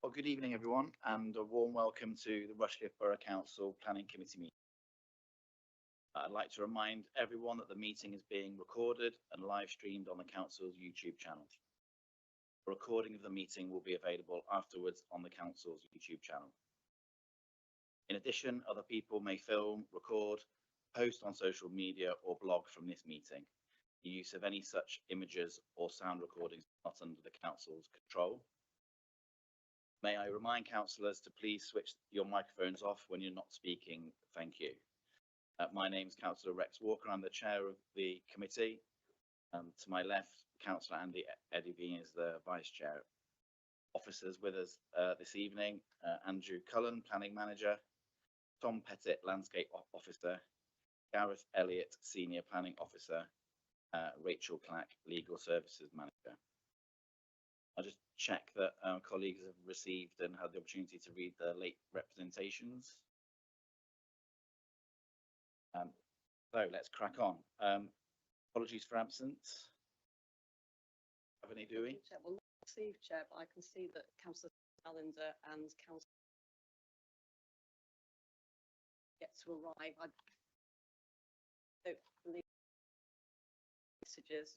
Well, good evening, everyone, and a warm welcome to the Rushcliffe Borough Council Planning Committee meeting. I'd like to remind everyone that the meeting is being recorded and live streamed on the Council's YouTube channel. A recording of the meeting will be available afterwards on the Council's YouTube channel. In addition, other people may film, record, post on social media or blog from this meeting. The use of any such images or sound recordings is not under the Council's control. May I remind councillors to please switch your microphones off when you're not speaking. Thank you. My name is Councillor Rex Walker. I'm the chair of the committee. To my left, Councillor Andy Eddybean is the vice chair. Officers with us this evening, Andrew Cullen, planning manager, Tom Pettit, landscape officer, Gareth Elliott, senior planning officer, Rachel Clack, legal services manager. I'll just check that our colleagues have received and had the opportunity to read the late representations. So let's crack on. Apologies for absence. Have any, do we? Well, not received, Chair, but I can see that Councillor Callender and Councillor get to arrive. I don't believe messages.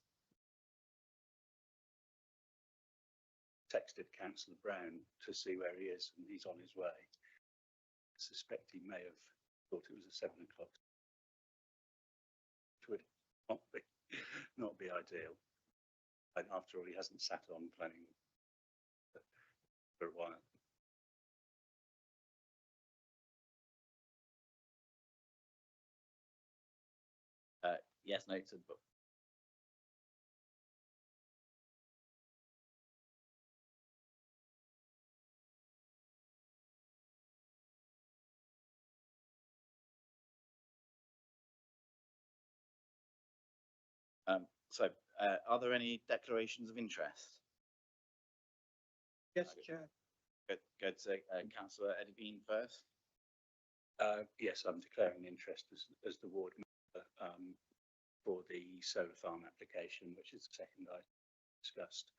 Texted Councillor Brown to see where he is, and he's on his way. I suspect he may have thought it was a 7 o'clock. Which would not be ideal. And after all, he hasn't sat on planning for a while. Yes, noted, but are there any declarations of interest? Yes, Chair. Go to Councillor Eddybean first. Yes, I'm declaring interest as the ward member for the solar farm application, which is the second I discussed.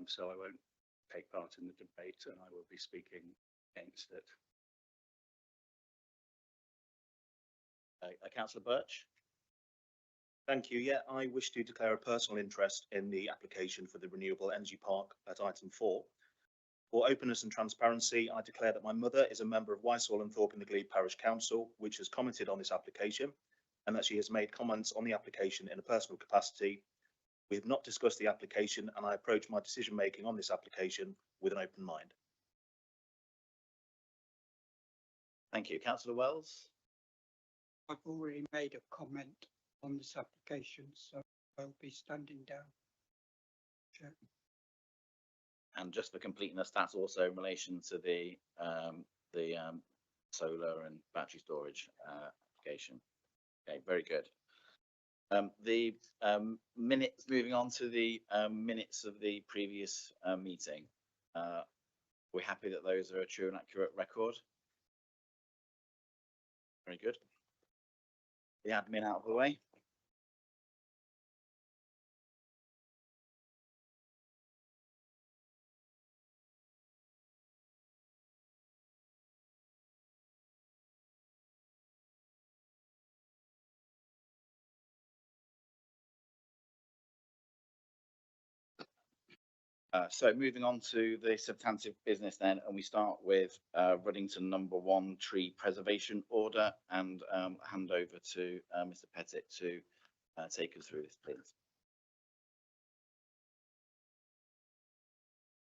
So I won't take part in the debate, and I will be speaking against it. Councillor Birch. Thank you. Yeah, I wish to declare a personal interest in the application for the Renewable Energy Park at item 4. For openness and transparency, I declare that my mother is a member of Wisehall and Thorpe in the Glebe Parish Council, which has commented on this application, and that she has made comments on the application in a personal capacity. We have not discussed the application, and I approach my decision making on this application with an open mind. Thank you. Councillor Wells. I've already made a comment on this application, so I'll be standing down. Chair. And just for completeness, that's also in relation to the solar and battery storage application. Okay, very good. The minutes, moving on to the minutes of the previous meeting. We're happy that those are a true and accurate record. Very good. The admin out of the way. So moving on to the substantive business then, and we start with Ruddington number 1 tree preservation order, and hand over to Mr. Pettit to take us through this, please.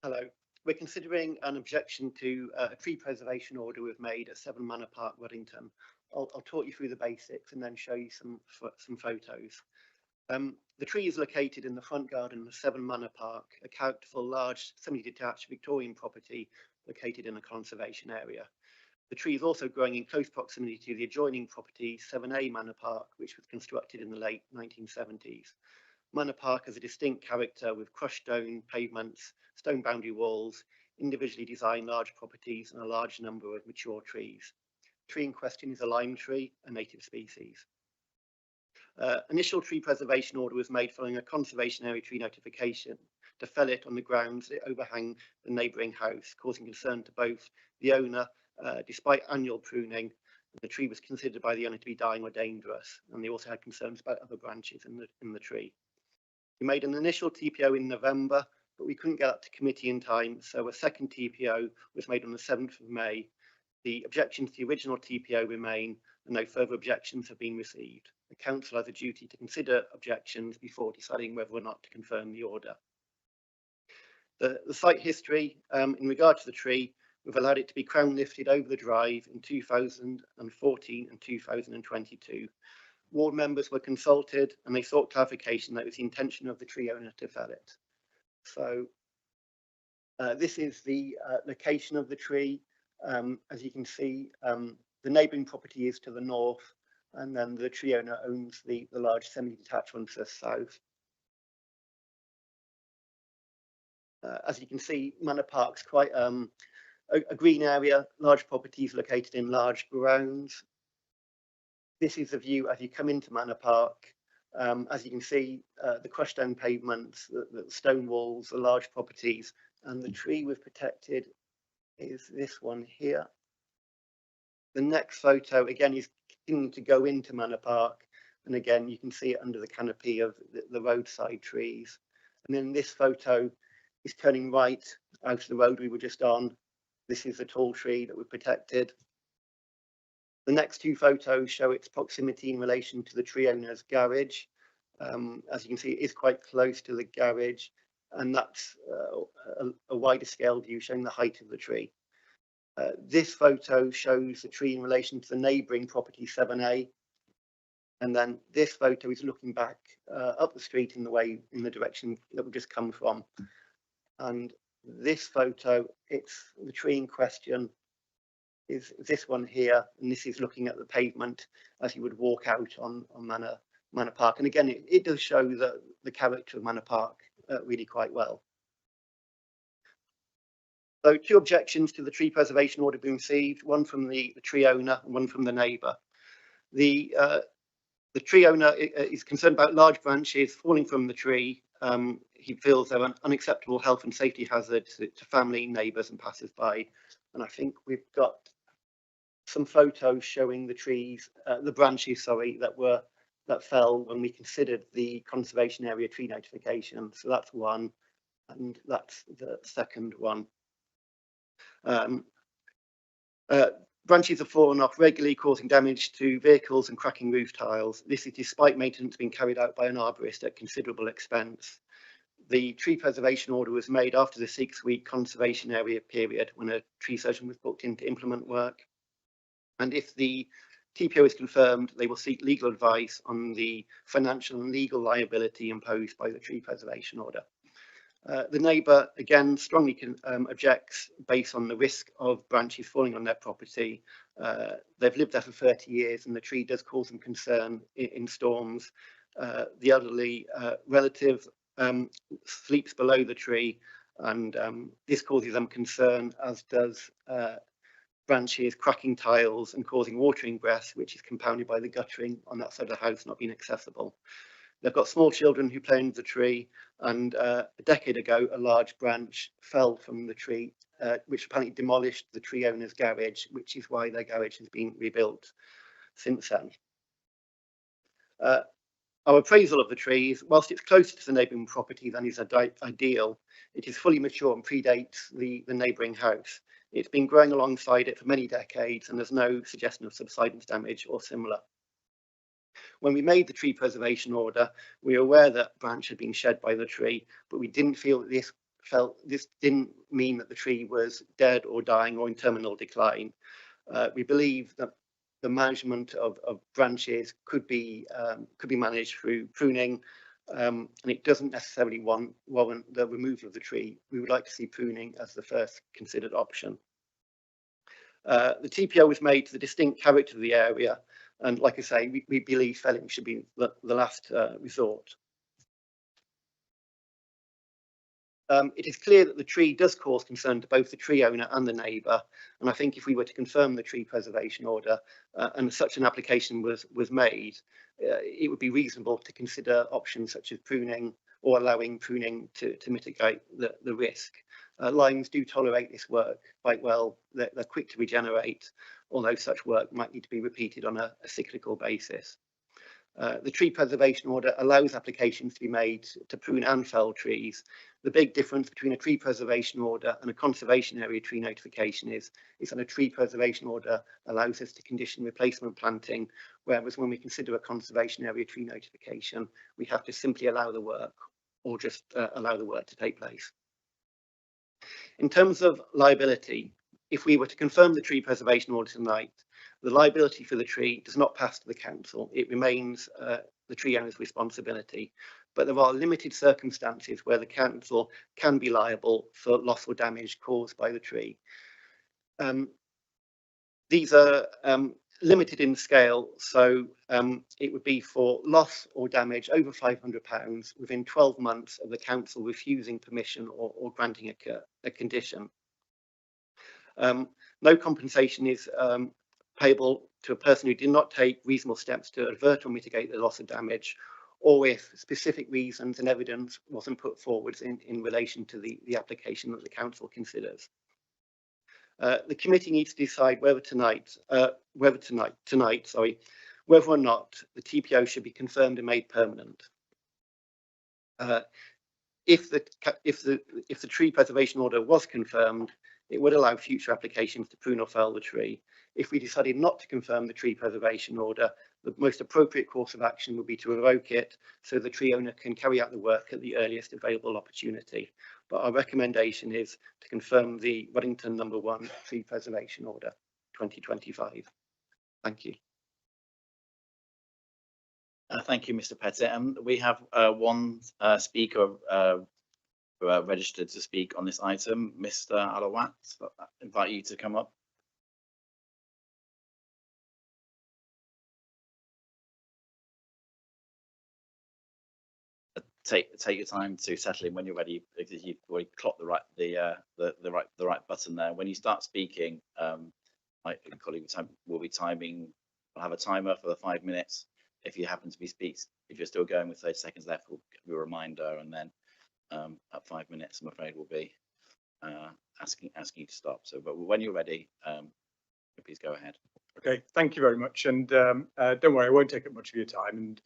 Hello. We're considering an objection to a tree preservation order we've made at 7 Manor Park, Ruddington. I'll talk you through the basics and then show you some photos. The tree is located in the front garden of 7 Manor Park, a characterful large semi-detached Victorian property located in a conservation area. The tree is also growing in close proximity to the adjoining property 7A Manor Park, which was constructed in the late 1970s. Manor Park has a distinct character with crushed stone pavements, stone boundary walls, individually designed large properties and a large number of mature trees. The tree in question is a lime tree, a native species. Initial tree preservation order was made following a conservation area tree notification to fell it on the grounds that it overhang the neighbouring house, causing concern to both the owner. Despite annual pruning, the tree was considered by the owner to be dying or dangerous, and they also had concerns about other branches in the tree. We made an initial TPO in November, but we couldn't get up to committee in time, so a second TPO was made on the 7th of May. The objections to the original TPO remain, and no further objections have been received. The council has a duty to consider objections before deciding whether or not to confirm the order. The site history, in regard to the tree, we've allowed it to be crown lifted over the drive in 2014 and 2022. Ward members were consulted and they sought clarification that it was the intention of the tree owner to fell it. So this is the location of the tree. As you can see, the neighbouring property is to the north, and then the tree owner owns the large semi-detached one to the south. As you can see, Manor Park's quite a green area, large properties located in large grounds. This is the view as you come into Manor Park. As you can see, the crushed stone pavements, the stone walls, the large properties, and the tree we've protected is this one here. The next photo, again, is continuing to go into Manor Park. And again, you can see it under the canopy of the roadside trees. And then this photo is turning right out of the road we were just on. This is the tall tree that we protected. The next two photos show its proximity in relation to the tree owner's garage. As you can see, it is quite close to the garage, and that's a wider scale view showing the height of the tree. This photo shows the tree in relation to the neighbouring property 7A. And then this photo is looking back up the street in the direction that we've just come from. And this photo, it's the tree in question is this one here, and this is looking at the pavement as you would walk out on Manor Park. And again, it does show the character of Manor Park really quite well. So two objections to the tree preservation order being received, one from the tree owner and one from the neighbour. The tree owner is concerned about large branches falling from the tree. He feels they're an unacceptable health and safety hazard to family, neighbours and passers-by. And I think we've got some photos showing the trees, the branches, sorry, that fell when we considered the conservation area tree notification. So that's one, and that's the second one. Branches have fallen off regularly, causing damage to vehicles and cracking roof tiles. This is despite maintenance being carried out by an arborist at considerable expense. The tree preservation order was made after the 6-week conservation area period when a tree surgeon was booked in to implement work. And if the TPO is confirmed, they will seek legal advice on the financial and legal liability imposed by the tree preservation order. The neighbour, again, strongly objects based on the risk of branches falling on their property. They've lived there for 30 years and the tree does cause them concern in storms. The elderly relative sleeps below the tree, and this causes them concern, as does branches cracking tiles and causing water ingress, which is compounded by the guttering on that side of the house not being accessible. They've got small children who play under the tree, and a decade ago a large branch fell from the tree, which apparently demolished the tree owner's garage, which is why their garage has been rebuilt since then. Our appraisal of the trees, whilst it's closer to the neighbouring property than is ideal, it is fully mature and predates the neighbouring house. It's been growing alongside it for many decades and there's no suggestion of subsidence damage or similar. When we made the tree preservation order, we were aware that branch had been shed by the tree, but we didn't feel that this didn't mean that the tree was dead or dying or in terminal decline. We believe that the management of branches could be managed through pruning, and it doesn't necessarily warrant the removal of the tree. We would like to see pruning as the first considered option. The TPO was made to the distinct character of the area, and like I say, we believe felling should be the last resort. It is clear that the tree does cause concern to both the tree owner and the neighbour, and I think if we were to confirm the tree preservation order and such an application was made, it would be reasonable to consider options such as pruning or allowing pruning to mitigate the risk. Limes do tolerate this work quite well. They're quick to regenerate, although such work might need to be repeated on a cyclical basis. The tree preservation order allows applications to be made to prune and fell trees. The big difference between a tree preservation order and a conservation area tree notification is that a tree preservation order allows us to condition replacement planting, whereas when we consider a conservation area tree notification, we have to simply allow the work or just allow the work to take place. In terms of liability, if we were to confirm the tree preservation order tonight, the liability for the tree does not pass to the council. It remains the tree owner's responsibility, but there are limited circumstances where the council can be liable for loss or damage caused by the tree. These are limited in scale, so it would be for loss or damage over £500 within 12 months of the council refusing permission or granting a condition. No compensation is payable to a person who did not take reasonable steps to avert or mitigate the loss of damage, or if specific reasons and evidence wasn't put forward in relation to the application that the council considers. The committee needs to decide whether or not the TPO should be confirmed and made permanent. If the tree preservation order was confirmed, it would allow future applications to prune or fell the tree. If we decided not to confirm the tree preservation order, the most appropriate course of action would be to revoke it so the tree owner can carry out the work at the earliest available opportunity. But our recommendation is to confirm the Ruddington No. 1 Tree Preservation Order 2025. Thank you. Thank you, Mr. Pettit. We have one speaker registered to speak on this item. Mr. Alawat, I invite you to come up. Take your time to settle in when you're ready, because you've already clocked the right button there. When you start speaking, my colleague will be timing. I'll have a timer for the 5 minutes. If you happen to be if you're still going with 30 seconds left, we'll give you a reminder, and then at 5 minutes, I'm afraid we'll be asking you to stop. So, but when you're ready, please go ahead. Okay, thank you very much, and don't worry, I won't take up much of your time. And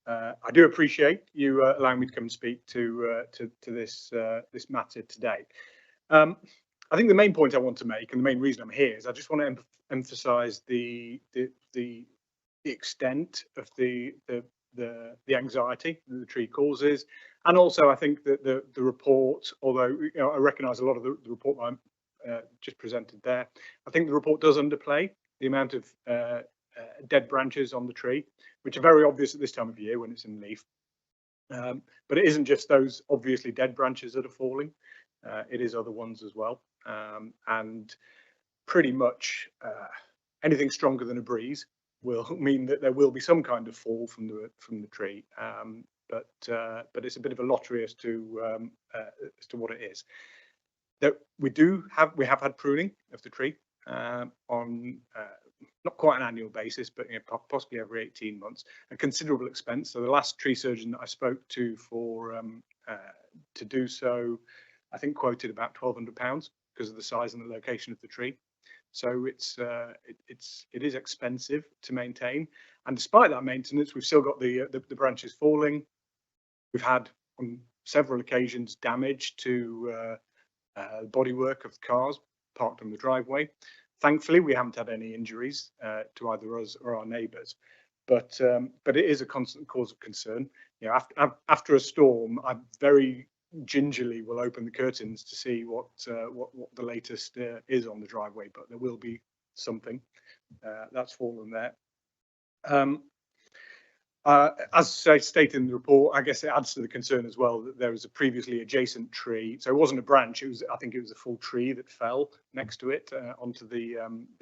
I do appreciate you allowing me to come and speak to this matter today. I think the main point I want to make, and the main reason I'm here, is I just want to emphasise the extent of the anxiety that the tree causes, and also I think that the report, although I recognise a lot of the report I just presented there, I think the report does underplay the amount of dead branches on the tree, which are very obvious at this time of year when it's in leaf. But it isn't just those obviously dead branches that are falling, it is other ones as well, and pretty much anything stronger than a breeze will mean that there will be some kind of fall from the tree, but it's a bit of a lottery as to what it is. That we have had pruning of the tree on not quite an annual basis, but possibly every 18 months, a considerable expense. So the last tree surgeon that I spoke to to do so, I think quoted about £1,200 because of the size and the location of the tree. So it is expensive to maintain, and despite that maintenance, we've still got the branches falling. We've had on several occasions damage to bodywork of cars parked on the driveway. Thankfully, we haven't had any injuries to either us or our neighbours, but it is a constant cause of concern. After a storm, I very gingerly will open the curtains to see what the latest is on the driveway, but there will be something that's fallen there. As I stated in the report, I guess it adds to the concern as well that there was a previously adjacent tree. So it wasn't a branch, I think it was a full tree that fell next to it onto the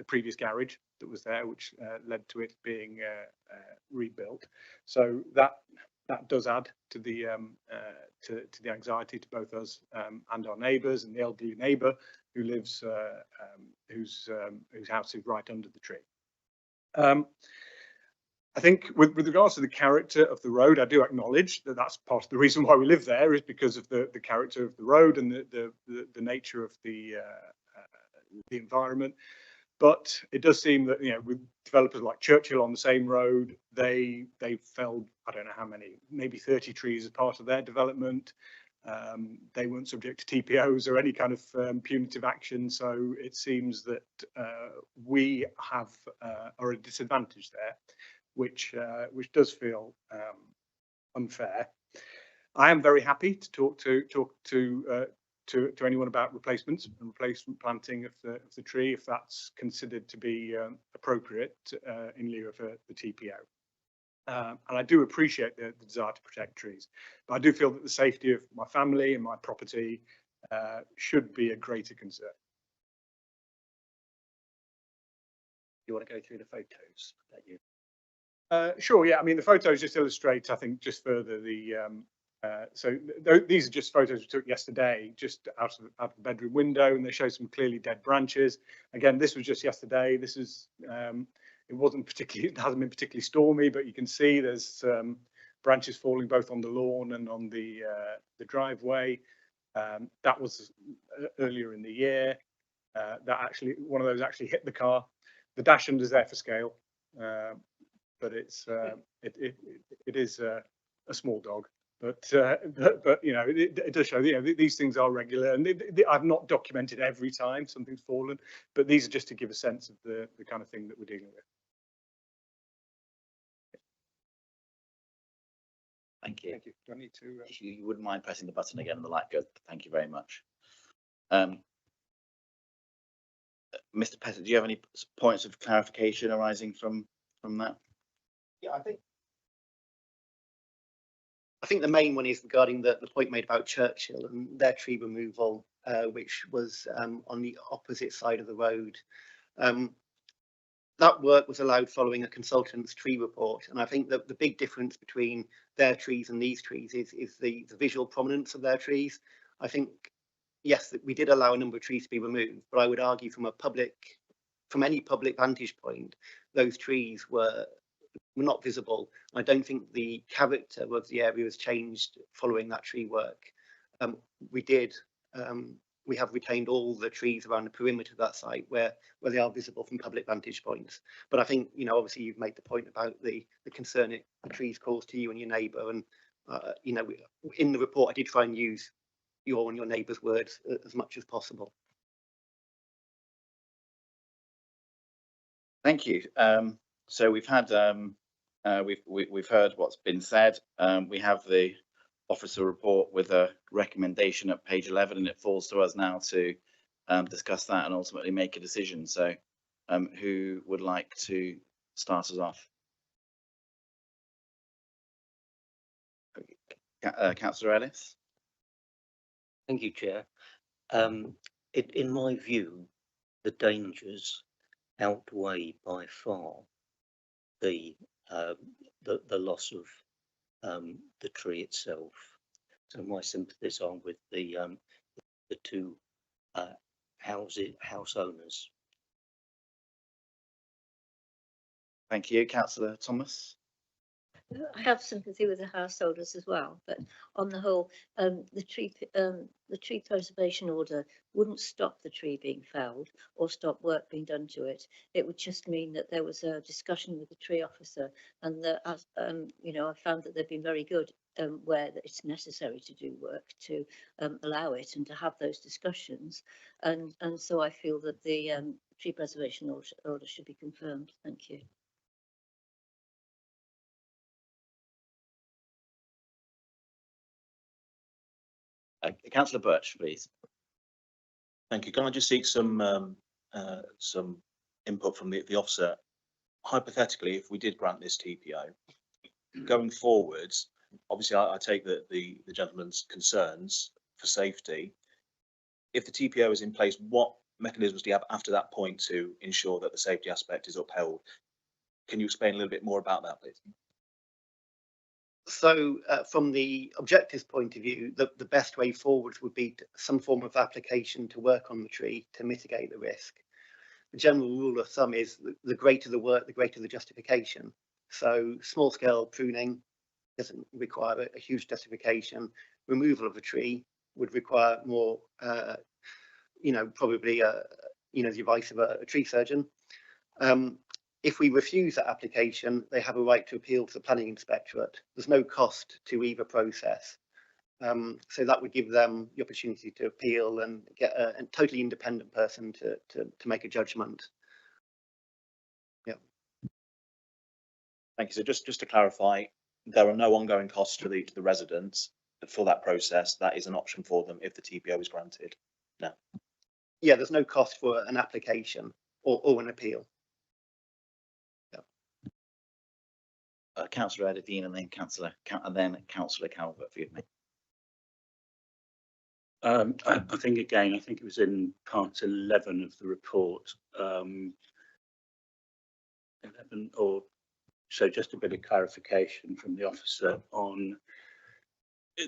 previous garage that was there, which led to it being rebuilt. So that does add to the anxiety to both us and our neighbours, and the elderly neighbour who lives whose house is right under the tree. I think with regards to the character of the road, I do acknowledge that that's part of the reason why we live there is because of the character of the road and the nature of the environment. But it does seem that, you know, with developers like Churchill on the same road, they felled, I don't know how many, maybe 30 trees as part of their development. They weren't subject to TPOs or any kind of punitive action. So it seems that we are at a disadvantage there, which does feel unfair. I am very happy to talk to anyone about replacements and replacement planting of the tree if that's considered to be appropriate in lieu of the TPO. And I do appreciate the desire to protect trees, but I do feel that the safety of my family and my property should be a greater concern. You want to go through the photos that you? Sure, yeah. I mean, the photos just illustrate, I think, just further the. These are just photos we took yesterday, just out of the bedroom window, and they show some clearly dead branches. Again, this was just yesterday. This is. It hasn't been particularly stormy, but you can see there's branches falling both on the lawn and on the driveway. That was earlier in the year. One of those actually hit the car. The dash under's there for scale, but it is a small dog. But you know, it does show, you know, these things are regular, and I've not documented every time something's fallen, but these are just to give a sense of the kind of thing that we're dealing with. Thank you. Thank you. Do I need to? If you wouldn't mind pressing the button again and the light goes, thank you very much. Mr. Pettit, do you have any points of clarification arising from that? Yeah, I think the main one is regarding the point made about Churchill and their tree removal, which was on the opposite side of the road. That work was allowed following a consultant's tree report, and I think that the big difference between their trees and these trees is the visual prominence of their trees. I think, yes, that we did allow a number of trees to be removed, but I would argue from any public vantage point, those trees were not visible. I don't think the character of the area has changed following that tree work. We have retained all the trees around the perimeter of that site where they are visible from public vantage points. But I think, you know, obviously you've made the point about the concern the trees cause to you and your neighbour, and you know, in the report I did try and use your and your neighbour's words as much as possible. Thank you. So we've had we've heard what's been said. We have the officer report with a recommendation at page 11, and it falls to us now to discuss that and ultimately make a decision. So who would like to start us off? Councillor Ellis. Thank you, Chair. In my view, the dangers outweigh by far the loss of the tree itself. So my sympathies are with the two house owners. Thank you, Councillor Thomas. I have sympathy with the householders as well, but on the whole, the tree preservation order wouldn't stop the tree being felled or stop work being done to it. It would just mean that there was a discussion with the tree officer, and that, you know, I found that they've been very good where it's necessary to do work to allow it and to have those discussions, and so I feel that the tree preservation order should be confirmed. Thank you. Councillor Birch, please. Thank you. Can I just seek some input from the officer? Hypothetically, if we did grant this TPO, going forwards, obviously I take the gentleman's concerns for safety. If the TPO is in place, what mechanisms do you have after that point to ensure that the safety aspect is upheld? Can you explain a little bit more about that, please? So from the objectives point of view, the best way forward would be some form of application to work on the tree to mitigate the risk. The general rule of thumb is the greater the work, the greater the justification. So small scale pruning doesn't require a huge justification. Removal of a tree would require more, probably, the advice of a tree surgeon. If we refuse that application, they have a right to appeal to the planning inspectorate. There's no cost to either process. So that would give them the opportunity to appeal and get a totally independent person to make a judgment. Yeah. Thank you. So just to clarify, there are no ongoing costs to the residents for that process. That is an option for them if the TPO is granted. No. Yeah, there's no cost for an application or an appeal. Councillor Ederdine and then Councillor Calvert, forgive me. I think it was in part 11 of the report. 11 or so, just a bit of clarification from the officer on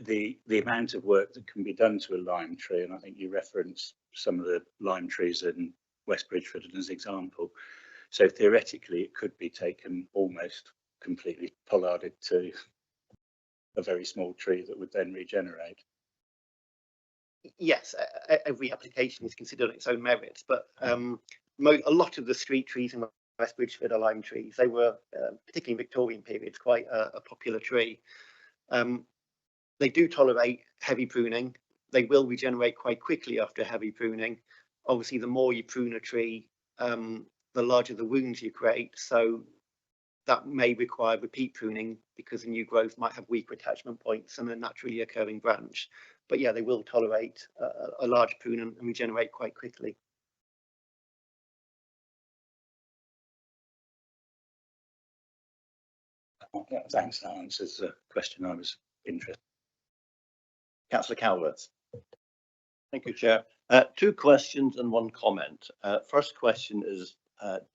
the amount of work that can be done to a lime tree, and I think you referenced some of the lime trees in West Bridgford as an example. So theoretically, it could be taken almost completely pollarded to a very small tree that would then regenerate. Yes, every application is considered on its own merits, but a lot of the street trees in West Bridgford are lime trees. They were, particularly in Victorian periods, quite a popular tree. They do tolerate heavy pruning. They will regenerate quite quickly after heavy pruning. Obviously, the more you prune a tree, the larger the wounds you create. So that may require repeat pruning because the new growth might have weaker attachment points and a naturally occurring branch. But yeah, they will tolerate a large prune and regenerate quite quickly. Thanks, that answers the question I was interested in. Councillor Calvert. Thank you, Chair. Two questions and one comment. First question is,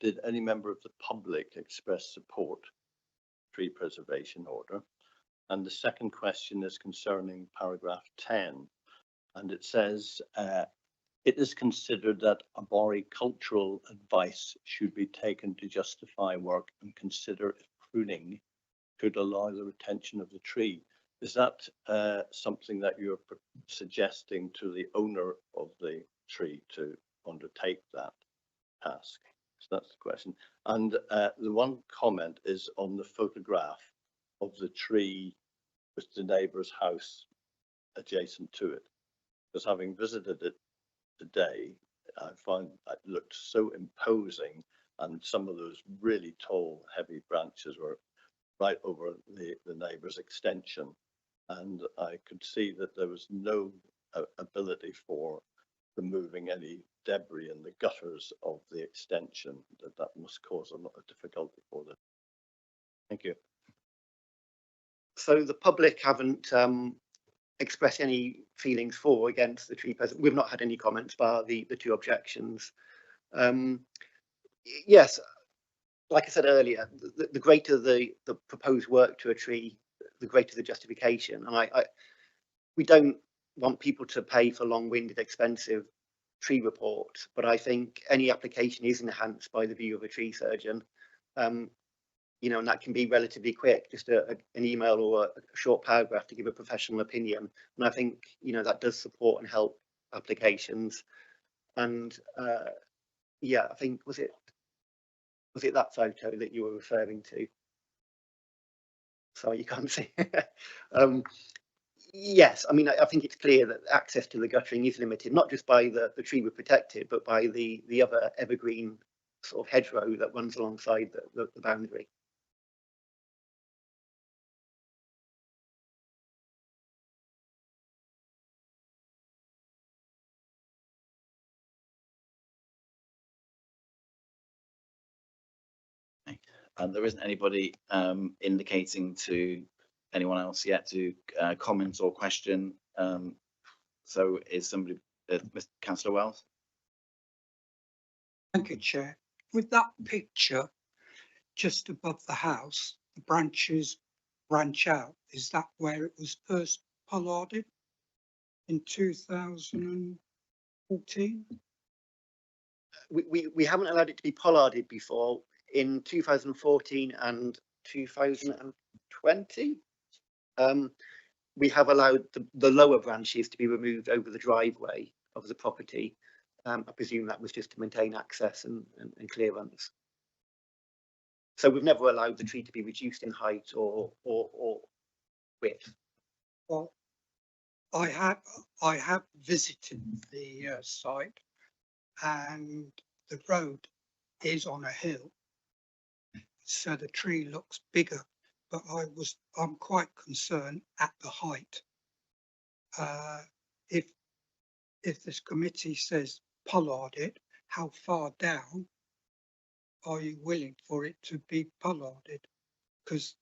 did any member of the public express support tree preservation order? And the second question is concerning paragraph 10. And it says, it is considered that arboricultural advice should be taken to justify work and consider if pruning could allow the retention of the tree. Is that something that you're suggesting to the owner of the tree to undertake that task? So that's the question. And the one comment is on the photograph of the tree with the neighbour's house adjacent to it. Because having visited it today, I found it looked so imposing, and some of those really tall, heavy branches were right over the neighbour's extension. And I could see that there was no ability for removing any debris in the gutters of the extension. That must cause a lot of difficulty for them. Thank you. So the public haven't expressed any feelings for or against the tree preservation. We've not had any comments bar the two objections. Yes, like I said earlier, the greater the proposed work to a tree, the greater the justification. And we don't want people to pay for long-winded, expensive tree reports, but I think any application is enhanced by the view of a tree surgeon. And that can be relatively quick, just an email or a short paragraph to give a professional opinion. And I think, that does support and help applications. And yeah, I think, was it that photo that you were referring to? Sorry, you can't see. Yes, I mean, I think it's clear that access to the guttering is limited, not just by the tree we're protected, but by the other evergreen sort of hedgerow that runs alongside the boundary. And there isn't anybody indicating to anyone else yet to comment or question. So is somebody, Mr. Councillor Wells? Thank you, Chair. With that picture just above the house, the branches branch out. Is that where it was first pollarded in 2014? We haven't allowed it to be pollarded before. In 2014 and 2020. We have allowed the lower branches to be removed over the driveway of the property. I presume that was just to maintain access and clearance. So we've never allowed the tree to be reduced in height or width. Well, I have visited the site, and the road is on a hill, so the tree looks bigger. But I'm quite concerned at the height. If this committee says pollard it, how far down are you willing for it to be pollarded? Because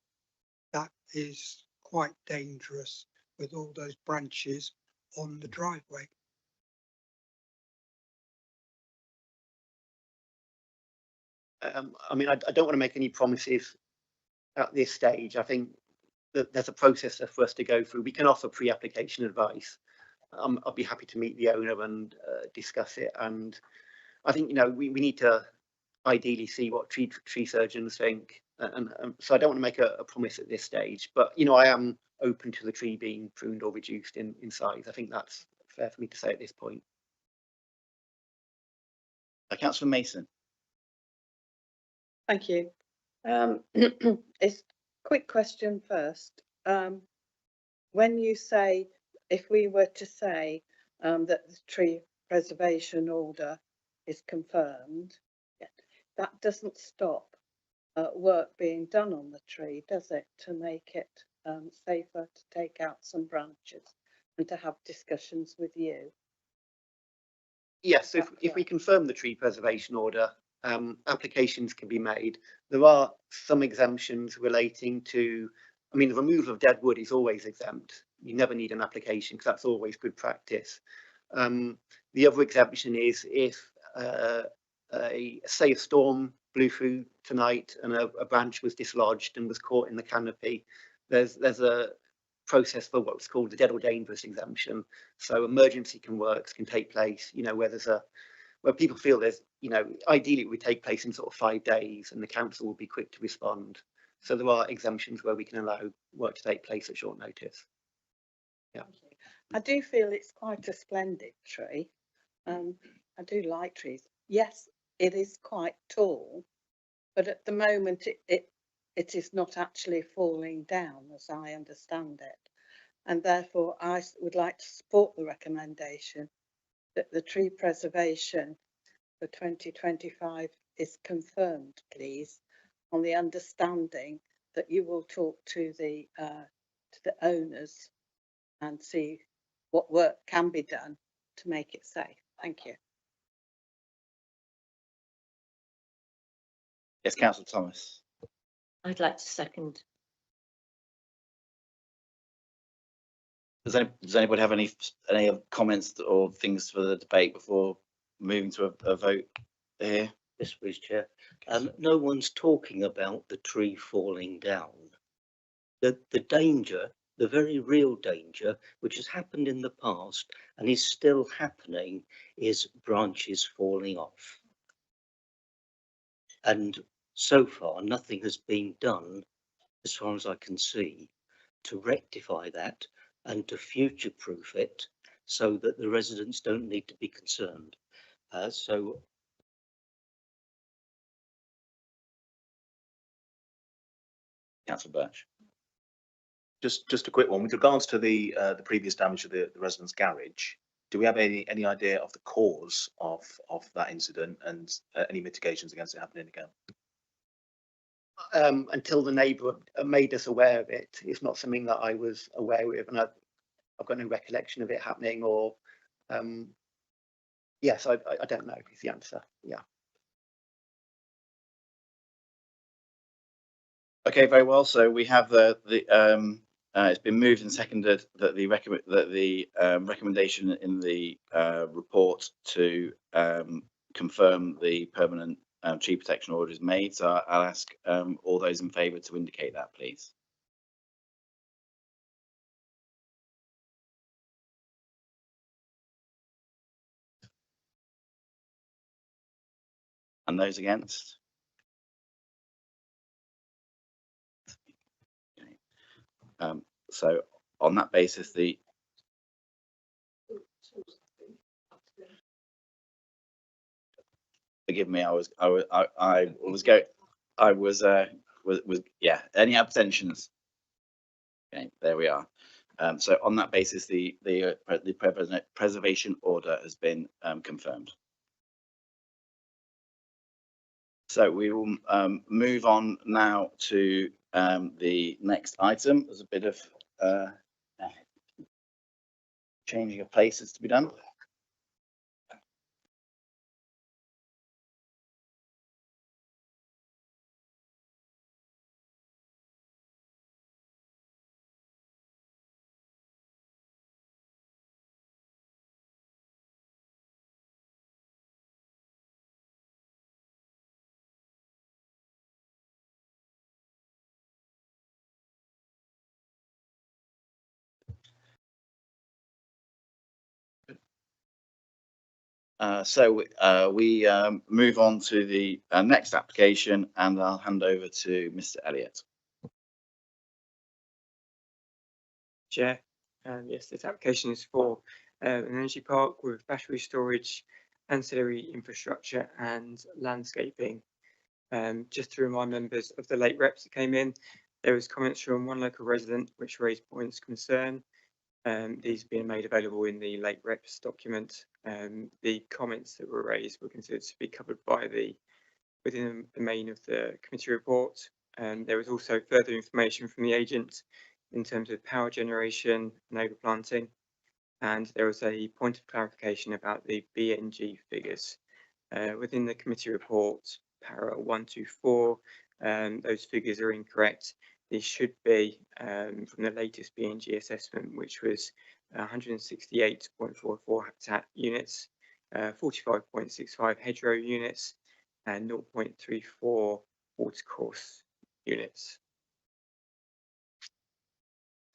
that is quite dangerous with all those branches on the driveway. I mean, I don't want to make any promises at this stage. I think that there's a process for us to go through. We can offer pre-application advice. I'll be happy to meet the owner and discuss it. And I think, you know, we need to ideally see what tree surgeons think. And so I don't want to make a promise at this stage, but, you know, I am open to the tree being pruned or reduced in size. I think that's fair for me to say at this point. Councillor Mason. Thank you. It's quick question first. When you say, if we were to say that the tree preservation order is confirmed, that doesn't stop work being done on the tree, does it, to make it safer to take out some branches and to have discussions with you? Yes, so if we confirm the tree preservation order, applications can be made. There are some exemptions relating to, I mean, the removal of dead wood is always exempt. You never need an application because that's always good practice. The other exemption is if, say, a storm blew through tonight and a branch was dislodged and was caught in the canopy, there's a process for what's called the dead or dangerous exemption. So emergency works can take place, you know, where people feel there's, you know, ideally it would take place in sort of 5 days and the council will be quick to respond. So there are exemptions where we can allow work to take place at short notice. Yeah. I do feel it's quite a splendid tree. I do like trees. Yes, it is quite tall, but at the moment it is not actually falling down, as I understand it. And therefore I would like to support the recommendation that the tree preservation for 2025 is confirmed, please, on the understanding that you will talk to the owners and see what work can be done to make it safe. Thank you. Yes, Councillor Thomas. I'd like to second. Does anybody have any comments or things for the debate before moving to a vote here? Yes, please, Chair. No one's talking about the tree falling down. The danger, the very real danger, which has happened in the past and is still happening, is branches falling off. And so far, nothing has been done, as far as I can see, to rectify that and to future-proof it so that the residents don't need to be concerned. Councillor Birch. Just a quick one with regards to the previous damage to the resident's garage. Do we have any idea of the cause of that incident and any mitigations against it happening again? Until the neighbour made us aware of it, it's not something that I was aware of, and I've got no recollection of it happening. Or yes, I don't know is the answer. Yeah. Okay, very well. So we have it's been moved and seconded that the recommendation in the report to confirm the permanent tree protection order is made. So I'll ask all those in favour to indicate that, please. And those against? So on that basis, forgive me, yeah, any abstentions? Okay, there we are. So on that basis, the preservation order has been confirmed. So we will move on now to the next item. There's a bit of changing of places to be done. We move on to the next application, and I'll hand over to Mr. Elliott. Chair, yes, this application is for an energy park with battery storage, ancillary infrastructure and landscaping. Just to remind members of the late reps that came in, there was comments from one local resident which raised points of concern. These being made available in the late reps document. The comments that were raised were considered to be covered by within the main of the committee report. There was also further information from the agent in terms of power generation and overplanting. And there was a point of clarification about the BNG figures. Within the committee report, para 124, those figures are incorrect. These should be from the latest BNG assessment, which was 168.44 habitat units, 45.65 hedgerow units, and 0.34 watercourse units.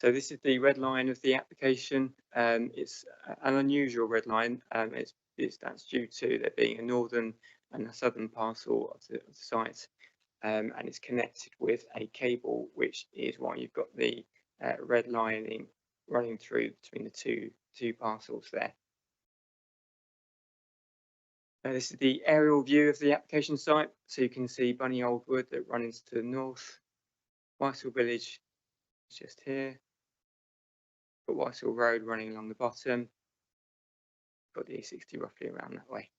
So this is the red line of the application. It's an unusual red line. That's due to there being a northern and a southern parcel of the site. And it's connected with a cable, which is why you've got the red lining running through between the two parcels there. This is the aerial view of the application site. So you can see Bunny Old Wood that runs to the north. Whitehall Village is just here. Got Whitehall Road running along the bottom. Got the E60 roughly around that way.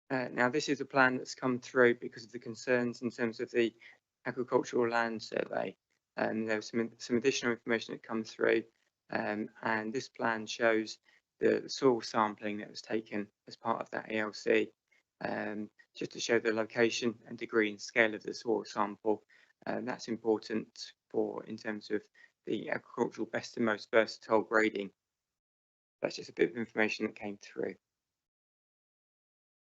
Now this is a plan that's come through because of the concerns in terms of the agricultural land survey. There was some additional information that comes through, and this plan shows the soil sampling that was taken as part of that ALC, just to show the location and degree and scale of the soil sample. That's important in terms of the agricultural best and most versatile grading. That's just a bit of information that came through.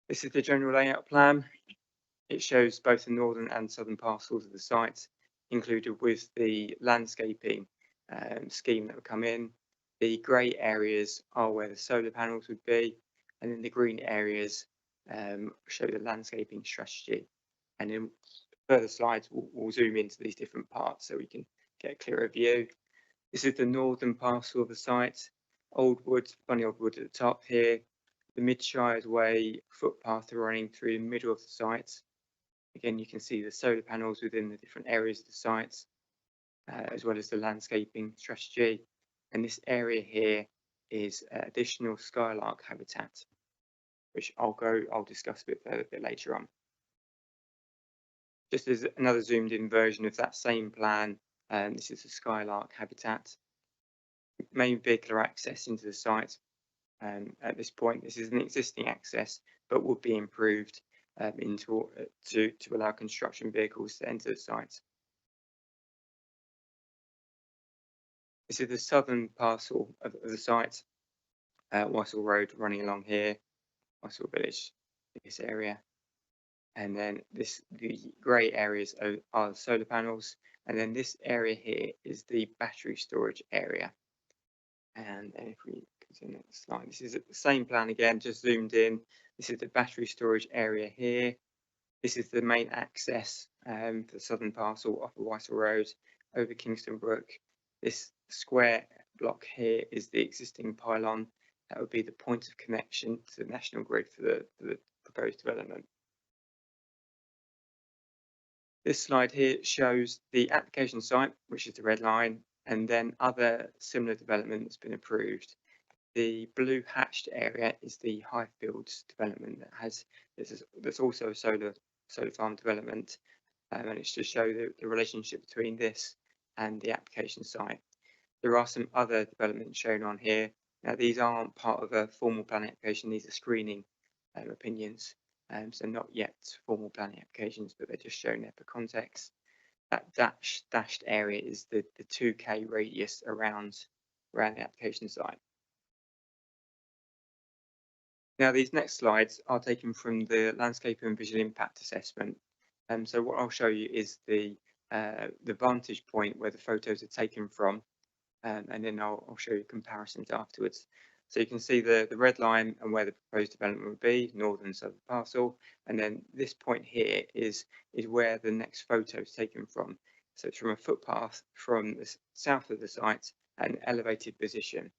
This is the general layout plan. It shows both the northern and southern parcels of the site, included with the landscaping scheme that will come in. The grey areas are where the solar panels would be, and then the green areas show the landscaping strategy. And in further slides, we'll zoom into these different parts so we can get a clearer view. This is the northern parcel of the site. Old Wood, Bunny Old Wood at the top here. The Midshires Way footpath running through the middle of the site. Again, you can see the solar panels within the different areas of the site, as well as the landscaping strategy. And this area here is additional skylark habitat, which I'll discuss a bit further a bit later on. Just as another zoomed in version of that same plan, this is the skylark habitat. Main vehicular access into the site. At this point, this is an existing access, but will be improved to allow construction vehicles to enter the site. This is the southern parcel of the site, Whitehall Road running along here, Whitehall Village, this area. And then the grey areas are the solar panels. And then this area here is the battery storage area. And then if we continue the slide, this is the same plan again, just zoomed in. This is the battery storage area here. This is the main access for the southern parcel off of Weissel Road over Kingston Brook. This square block here is the existing pylon. That would be the point of connection to the national grid for the proposed development. This slide here shows the application site, which is the red line, and then other similar development that's been approved. The blue hatched area is the Highfields development that's also a solar farm development, and it's to show the relationship between this and the application site. There are some other developments shown on here. Now, these aren't part of a formal planning application, these are screening opinions, so not yet formal planning applications, but they're just shown there for context. That dashed area is the 2K radius around the application site. Now, these next slides are taken from the landscape and visual impact assessment. So what I'll show you is the vantage point where the photos are taken from, and then I'll show you comparisons afterwards. So you can see the red line and where the proposed development would be, northern and southern parcel, and then this point here is where the next photo is taken from. So it's from a footpath from the south of the site at an elevated position.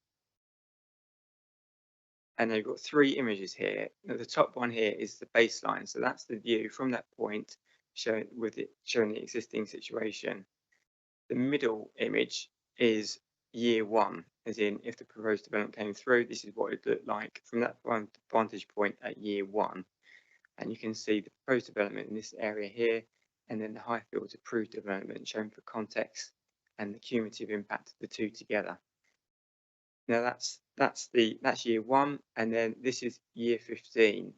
And they've got three images here. Now, the top one here is the baseline, so that's the view from that point, showing the existing situation. The middle image is year one, as in if the proposed development came through, this is what it looked like from that vantage point at year one. And you can see the proposed development in this area here, and then the Highfields approved development shown for context and the cumulative impact of the two together. Now that's year one, and then this is year 15.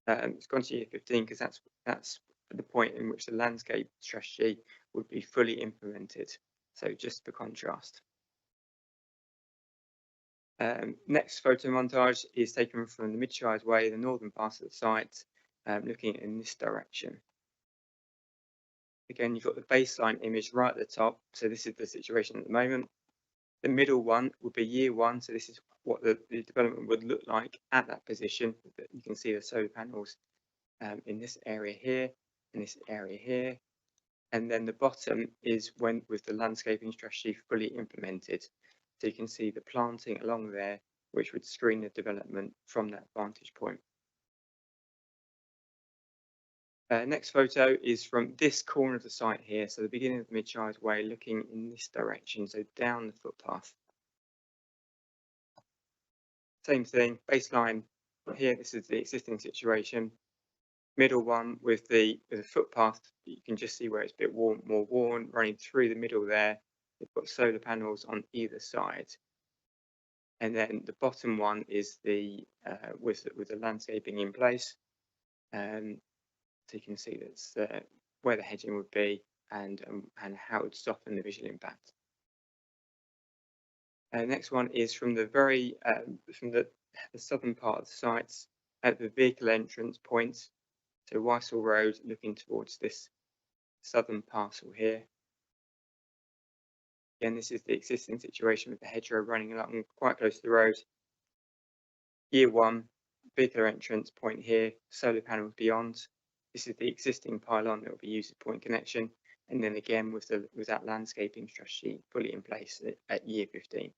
It's gone to year 15 because that's the point in which the landscape strategy would be fully implemented. So just for contrast. Next photo montage is taken from the Midshires Way, the northern part of the site, looking in this direction. Again, you've got the baseline image right at the top. So this is the situation at the moment. The middle one would be year one. So this is what the development would look like at that position. You can see the solar panels in this area here, and this area here. And then the bottom is when with the landscaping strategy fully implemented. So you can see the planting along there, which would screen the development from that vantage point. Next photo is from this corner of the site here, so the beginning of the Midshires Way, looking in this direction, so down the footpath. Same thing, baseline here, this is the existing situation. Middle one with the footpath, you can just see where it's a bit more worn, running through the middle there. They've got solar panels on either side. And then the bottom one is the with the landscaping in place. So you can see that's where the hedging would be and how it would soften the visual impact. Next one is from the from the southern part of the site at the vehicle entrance point. So Weissel Road, looking towards this southern parcel here. Again, this is the existing situation with the hedgerow running along quite close to the road. Year one, vehicle entrance point here, solar panels beyond. This is the existing pylon that will be used as point connection, and then again with that landscaping strategy fully in place at year 15.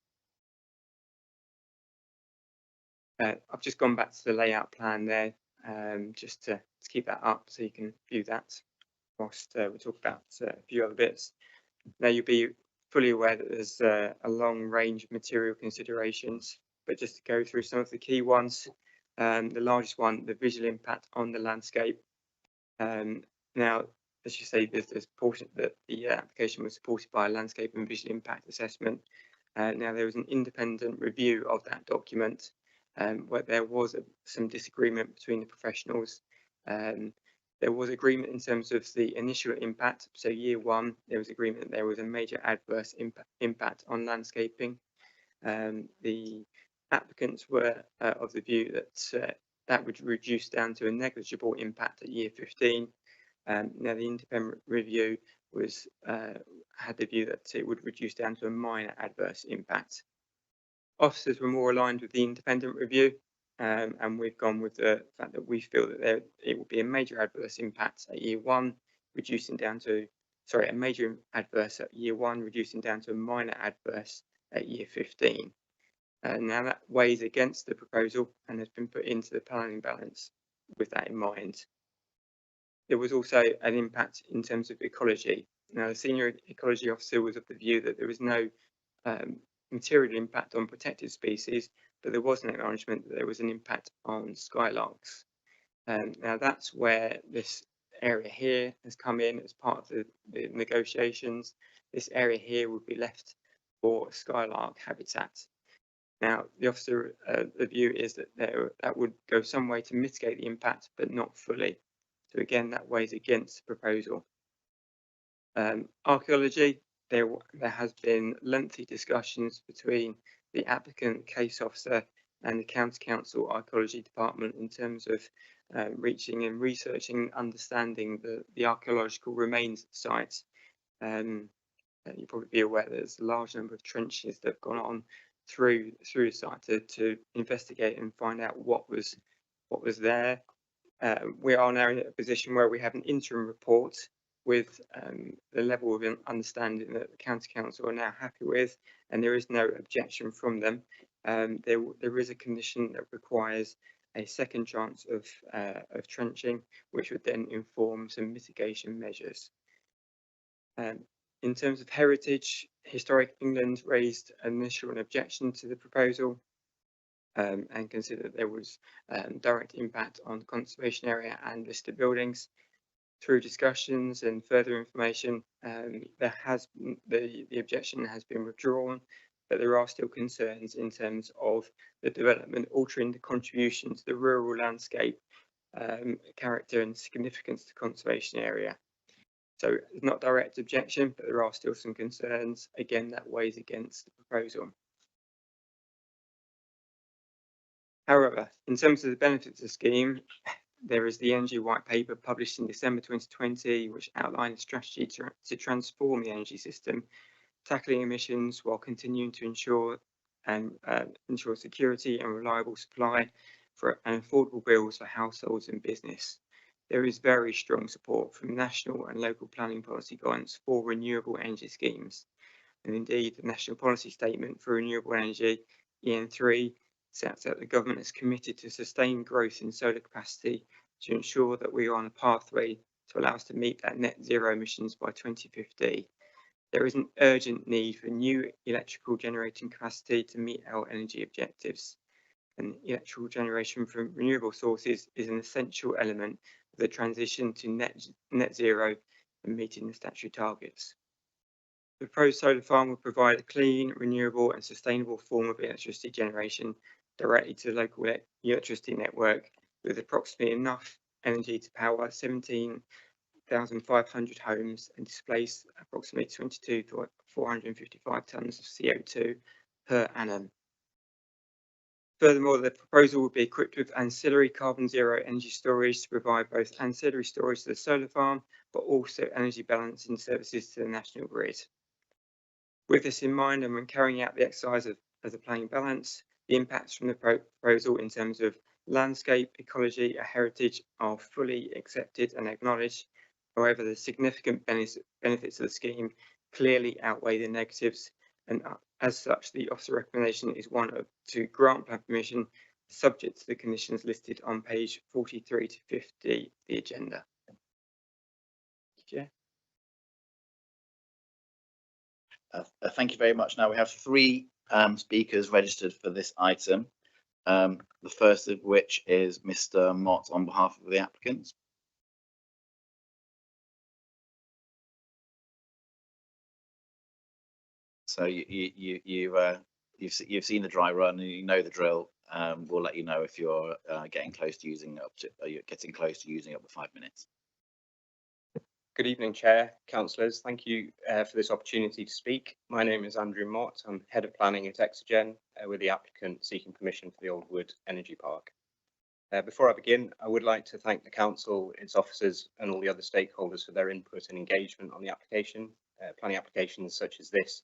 I've just gone back to the layout plan there, just to keep that up so you can view that whilst we talk about a few other bits. Now you'll be fully aware that there's a long range of material considerations, but just to go through some of the key ones. The largest one, the visual impact on the landscape. Now, as you say, there's this portion that the application was supported by a landscape and visual impact assessment. Now, there was an independent review of that document where there was some disagreement between the professionals. There was agreement in terms of the initial impact. So year one, there was agreement that there was a major adverse impact on landscaping. The applicants were of the view that that would reduce down to a negligible impact at year 15. Now the independent review was had the view that it would reduce down to a minor adverse impact. Officers were more aligned with the independent review, and we've gone with the fact that we feel that it will be a major adverse impact at year one, reducing down to, sorry, a major adverse at year one, reducing down to a minor adverse at year 15. Now that weighs against the proposal and has been put into the planning balance with that in mind. There was also an impact in terms of ecology. Now, the senior ecology officer was of the view that there was no material impact on protected species, but there was an acknowledgement that there was an impact on skylarks. Now, that's where this area here has come in as part of the negotiations. This area here would be left for skylark habitat. Now, the officer, the view is that that would go some way to mitigate the impact, but not fully. So again, that weighs against the proposal. Archaeology, there has been lengthy discussions between the applicant, case officer, and the County Council Archaeology Department in terms of reaching and researching, understanding the archaeological remains sites. You'll probably be aware there's a large number of trenches that have gone on through the site to investigate and find out what was there. We are now in a position where we have an interim report with the level of understanding that the County Council are now happy with, and there is no objection from them. There is a condition that requires a second chance of trenching, which would then inform some mitigation measures. In terms of heritage, Historic England raised an initial objection to the proposal and considered that there was direct impact on the conservation area and listed buildings. Through discussions and further information, the objection has been withdrawn, but there are still concerns in terms of the development altering the contribution to the rural landscape character and significance to the conservation area. So it's not direct objection, but there are still some concerns. Again, that weighs against the proposal. However, in terms of the benefits of the scheme, there is the Energy White Paper published in December 2020, which outlined a strategy to transform the energy system, tackling emissions while continuing to ensure security and reliable supply and affordable bills for households and business. There is very strong support from national and local planning policy guidance for renewable energy schemes. And indeed, the National Policy Statement for Renewable Energy, EN3, sets out the government is committed to sustain growth in solar capacity to ensure that we are on a pathway to allow us to meet that net zero emissions by 2050. There is an urgent need for new electrical generating capacity to meet our energy objectives. And electrical generation from renewable sources is an essential element of the transition to net zero and meeting the statutory targets. The proposed solar farm will provide a clean, renewable and sustainable form of electricity generation directly to the local electricity network with approximately enough energy to power 17,500 homes and displace approximately 22,455 tonnes of CO2 per annum. Furthermore, the proposal will be equipped with ancillary carbon zero energy storage to provide both ancillary storage to the solar farm, but also energy balancing services to the national grid. With this in mind, and when carrying out the exercise of the planning balance, the impacts from the proposal in terms of landscape, ecology, and heritage are fully accepted and acknowledged. However, the significant benefits of the scheme clearly outweigh the negatives, and as such, the officer recommendation is one to grant plan permission subject to the conditions listed on page 43 to 50 the agenda. Yeah. Thank you very much. Now we have three speakers registered for this item. The first of which is Mr. Mott on behalf of the applicants. So you've seen the dry run and you know the drill. We'll let you know if you're getting close to using up the 5 minutes. Good evening, Chair, Councillors. Thank you for this opportunity to speak. My name is Andrew Mott. I'm Head of Planning at Exogen, with the applicant seeking permission for the Old Wood Energy Park. Before I begin, I would like to thank the Council, its officers and all the other stakeholders for their input and engagement on the application. Planning applications such as this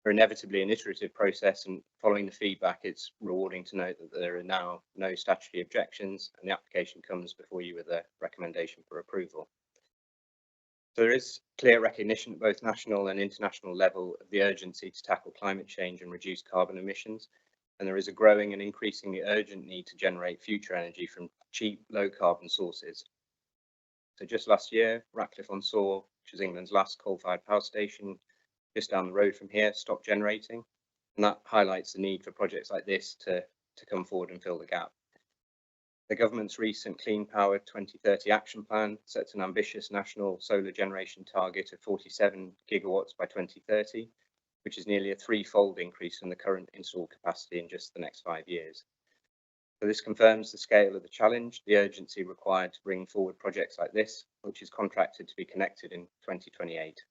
They're inevitably an iterative process, and following the feedback, it's rewarding to note that there are now no statutory objections and the application comes before you with a recommendation for approval. So there is clear recognition at both national and international level of the urgency to tackle climate change and reduce carbon emissions, and there is a growing and increasingly urgent need to generate future energy from cheap, low carbon sources. So just last year, Ratcliffe-on-Soar, which is England's last coal-fired power station, just down the road from here, stopped generating, and that highlights the need for projects like this to come forward and fill the gap. The government's recent Clean Power 2030 action plan sets an ambitious national solar generation target of 47 gigawatts by 2030, which is nearly a threefold increase from the current installed capacity in just the next 5 years. So this confirms the scale of the challenge, the urgency required to bring forward projects like this, which is contracted to be connected in 2028.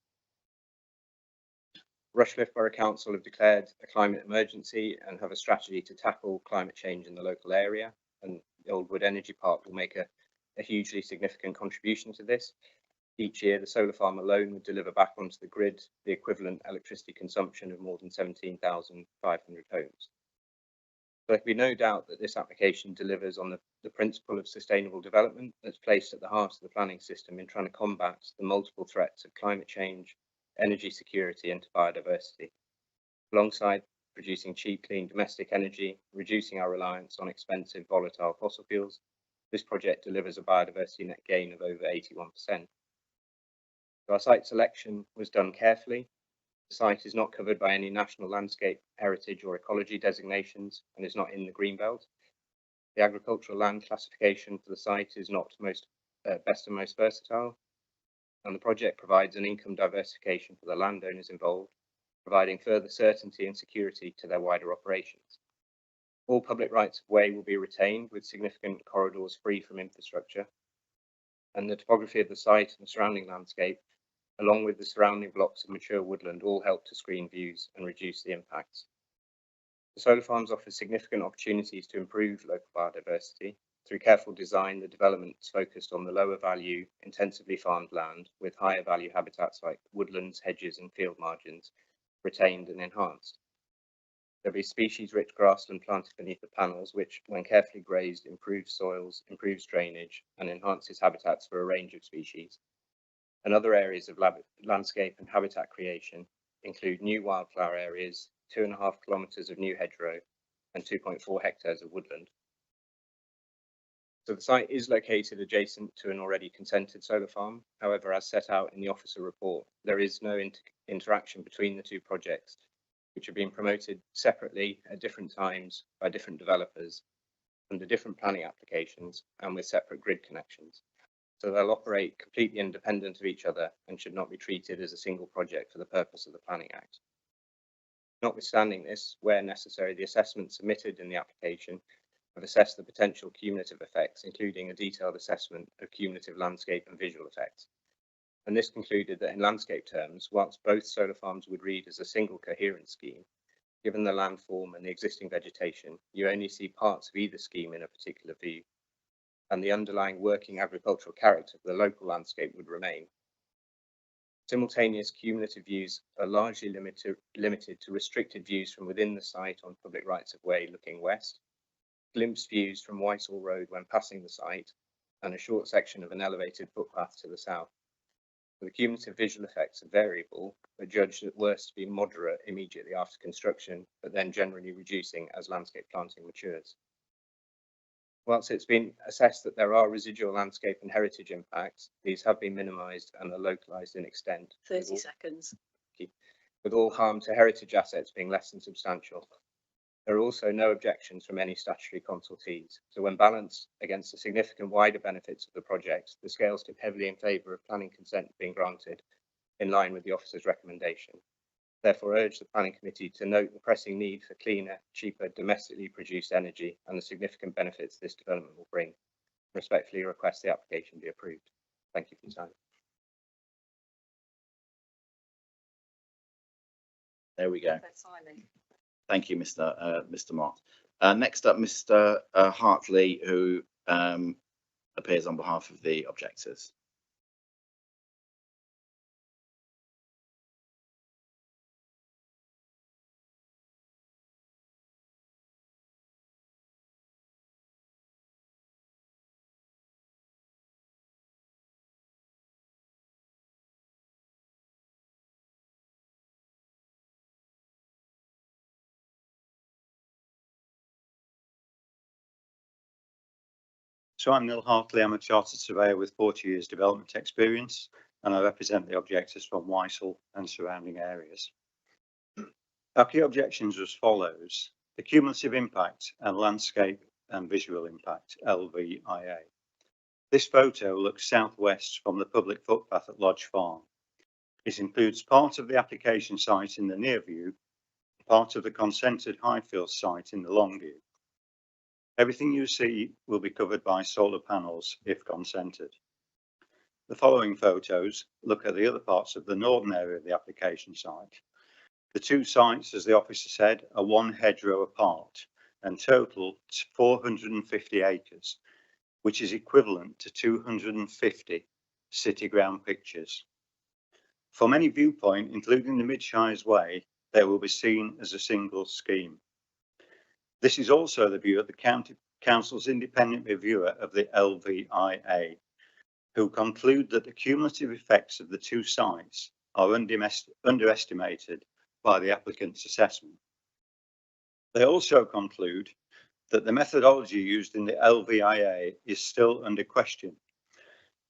Rushcliffe Borough Council have declared a climate emergency and have a strategy to tackle climate change in the local area, and the Old Wood Energy Park will make a hugely significant contribution to this. Each year, the solar farm alone would deliver back onto the grid the equivalent electricity consumption of more than 17,500 homes. There can be no doubt that this application delivers on the principle of sustainable development that's placed at the heart of the planning system in trying to combat the multiple threats of climate change, energy security and to biodiversity, alongside producing cheap, clean domestic energy, reducing our reliance on expensive, volatile fossil fuels. This project delivers a biodiversity net gain of over 81%. So our site selection was done carefully. The site is not covered by any national landscape, heritage or ecology designations and is not in the Greenbelt. The agricultural land classification for the site is not best and most versatile, and the project provides an income diversification for the landowners involved, providing further certainty and security to their wider operations. All public rights of way will be retained with significant corridors free from infrastructure, and the topography of the site and the surrounding landscape, along with the surrounding blocks of mature woodland, all help to screen views and reduce the impacts. The solar farms offer significant opportunities to improve local biodiversity. Through careful design, the development is focused on the lower value, intensively farmed land with higher value habitats like woodlands, hedges and field margins retained and enhanced. There'll be species-rich grassland planted beneath the panels, which, when carefully grazed, improves soils, improves drainage and enhances habitats for a range of species. And other areas of landscape and habitat creation include new wildflower areas, 2.5 kilometres of new hedgerow and 2.4 hectares of woodland. So the site is located adjacent to an already consented solar farm. However, as set out in the officer report, there is no interaction between the two projects, which are being promoted separately at different times by different developers under different planning applications and with separate grid connections. So they'll operate completely independent of each other and should not be treated as a single project for the purpose of the Planning Act. Notwithstanding this, where necessary, the assessments submitted in the application have assessed the potential cumulative effects, including a detailed assessment of cumulative landscape and visual effects. And this concluded that in landscape terms, whilst both solar farms would read as a single coherent scheme, given the landform and the existing vegetation, you only see parts of either scheme in a particular view, and the underlying working agricultural character of the local landscape would remain. Simultaneous cumulative views are largely limited to restricted views from within the site on public rights of way looking west, glimpsed views from Whitehall Road when passing the site, and a short section of an elevated footpath to the south. The cumulative visual effects are variable, but judged at worst to be moderate immediately after construction, but then generally reducing as landscape planting matures. Whilst it's been assessed that there are residual landscape and heritage impacts, these have been minimised and are localised in extent. 30 seconds. With all harm to heritage assets being less than substantial. There are also no objections from any statutory consultees. So when balanced against the significant wider benefits of the project, the scales tip heavily in favour of planning consent being granted in line with the officer's recommendation. Therefore, urge the Planning Committee to note the pressing need for cleaner, cheaper, domestically produced energy and the significant benefits this development will bring. Respectfully request the application be approved. Thank you for your time. There we go. That's Simon. Thank you, Mr. Mott. Next up, Mr. Hartley, who appears on behalf of the objectors. So I'm Neil Hartley. I'm a chartered surveyor with 40 years development experience, and I represent the objectors from Wiesel and surrounding areas. Our key objections are as follows: the cumulative impact and landscape and visual impact, LVIA. This photo looks southwest from the public footpath at Lodge Farm. It includes part of the application site in the near view, part of the consented Highfield site in the long view. Everything you see will be covered by solar panels if consented. The following photos look at the other parts of the northern area of the application site. The two sites, as the officer said, are one hedgerow apart and total 450 acres, which is equivalent to 250 city ground pictures. From any viewpoint, including the Midshires Way, they will be seen as a single scheme. This is also the view of the County Council's independent reviewer of the LVIA, who conclude that the cumulative effects of the two sites are underestimated by the applicant's assessment. They also conclude that the methodology used in the LVIA is still under question.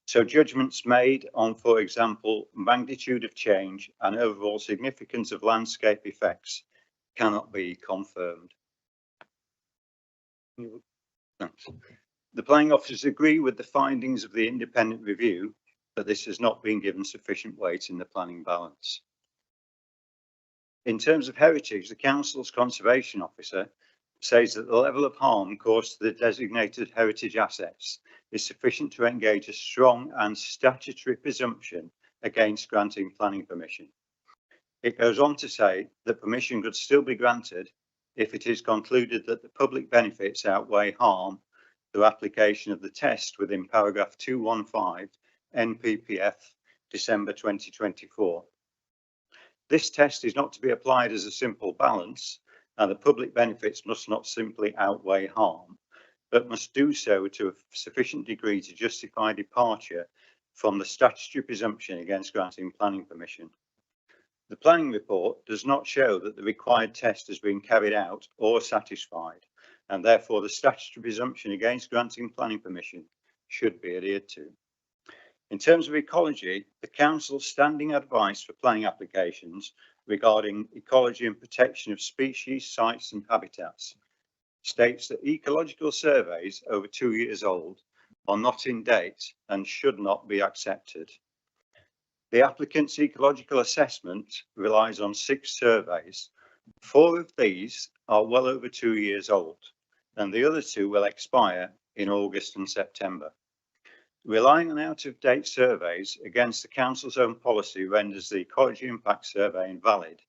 So judgments made on, for example, magnitude of change and overall significance of landscape effects cannot be confirmed. Thanks. The planning officers agree with the findings of the independent review, but this has not been given sufficient weight in the planning balance. In terms of heritage, the council's conservation officer says that the level of harm caused to the designated heritage assets is sufficient to engage a strong and statutory presumption against granting planning permission. It goes on to say that permission could still be granted if it is concluded that the public benefits outweigh harm through application of the test within paragraph 215 NPPF December 2024. This test is not to be applied as a simple balance, and the public benefits must not simply outweigh harm, but must do so to a sufficient degree to justify departure from the statutory presumption against granting planning permission. The planning report does not show that the required test has been carried out or satisfied, and therefore the statutory presumption against granting planning permission should be adhered to. In terms of ecology, the Council's standing advice for planning applications regarding ecology and protection of species, sites and habitats states that ecological surveys over 2 years old are not in date and should not be accepted. The applicant's ecological assessment relies on 6 surveys. 4 of these are well over 2 years old, and the other 2 will expire in August and September. Relying on out-of-date surveys against the Council's own policy renders the ecology impact survey invalid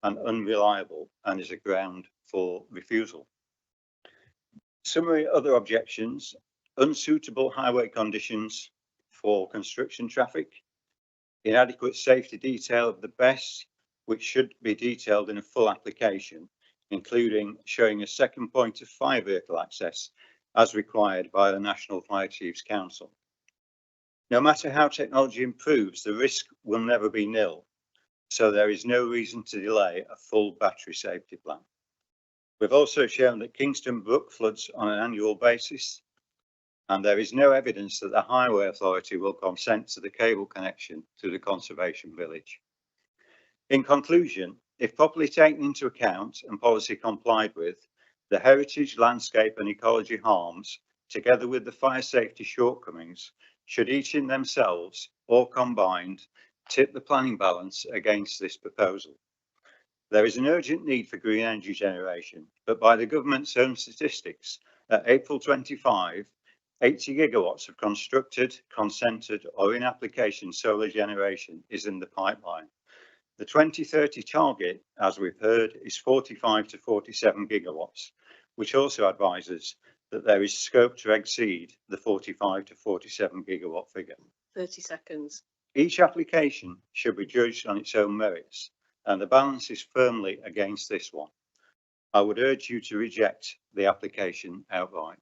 and unreliable and is a ground for refusal. Summary other objections: unsuitable highway conditions for construction traffic, inadequate safety detail of the BESS, which should be detailed in a full application, including showing a second point of fire vehicle access as required by the National Fire Chiefs Council. No matter how technology improves, the risk will never be nil, so there is no reason to delay a full battery safety plan. We've also shown that Kingston Brook floods on an annual basis, and there is no evidence that the Highway Authority will consent to the cable connection to the Conservation Village. In conclusion, if properly taken into account and policy complied with, the heritage, landscape and ecology harms, together with the fire safety shortcomings, should each in themselves or combined tip the planning balance against this proposal. There is an urgent need for green energy generation, but by the government's own statistics, at April 25, 80 gigawatts of constructed, consented or in application solar generation is in the pipeline. The 2030 target, as we've heard, is 45 to 47 gigawatts, which also advises that there is scope to exceed the 45 to 47 gigawatt figure. 30 seconds. Each application should be judged on its own merits, and the balance is firmly against this one. I would urge you to reject the application outright.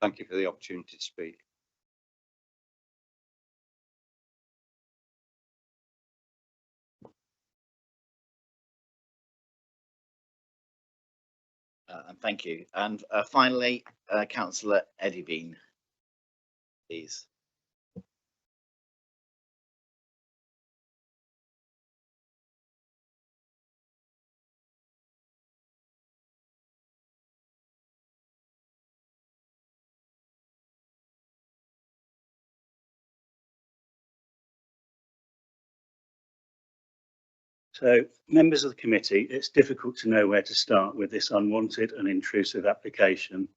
Thank you for the opportunity to speak. And thank you. And finally, Councillor Eddie Bean. please. So, members of the committee, it's difficult to know where to start with this unwanted and intrusive application,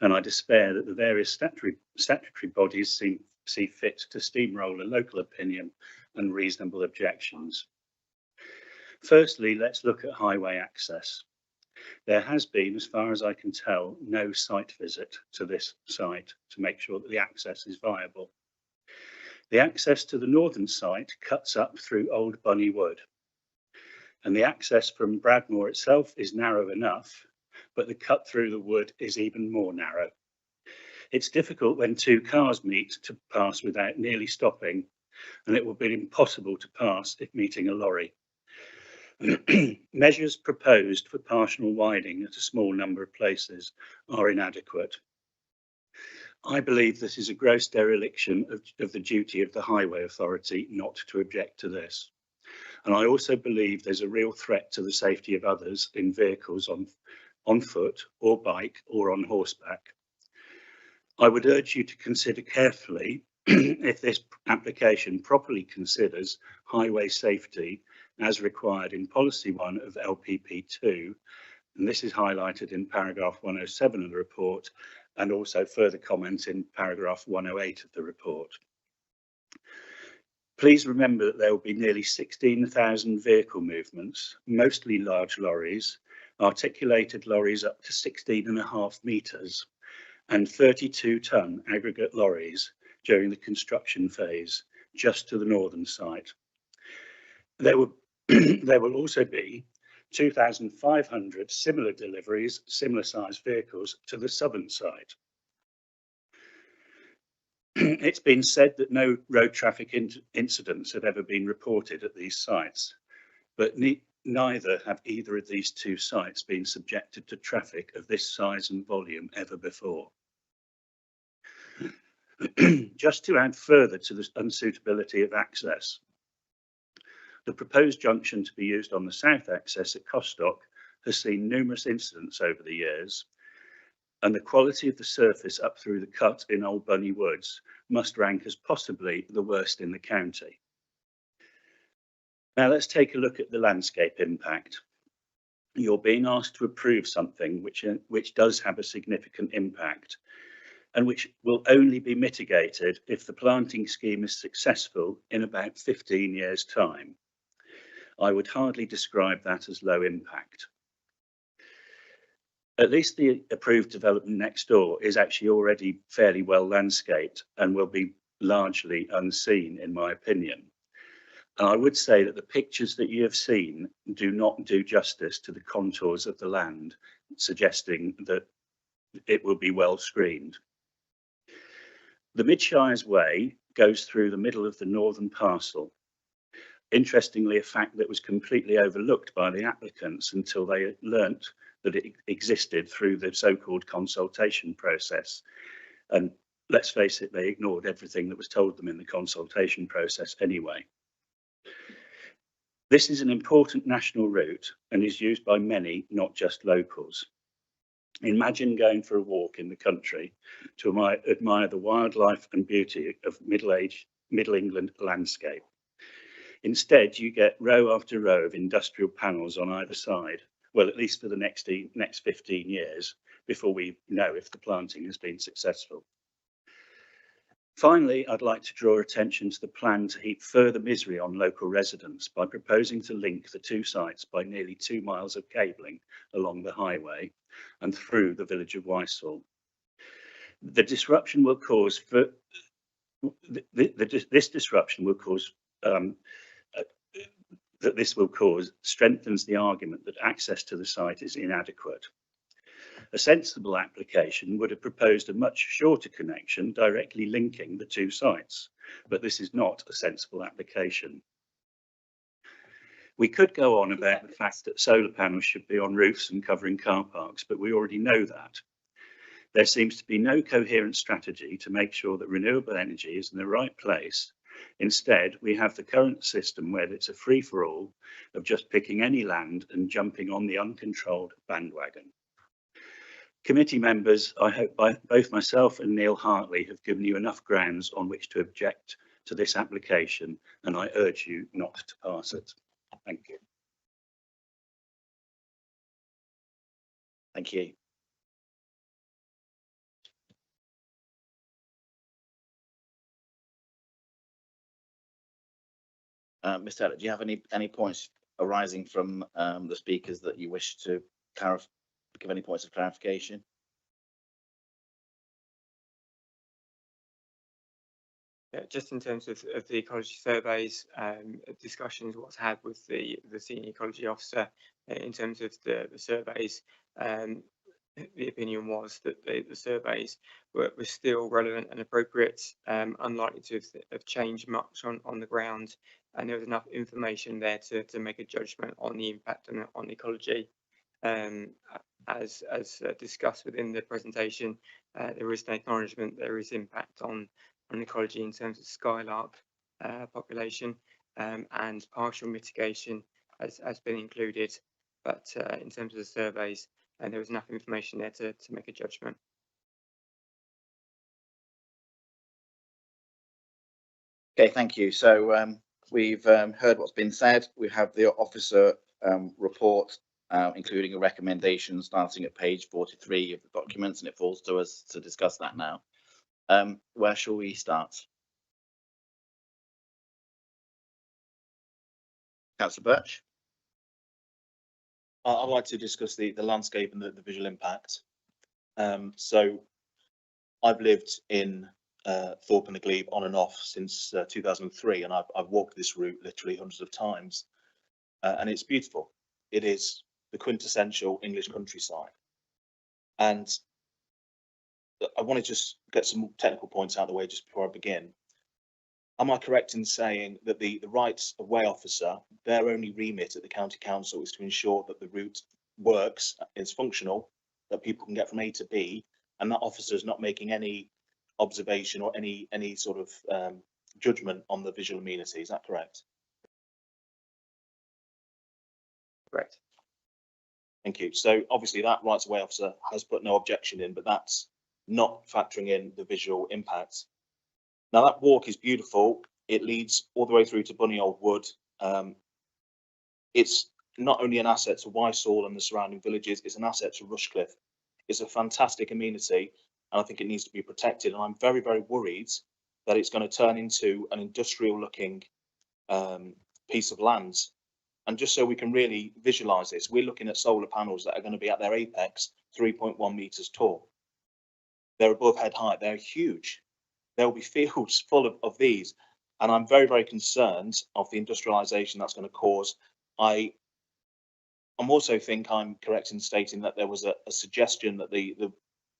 and I despair that the various statutory bodies see fit to steamroll a local opinion and reasonable objections. Firstly, let's look at highway access. There has been, as far as I can tell, no site visit to this site to make sure that the access is viable. The access to the northern site cuts up through Old Bunny Wood, and the access from Bradmore itself is narrow enough, but the cut through the wood is even more narrow. It's difficult when two cars meet to pass without nearly stopping, and it will be impossible to pass if meeting a lorry. Measures proposed for partial widening at a small number of places are inadequate. I believe this is a gross dereliction of the duty of the Highway Authority not to object to this. And I also believe there's a real threat to the safety of others in vehicles on foot or bike or on horseback. I would urge you to consider carefully if this application properly considers highway safety as required in Policy 1 of LPP2, and this is highlighted in paragraph 107 of the report, and also further comment in paragraph 108 of the report. Please remember that there will be nearly 16,000 vehicle movements, mostly large lorries, articulated lorries up to 16.5 metres, and 32-tonne aggregate lorries during the construction phase, just to the northern site. There will also be 2,500 similar deliveries, similar sized vehicles to the southern site. It's been said that no road traffic incidents have ever been reported at these sites, but neither have either of these two sites been subjected to traffic of this size and volume ever before. Just to add further to the unsuitability of access, the proposed junction to be used on the south access at Costock has seen numerous incidents over the years, and the quality of the surface up through the cut in Old Bunny Woods must rank as possibly the worst in the county. Now let's take a look at the landscape impact. You're being asked to approve something which does have a significant impact, and which will only be mitigated if the planting scheme is successful in about 15 years' time. I would hardly describe that as low impact. At least the approved development next door is actually already fairly well landscaped and will be largely unseen, in my opinion. And I would say that the pictures that you have seen do not do justice to the contours of the land, suggesting that it will be well screened. The Midshires Way goes through the middle of the northern parcel. Interestingly, a fact that was completely overlooked by the applicants until they learnt that it existed through the so-called consultation process. And let's face it, they ignored everything that was told them in the consultation process anyway. This is an important national route and is used by many, not just locals. Imagine going for a walk in the country to admire the wildlife and beauty of Middle England landscape. Instead, you get row after row of industrial panels on either side, well, at least for the next 15 years, before we know if the planting has been successful. Finally, I'd like to draw attention to the plan to heap further misery on local residents by proposing to link the two sites by nearly 2 miles of cabling along the highway and through the village of Wisehall. The disruption will cause this disruption will cause strengthens the argument that access to the site is inadequate. A sensible application would have proposed a much shorter connection directly linking the two sites, but this is not a sensible application. We could go on about the fact that solar panels should be on roofs and covering car parks, but we already know that. there seems to be no coherent strategy to make sure that renewable energy is in the right place. Instead, we have the current system where it's a free-for-all of just picking any land and jumping on the uncontrolled bandwagon. Committee members, I hope both myself and Neil Hartley have given you enough grounds on which to object to this application, and I urge you not to pass it. Thank you. Thank you. Mr. Elliott, do you have any points arising from the speakers that you wish to give any points of clarification? Yeah, just in terms of the ecology surveys, discussions what's had with the senior ecology officer in terms of the surveys, the opinion was that the surveys were still relevant and appropriate, unlikely to have changed much on the ground, and there was enough information there to make a judgment on the impact on ecology. As discussed within the presentation, there is an acknowledgement there is impact on ecology in terms of skylark population, and partial mitigation has been included, but in terms of the surveys, and there was enough information there to make a judgment. Okay, thank you. So we've heard what's been said. We have the officer report, including a recommendation starting at page 43 of the documents, and it falls to us to discuss that now. Where shall we start? Councillor Birch. I'd like to discuss the landscape and the visual impact. So I've lived in Thorpe and the Glebe on and off since 2003, and I've walked this route literally hundreds of times, and it's beautiful. It is the quintessential English countryside. And I want to just get some technical points out of the way just before I begin. Am I correct in saying that the rights of way officer, their only remit at the county council is to ensure that the route works, is functional, that people can get from A to B, and that officer is not making any observation or any sort of judgment on the visual amenity? Is that correct? Correct. Thank you. So obviously that rights of way officer has put no objection in, but that's not factoring in the visual impact. Now that walk is beautiful. It leads all the way through to Bunny Old Wood. It's not only an asset to Wisehall and the surrounding villages, it's an asset to Rushcliffe. It's a fantastic amenity, and I think it needs to be protected. And I'm very, very worried that it's going to turn into an industrial looking piece of land. And just so we can really visualize this, we're looking at solar panels that are going to be at their apex 3.1 meters tall. They're above head height. They're huge. There'll be fields full of these, and I'm very, very concerned of the industrialization that's going to cause. I'm also think I'm correct in stating that there was a suggestion that the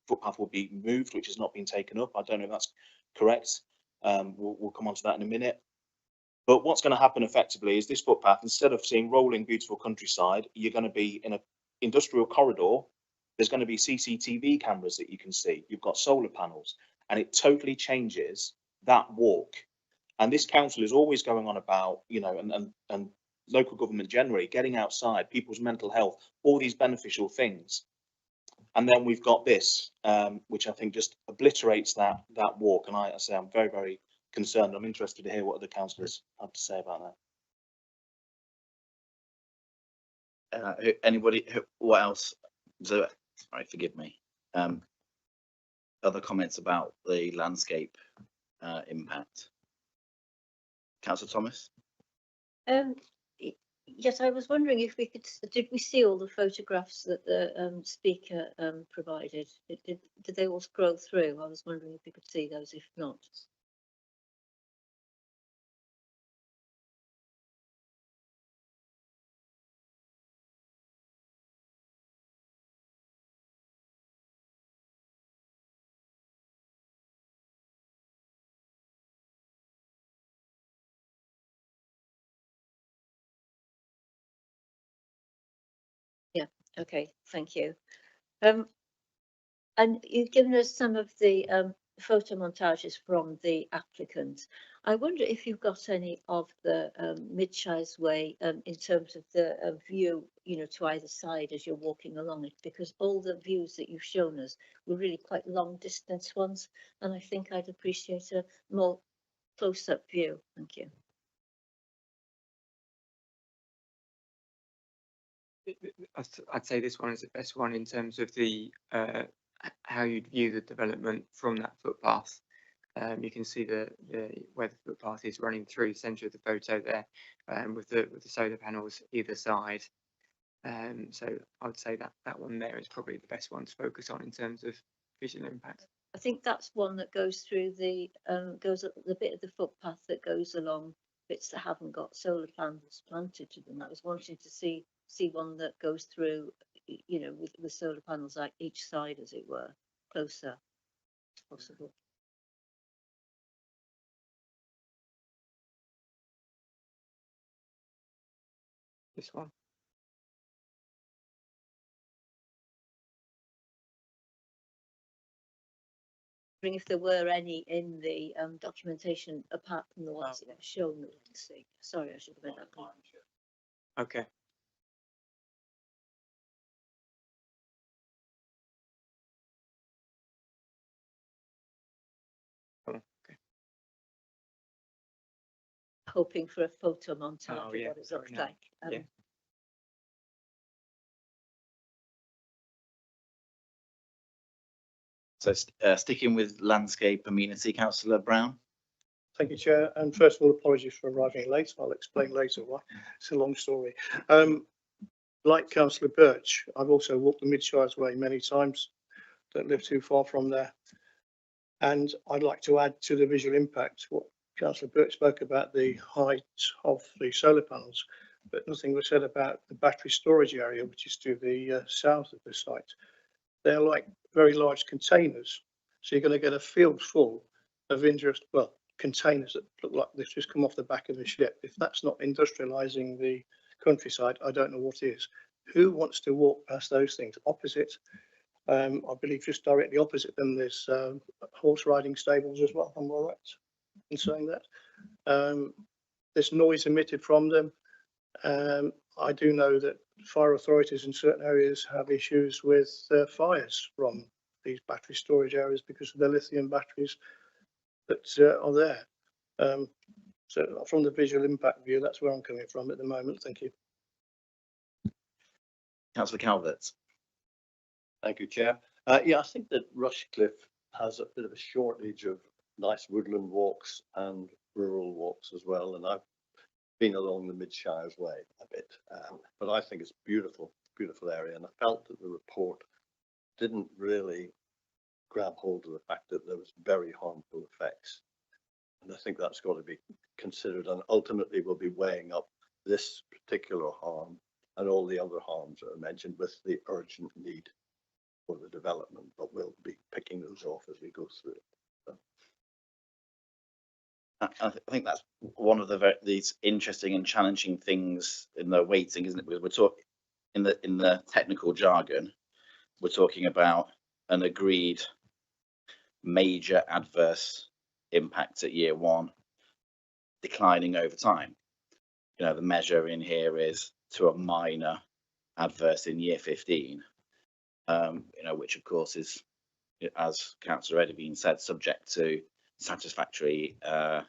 footpath will be moved, which has not been taken up. I don't know if that's correct. We'll come on to that in a minute. But what's going to happen effectively is this footpath, instead of seeing rolling beautiful countryside, you're going to be in an industrial corridor. There's going to be CCTV cameras that you can see. You've got solar panels, and it totally changes that walk. And this council is always going on about, you know, and local government generally getting outside, people's mental health, all these beneficial things. And then we've got this, which I think just obliterates that walk. And I say I'm very, very concerned. I'm interested to hear what other councillors have to say about that. Anybody? What else? Sorry, forgive me. Other comments about the landscape impact? Councillor Thomas. Yes, I was wondering if we could. Did we see all the photographs that the speaker provided? Did they all scroll through? I was wondering if we could see those. If not. Yeah, okay, thank you. And you've given us some of the photo montages from the applicant. I wonder if you've got any of the Midshires Way in terms of the view, you know, to either side as you're walking along it, because all the views that you've shown us were really quite long distance ones, and I think I'd appreciate a more close-up view. Thank you. I'd say this one is the best one in terms of the how you'd view the development from that footpath. You can see the where the footpath is running through the centre of the photo there, with the solar panels either side. So I would say that one there is probably the best one to focus on in terms of visual impact. I think that's one that goes through the bit of the footpath that goes along bits that haven't got solar panels planted to them. I was wanting to see one that goes through, you know, with solar panels like each side, as it were, closer as possible. This one. If there were any in the documentation apart from the ones that were shown that we can see. Sorry, I should have made that clear. Okay. Okay. Hoping for a photo montage Oh, of yeah, what it sorry, looks no. like. Yeah. So sticking with landscape amenity, Councillor Brown. Thank you, Chair. And first of all, apologies for arriving late. I'll explain later why. It's a long story. Like Councillor Birch, I've also walked the Midshires Way many times. Don't live too far from there. And I'd like to add to the visual impact what Councillor Birch spoke about, the height of the solar panels, but nothing was said about the battery storage area, which is to the south of the site. They're like very large containers. So you're going to get a field full of containers that look like they've just come off the back of a ship. If that's not industrialising the countryside, I don't know what is. Who wants to walk past those things? Opposite, I believe just directly opposite them, there's horse riding stables as well, am I right in saying that? There's noise emitted from them. I do know that fire authorities in certain areas have issues with fires from these battery storage areas because of the lithium batteries that are there. So from the visual impact view, that's where I'm coming from at the moment. Thank you. Councillor Calvert. Thank you, Chair. Yeah, I think that Rushcliffe has a bit of a shortage of nice woodland walks and rural walks as well. And I've been along the Midshires Way a bit, but I think it's beautiful, beautiful area. And I felt that the report didn't really grab hold of the fact that there was very harmful effects. And I think that's got to be considered, and ultimately we'll be weighing up this particular harm and all the other harms that are mentioned with the urgent need for the development, but we'll be picking those off as we go through it. So. I think that's one of these interesting and challenging things in the weighting, isn't it? We're talking in the technical jargon, we're talking about an agreed major adverse impact at year one, declining over time. You know, the measure in here is to a minor adverse in year 15. You know, which of course is, as Councillor Edivine said, subject to satisfactory the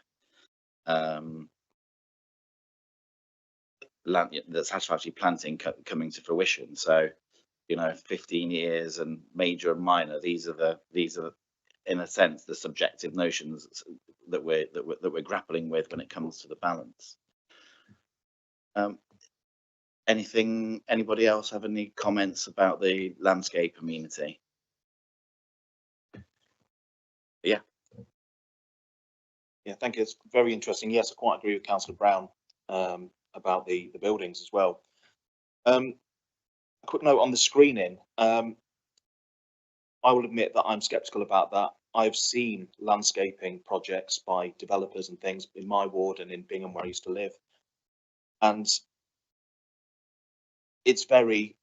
satisfactory planting coming to fruition. So, you know, 15 years and major and minor, these are in a sense the subjective notions that we're grappling with when it comes to the balance. Anybody else have any comments about the landscape amenity? Yeah. Yeah, thank you. It's very interesting. Yes, I quite agree with Councillor Brown about the buildings as well. A quick note on the screening. I will admit that I'm sceptical about that. I've seen landscaping projects by developers and things in my ward and in Bingham where I used to live. And it's very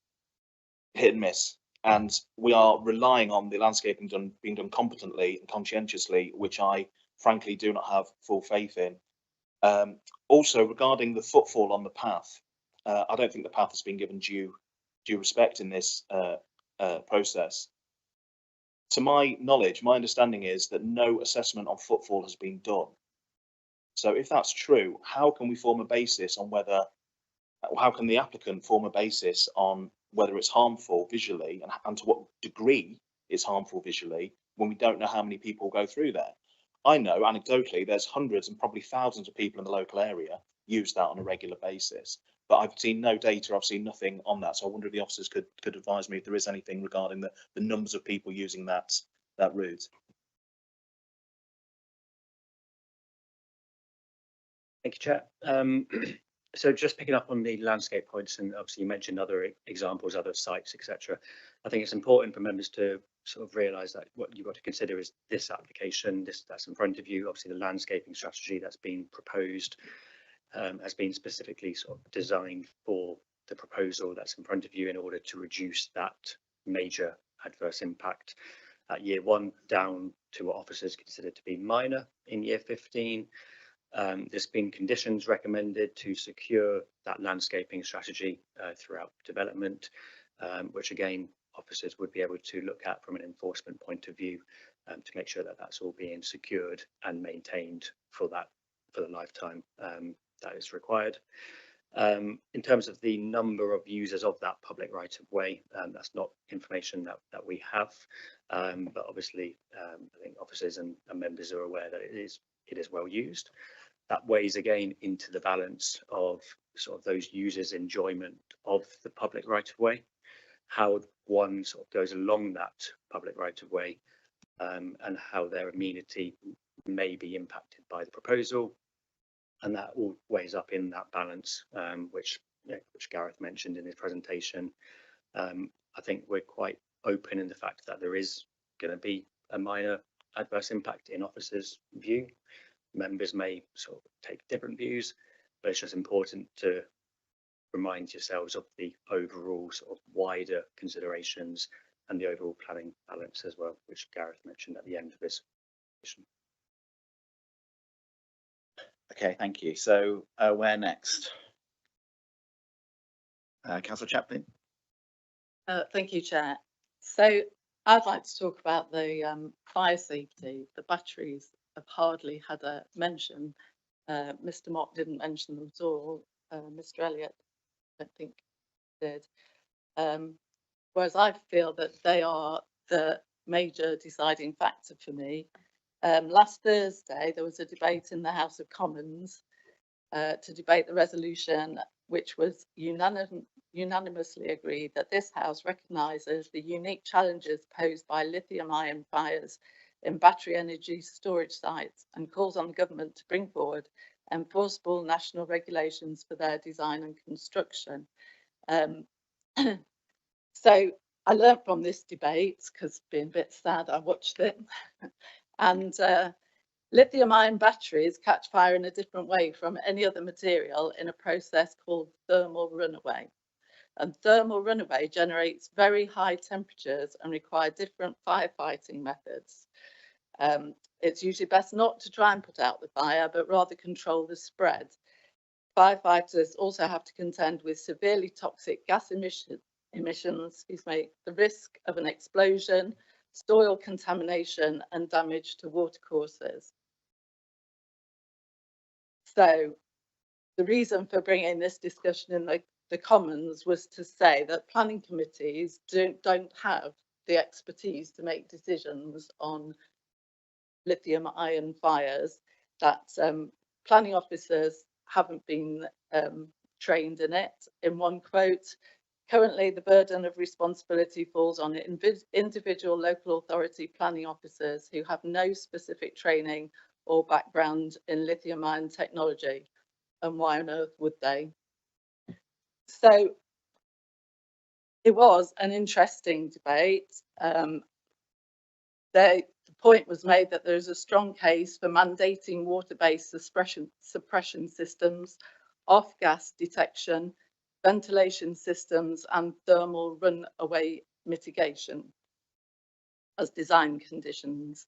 hit and miss. and we are relying on the landscaping being done competently and conscientiously, which I frankly do not have full faith in. Also, regarding the footfall on the path, I don't think the path has been given due respect in this process. To my knowledge, my understanding is that no assessment on footfall has been done. So if that's true, how can we form a basis on whether, how can the applicant form a basis on whether it's harmful visually and to what degree it's harmful visually when we don't know how many people go through there? I know anecdotally there's hundreds and probably thousands of people in the local area use that on a regular basis, but I've seen no data, I've seen nothing on that. So I wonder if the officers could advise me if there is anything regarding the numbers of people using that route. Thank you, Chair. So just picking up on the landscape points, and obviously you mentioned other examples, other sites, etc. I think it's important for members to sort of realise that what you've got to consider is this application, that's in front of you. Obviously the landscaping strategy that's been proposed has been specifically sort of designed for the proposal that's in front of you in order to reduce that major adverse impact at year 1 down to what officers consider to be minor in year 15. There's been conditions recommended to secure that landscaping strategy throughout development, which again officers would be able to look at from an enforcement point of view to make sure that that's all being secured and maintained for the lifetime that is required. In terms of the number of users of that public right of way, that's not information that we have, but obviously I think officers and members are aware that it is well used. That weighs again into the balance of sort of those users' enjoyment of the public right of way, how one sort of goes along that public right of way, and how their amenity may be impacted by the proposal. And that all weighs up in that balance, which Gareth mentioned in his presentation. I think we're quite open in the fact that there is going to be a minor adverse impact in officers' view. Members may sort of take different views, but it's just important to remind yourselves of the overall sort of wider considerations and the overall planning balance as well, which Gareth mentioned at the end of his presentation. Okay, thank you. So where next? Councillor Chaplin. Thank you, Chair. So I'd like to talk about the fire safety. The batteries have hardly had a mention. Mr. Mott didn't mention them at all. Mr. Elliott, I don't think, did. Whereas I feel that they are the major deciding factor for me. Last Thursday, there was a debate in the House of Commons to debate the resolution, which was unanimously agreed that this House recognises the unique challenges posed by lithium-ion fires in battery energy storage sites and calls on the government to bring forward enforceable national regulations for their design and construction. So I learnt from this debate, because being a bit sad, I watched it. And lithium-ion batteries catch fire in a different way from any other material in a process called thermal runaway. And thermal runaway generates very high temperatures and require different firefighting methods. It's usually best not to try and put out the fire, but rather control the spread. Firefighters also have to contend with severely toxic gas emissions, the risk of an explosion, soil contamination and damage to watercourses. So the reason for bringing this discussion in the Commons was to say that planning committees don't have the expertise to make decisions on lithium-ion fires, that planning officers haven't been trained in it. In one quote, currently the burden of responsibility falls on individual local authority planning officers who have no specific training or background in lithium-ion technology. And why on earth would they? So it was an interesting debate. The point was made that there is a strong case for mandating water-based suppression systems, off-gas detection, ventilation systems and thermal runaway mitigation as design conditions.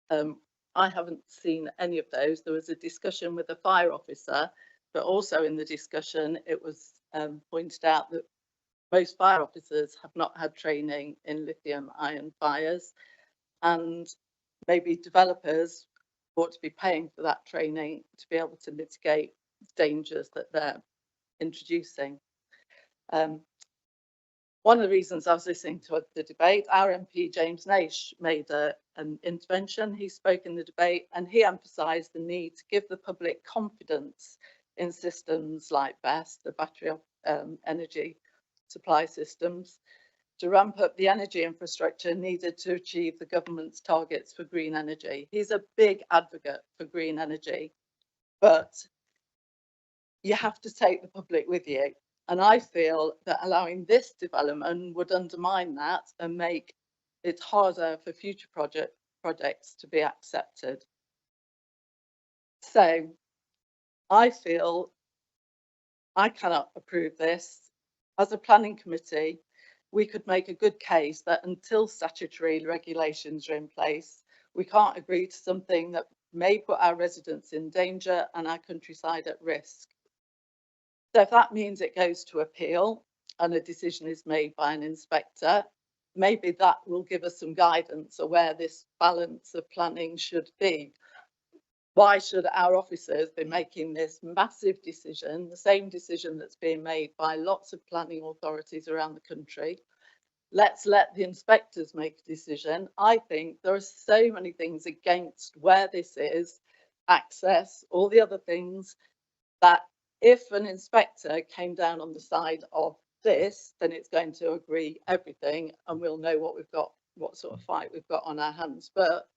I haven't seen any of those. There was a discussion with the fire officer, but also in the discussion, it was pointed out that most fire officers have not had training in lithium ion fires, and maybe developers ought to be paying for that training to be able to mitigate dangers that they're introducing. One of the reasons I was listening to the debate, our MP James Naish made an intervention. He spoke in the debate and he emphasised the need to give the public confidence in systems like BESS, the battery energy supply systems, to ramp up the energy infrastructure needed to achieve the government's targets for green energy. He's a big advocate for green energy, but you have to take the public with you. And I feel that allowing this development would undermine that and make it harder for future projects to be accepted. So I feel I cannot approve this. As a planning committee, we could make a good case that until statutory regulations are in place, we can't agree to something that may put our residents in danger and our countryside at risk. So if that means it goes to appeal and a decision is made by an inspector, maybe that will give us some guidance on where this balance of planning should be. Why should our officers be making this massive decision, the same decision that's being made by lots of planning authorities around the country? Let's let the inspectors make a decision. I think there are so many things against where this is, access, all the other things, that if an inspector came down on the side of this, then it's going to agree everything and we'll know what we've got, what sort of fight we've got on our hands. But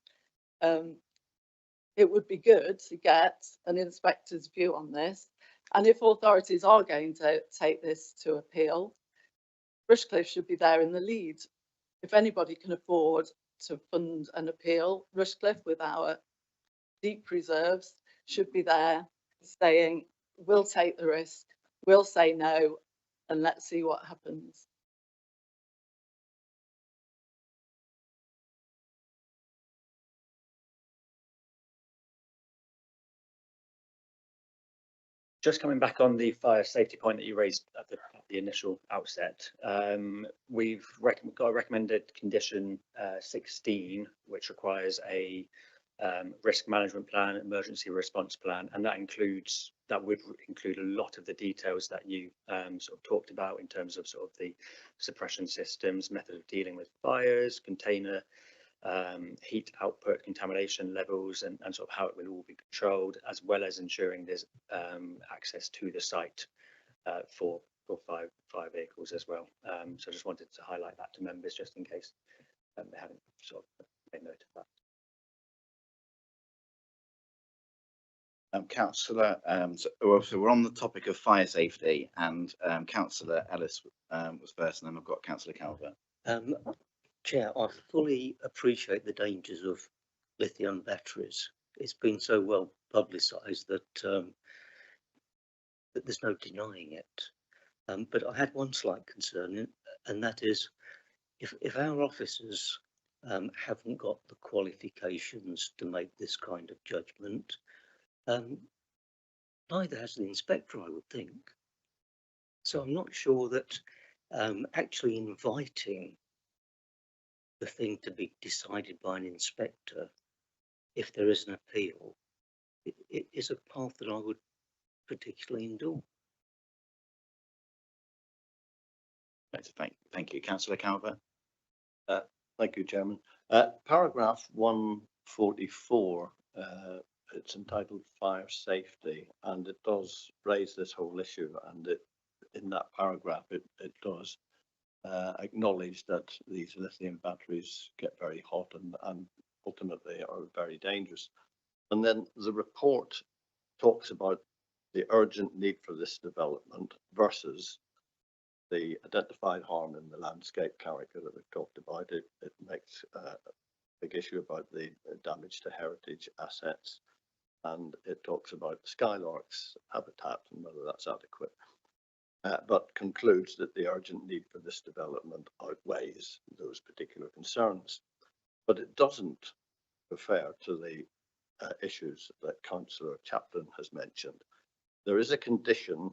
it would be good to get an inspector's view on this. And if authorities are going to take this to appeal, Rushcliffe should be there in the lead. If anybody can afford to fund an appeal, Rushcliffe, with our deep reserves, should be there saying, we'll take the risk, we'll say no, and let's see what happens. Just coming back on the fire safety point that you raised at the initial outset, we've got a recommended condition 16, which requires a risk management plan, emergency response plan, and that would include a lot of the details that you sort of talked about in terms of sort of the suppression systems, method of dealing with fires, container heat output, contamination levels, and sort of how it will all be controlled, as well as ensuring there's access to the site for fire vehicles as well. So I just wanted to highlight that to members just in case they haven't sort of made note of that. Councillor, so we're on the topic of fire safety, and Councillor Ellis was first, and then I've got Councillor Calvert. Chair, I fully appreciate the dangers of lithium batteries. It's been so well publicised that there's no denying it. But I had one slight concern, and that is if our officers haven't got the qualifications to make this kind of judgment, neither has the inspector, I would think. So I'm not sure that actually inviting the thing to be decided by an inspector, if there is an appeal, it is a path that I would particularly endure. Thank you, Councillor Calvert. Thank you, Chairman. Paragraph 144, it's entitled Fire Safety, and it does raise this whole issue, and in that paragraph it does acknowledge that these lithium batteries get very hot and ultimately are very dangerous. And then the report talks about the urgent need for this development versus the identified harm in the landscape character that we've talked about. It makes a big issue about the damage to heritage assets, and it talks about the skylarks habitat and whether that's adequate. but concludes that the urgent need for this development outweighs those particular concerns. But it doesn't refer to the issues that Councillor Chaplin has mentioned. There is a condition,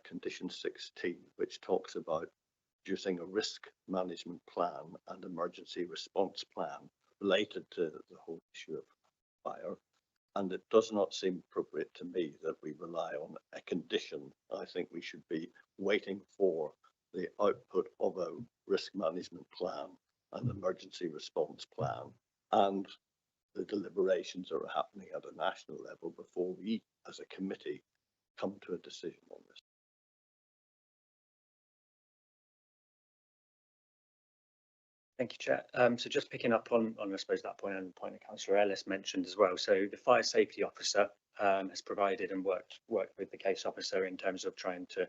condition 16, which talks about producing a risk management plan and emergency response plan related to the whole issue of fire. And it does not seem appropriate to me that we rely on a condition. I think we should be waiting for the output of a risk management plan and emergency response plan, and the deliberations are happening at a national level before we as a committee come to a decision on this. Thank you, Chair. So just picking up on I suppose that point and the point that Councillor Ellis mentioned as well. So the fire safety officer has provided and worked with the case officer in terms of trying to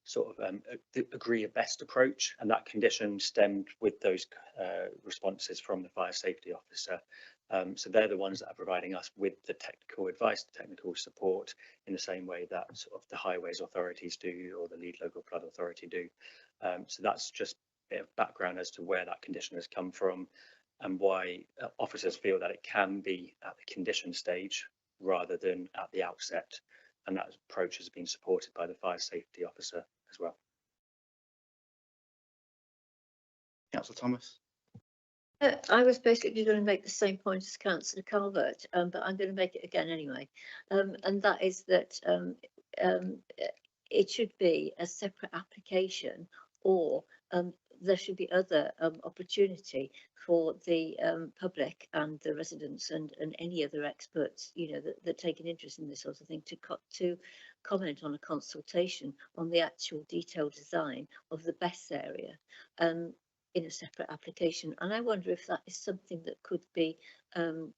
sort of agree a best approach, and that condition stemmed with those responses from the fire safety officer. So they're the ones that are providing us with the technical advice, the technical support, in the same way that sort of the highways authorities do or the lead local flood authority do. So that's just a bit of background as to where that condition has come from and why officers feel that it can be at the condition stage rather than at the outset. And that approach has been supported by the fire safety officer as well. Councillor Thomas. I was basically going to make the same point as Councillor Calvert, but I'm going to make it again anyway. And that is that it should be a separate application, or there should be other opportunity for the public and the residents and any other experts, you know, that take an interest in this sort of thing to comment on a consultation on the actual detailed design of the BESS area in a separate application. And I wonder if that is something that could be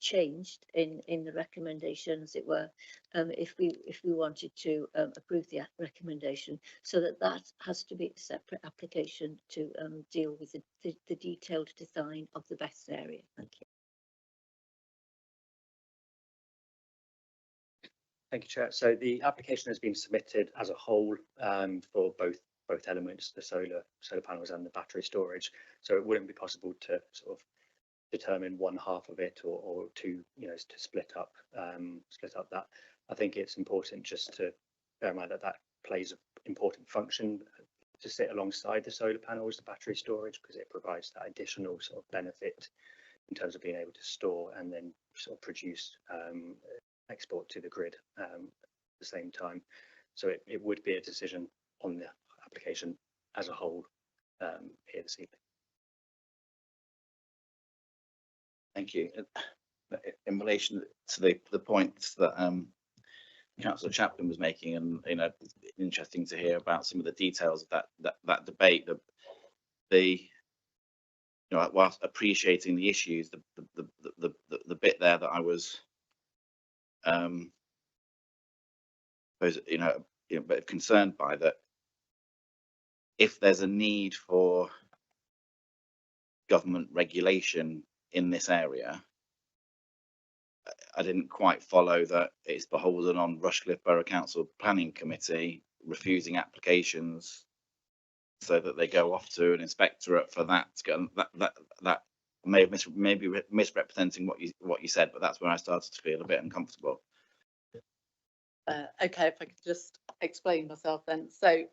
changed in the recommendation, as it were, if we wanted to approve the recommendation, so that has to be a separate application to deal with the detailed design of the BESS area. Thank you. Thank you, Chair. So the application has been submitted as a whole for both elements, the solar panels and the battery storage. So it wouldn't be possible to sort of determine one half of it or to, you know, to split up that. I think it's important just to bear in mind that that plays an important function to sit alongside the solar panels, the battery storage, because it provides that additional sort of benefit in terms of being able to store and then sort of produce export to the grid at the same time. So it would be a decision on the application as a whole here this evening. Thank you. In relation to the points that Councillor Chaplin was making, and you know, interesting to hear about some of the details of that debate. You know, whilst appreciating the issues, the bit there that I was, you know, a bit concerned by, that if there's a need for government regulation in this area, I didn't quite follow that it's beholden on Rushcliffe Borough Council Planning Committee refusing applications so that they go off to an inspectorate for that. That may have maybe misrepresenting what you said, but that's where I started to feel a bit uncomfortable. Okay, if I could just explain myself then. So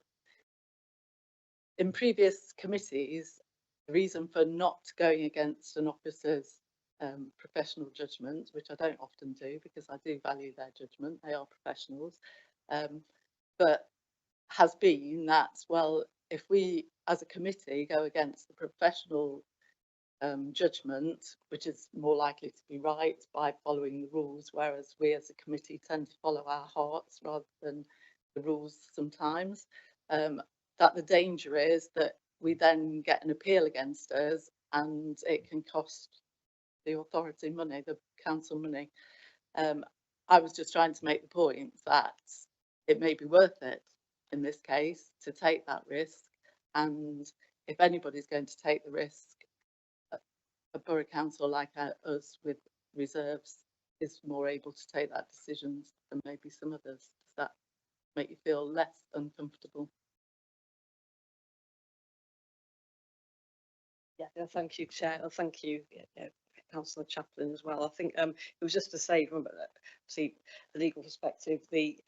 in previous committees, the reason for not going against an officer's professional judgment, which I don't often do because I do value their judgment, they are professionals, but has been that, well, if we as a committee go against the professional judgment, which is more likely to be right by following the rules, whereas we as a committee tend to follow our hearts rather than the rules sometimes, that the danger is that we then get an appeal against us and it can cost the authority money, the council money. I was just trying to make the point that it may be worth it in this case to take that risk, and if anybody's going to take the risk, a borough council like us with reserves is more able to take that decision than maybe some others. Does that make you feel less uncomfortable? Yeah, thank you, Chair, and thank you, Councillor Chaplin as well. I think it was just to say, from see the legal perspective, the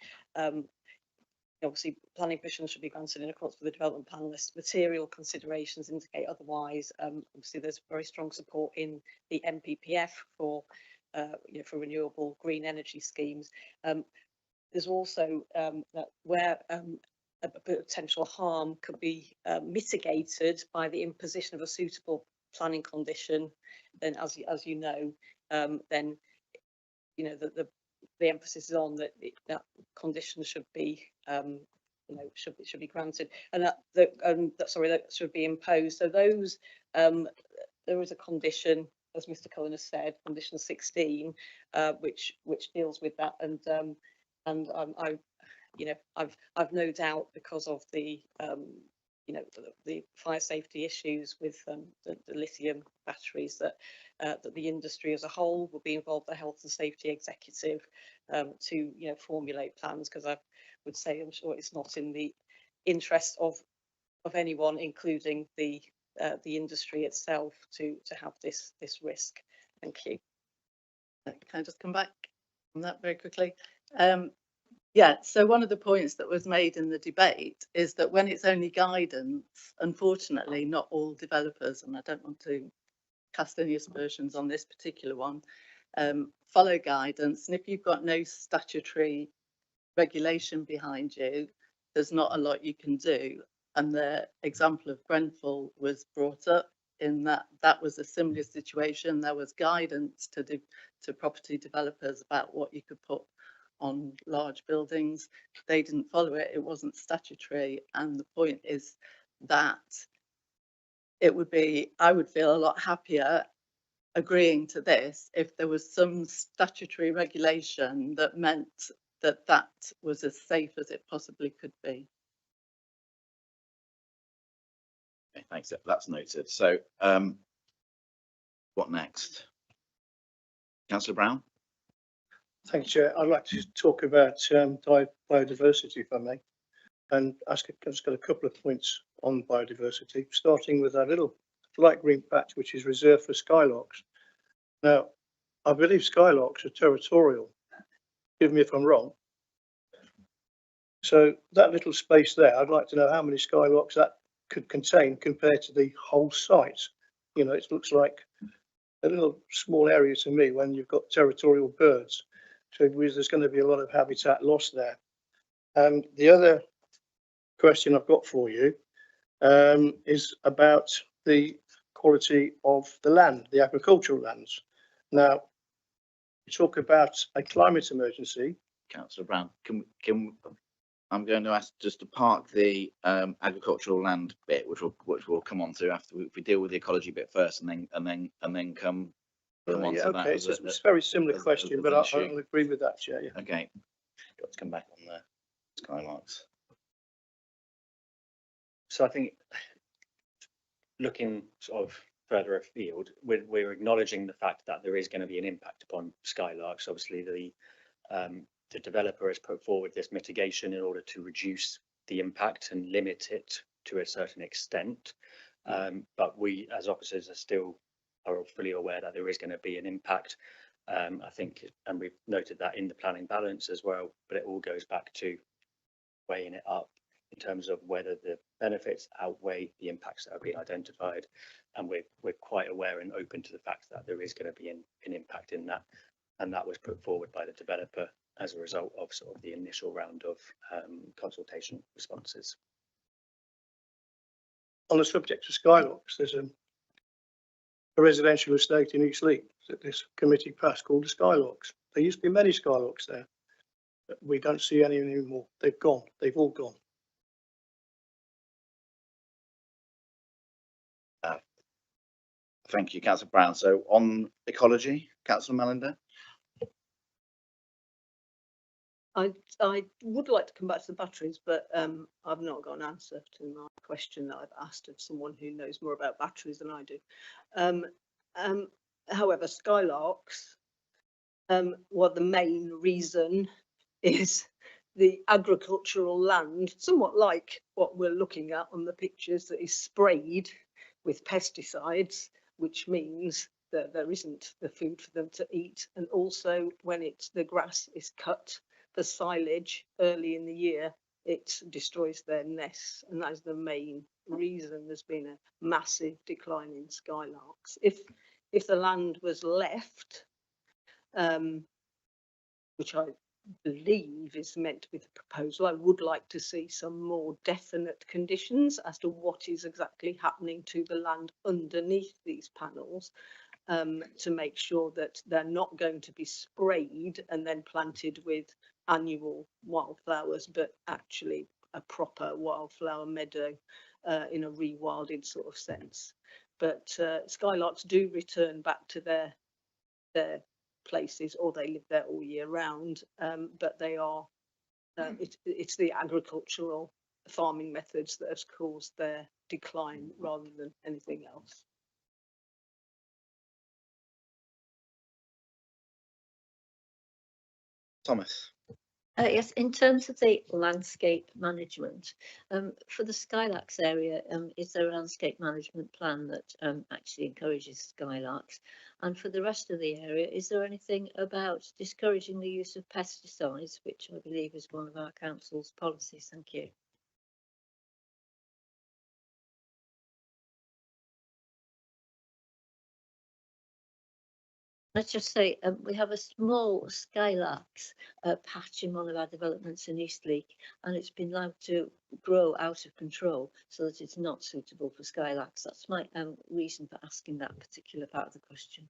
obviously planning permission should be granted in accordance with the development plan list. Material considerations indicate otherwise. Obviously, there's very strong support in the NPPF for for renewable green energy schemes. There's also that where a potential harm could be mitigated by the imposition of a suitable planning condition, then as you know, then the emphasis is on that that condition should be should be granted, and that should be imposed. So those there is a condition, as Mr. Cullen has said, condition 16, which deals with that, and I've no doubt, because of the the fire safety issues with the lithium batteries, that that the industry as a whole will be involved, the health and safety executive, to formulate plans, because I would say I'm sure it's not in the interest of anyone, including the industry itself, to have this risk. Thank you. Can I just come back on that very quickly? Yeah, so one of the points that was made in the debate is that when it's only guidance, unfortunately, not all developers, and I don't want to cast any aspersions on this particular one, follow guidance. And if you've got no statutory regulation behind you, there's not a lot you can do. And the example of Grenfell was brought up in that was a similar situation. There was guidance to property developers about what you could put on large buildings. They didn't follow it. It wasn't statutory. And the point is that it would be, I would feel a lot happier agreeing to this if there was some statutory regulation that meant that that was as safe as it possibly could be. Okay, thanks. That's noted. So what next? Councillor Brown? Thank you, Chair. I'd like to talk about biodiversity, if I may, and I've just got a couple of points on biodiversity, starting with that little light green patch which is reserved for skylarks. Now, I believe skylarks are territorial. Forgive me if I'm wrong. So that little space there, I'd like to know how many skylarks that could contain compared to the whole site. You know, it looks like a little small area to me when you've got territorial birds. So there's going to be a lot of habitat loss there. The other question I've got for you is about the quality of the land, the agricultural lands. Now, you talk about a climate emergency. Councillor Brown, can I'm going to ask just to park the agricultural land bit, which we'll come on to after we deal with the ecology bit first, and then come on Yeah, to okay, that. it's a very similar question, but issue. I'll agree with that, Chair. Yeah. Okay, got to come back on the skylarks. So I think looking sort of further afield, we're acknowledging the fact that there is going to be an impact upon skylarks. Obviously, the developer has put forward this mitigation in order to reduce the impact and limit it to a certain extent. But we as officers are fully aware that there is going to be an impact. I think, and we've noted that in the planning balance as well, but it all goes back to weighing it up in terms of whether the benefits outweigh the impacts that are being identified. And we're quite aware and open to the fact that there is going to be an impact in that. And that was put forward by the developer as a result of sort of the initial round of consultation responses. On the subject of skylarks, there's a residential estate in East Leek that this committee passed called the Skylarks. There used to be many skylarks there, but we don't see any anymore. They've gone. They've all gone. Thank you, Councillor Brown. So on ecology, Councillor Mallender. I would like to come back to the batteries, but I've not got an answer to my question that I've asked of someone who knows more about batteries than I do. However, skylarks, well, the main reason is the agricultural land, somewhat like what we're looking at on the pictures, that is sprayed with pesticides, which means that there isn't the food for them to eat. And also when the grass is cut for silage early in the year, it destroys their nests. And that is the main reason there's been a massive decline in skylarks. If the land was left, which I believe is meant with the proposal, I would like to see some more definite conditions as to what is exactly happening to the land underneath these panels, to make sure that they're not going to be sprayed and then planted with annual wildflowers, but actually a proper wildflower meadow in a rewilded sort of sense. But skylarks do return back to their places, or they live there all year round, but they are it's the agricultural farming methods that has caused their decline rather than anything else. Thomas. Yes, in terms of the landscape management, for the Skylarks area, is there a landscape management plan that actually encourages skylarks? And for the rest of the area, is there anything about discouraging the use of pesticides, which I believe is one of our council's policies? Thank you. Let's just say we have a small skylarks patch in one of our developments in Eastleigh, and it's been allowed to grow out of control so that it's not suitable for skylarks. That's my reason for asking that particular part of the question.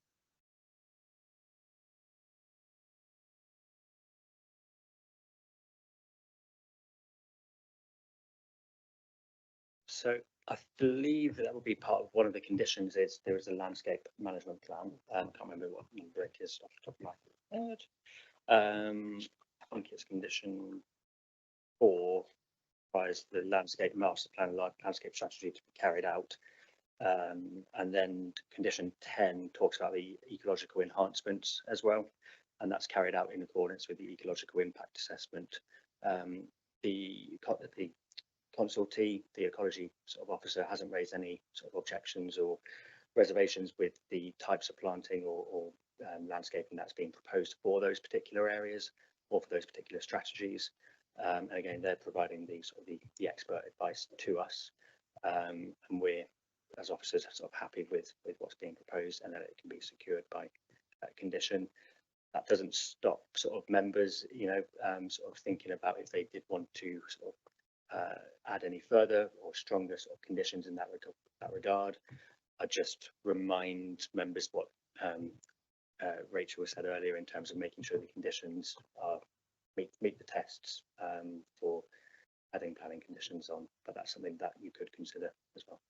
So I believe that would be part of one of the conditions is there is a landscape management plan. I can't remember what number it is off the top of my head. I think it's condition 4 requires the landscape master plan, landscape strategy to be carried out. And then condition 10 talks about the ecological enhancements as well, and that's carried out in accordance with the ecological impact assessment. The consultee, the ecology sort of officer, hasn't raised any sort of objections or reservations with the types of planting or landscaping that's being proposed for those particular areas or for those particular strategies. And again, they're providing the sort of the expert advice to us, and we're, as officers, sort of happy with what's being proposed and that it can be secured by that condition. That doesn't stop sort of members, you know, sort of thinking about if they did want to sort of add any further or stronger sort of conditions in that regard. I just remind members what Rachel said earlier in terms of making sure the conditions are meet the tests for adding planning conditions on, but that's something that you could consider as well.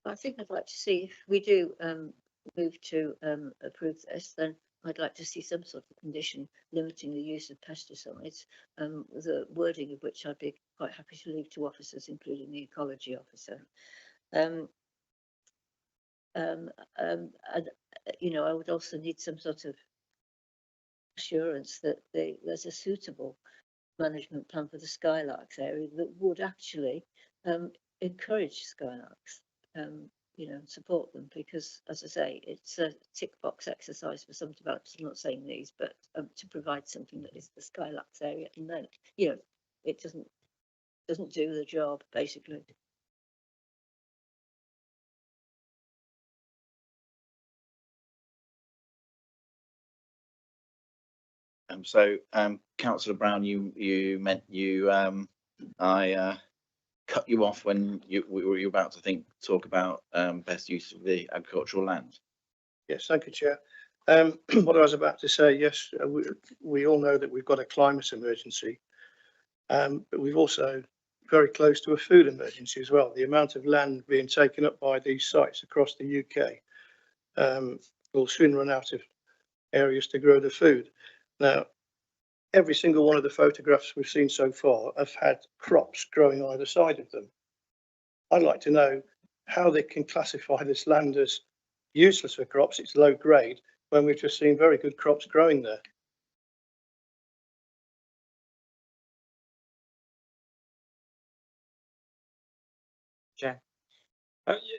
I think I'd like to see if we do move to approve this, then I'd like to see some sort of condition limiting the use of pesticides, the wording of which I'd be quite happy to leave to officers, including the ecology officer. And, you know, I would also need some sort of assurance that there's a suitable management plan for the skylarks area that would actually encourage skylarks. You know, support them, because, as I say, it's a tick box exercise for some developers. I'm not saying these, but to provide something that is the skylarks area, and then, you know, it doesn't do the job basically. Councillor Brown, I cut you off when you were about to talk about best use of the agricultural land. Yes, thank you, Chair. What I was about to say, yes, we all know that we've got a climate emergency, but we've also very close to a food emergency as well. The amount of land being taken up by these sites across the UK will soon run out of areas to grow the food. Now, every single one of the photographs we've seen so far have had crops growing either side of them. I'd like to know how they can classify this land as useless for crops, it's low grade, when we've just seen very good crops growing there. Chair,